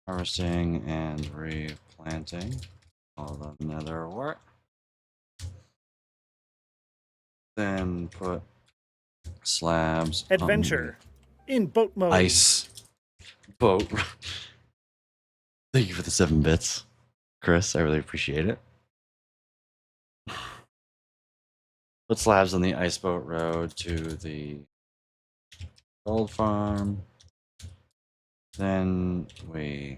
Speaker 1: harvesting and replanting all the nether wart. Then put slabs
Speaker 3: Adventure in boat
Speaker 1: on
Speaker 3: mode.
Speaker 1: the ice boat. Thank you for the 7 bits, Chris. I really appreciate it. Put slabs on the ice boat road to the gold farm. Then we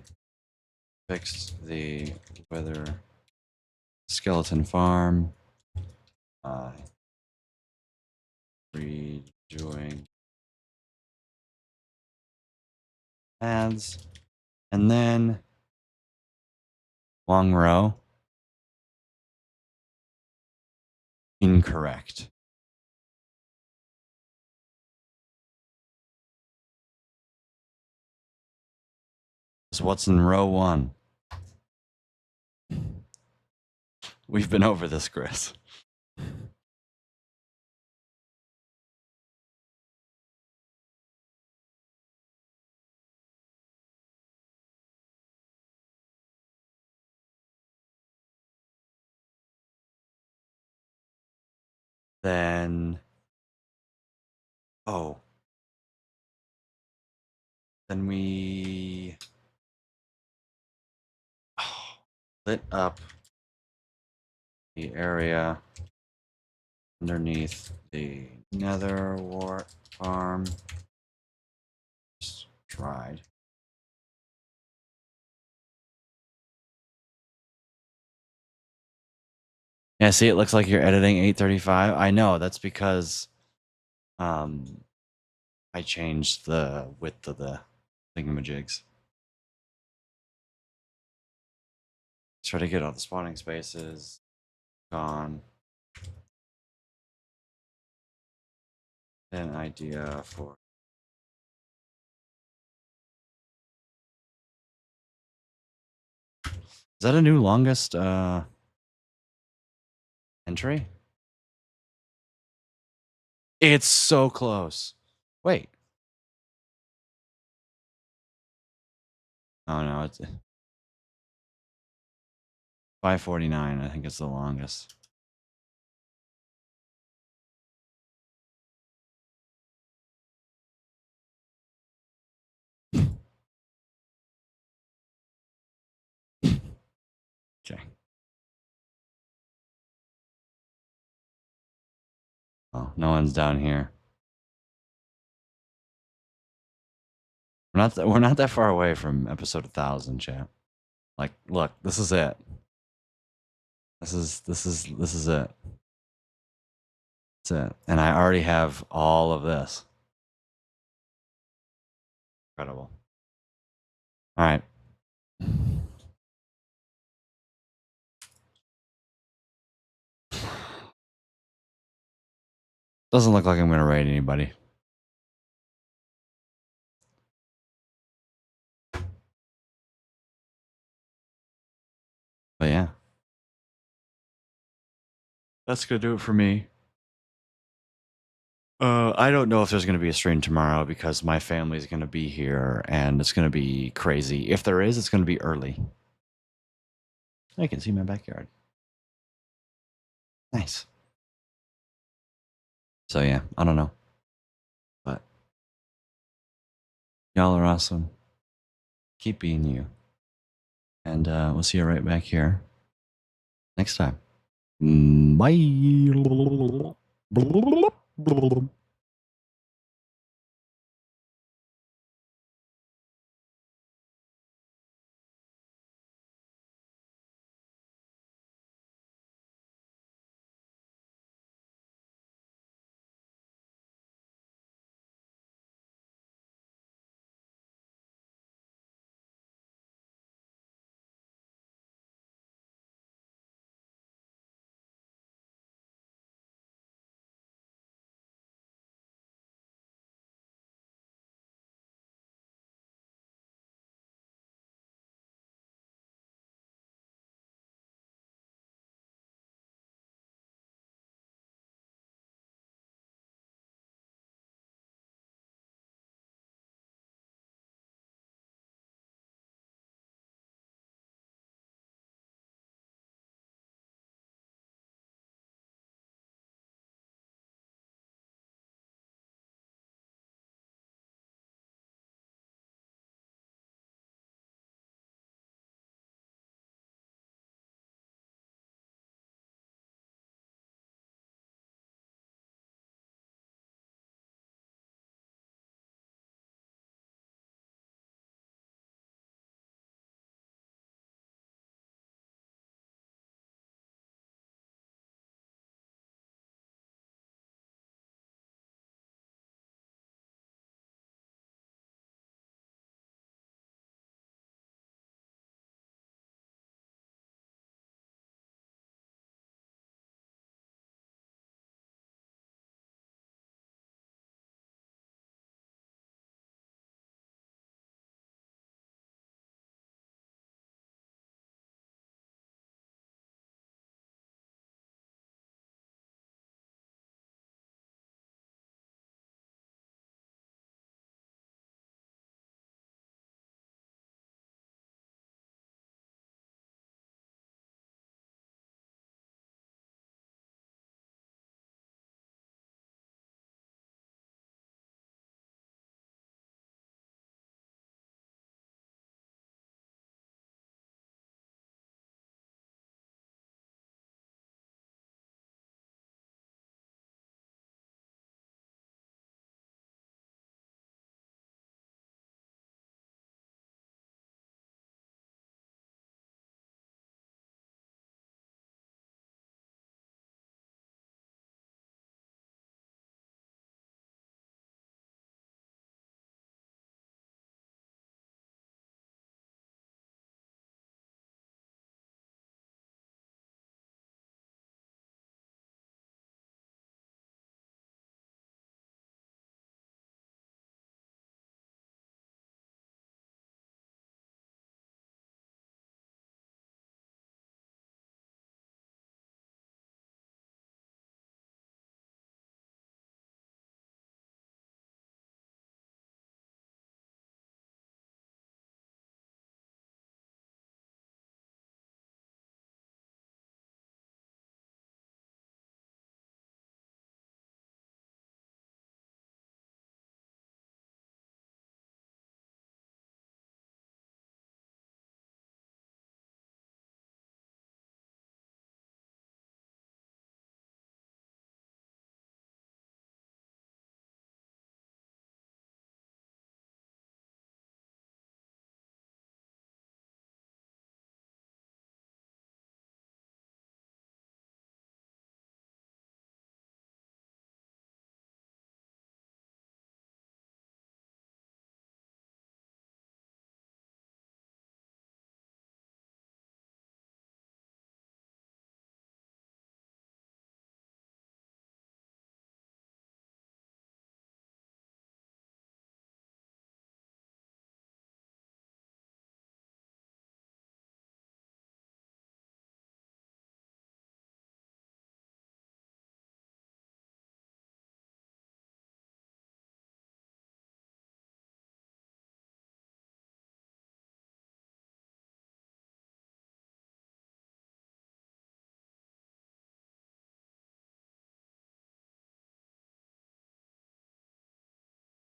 Speaker 1: fixed the weather skeleton farm. Redoing ads. And then long row. Incorrect. So what's in row 1? We've been over this, Chris. then then we lit up the area underneath the nether wart farm. Just tried. Yeah, see, it looks like you're editing 835. I know, that's because I changed the width of the thingamajigs. Try to get all the spawning spaces gone. An idea for is that a new longest entry? It's so close. Wait. Oh no, it's 549. I think it's the longest. Okay. Oh, no one's down here. We're not that far away from episode 1000, chat. Like, look, this is it. This is it. That's it. And I already have all of this. Incredible. All right. Doesn't look like I'm going to raid anybody. But yeah. That's going to do it for me. I don't know if there's going to be a stream tomorrow because my family's going to be here and it's going to be crazy. If there is, it's going to be early. I can see my backyard. Nice. So yeah, I don't know. But y'all are awesome. Keep being you. And we'll see you right back here next time. Bye.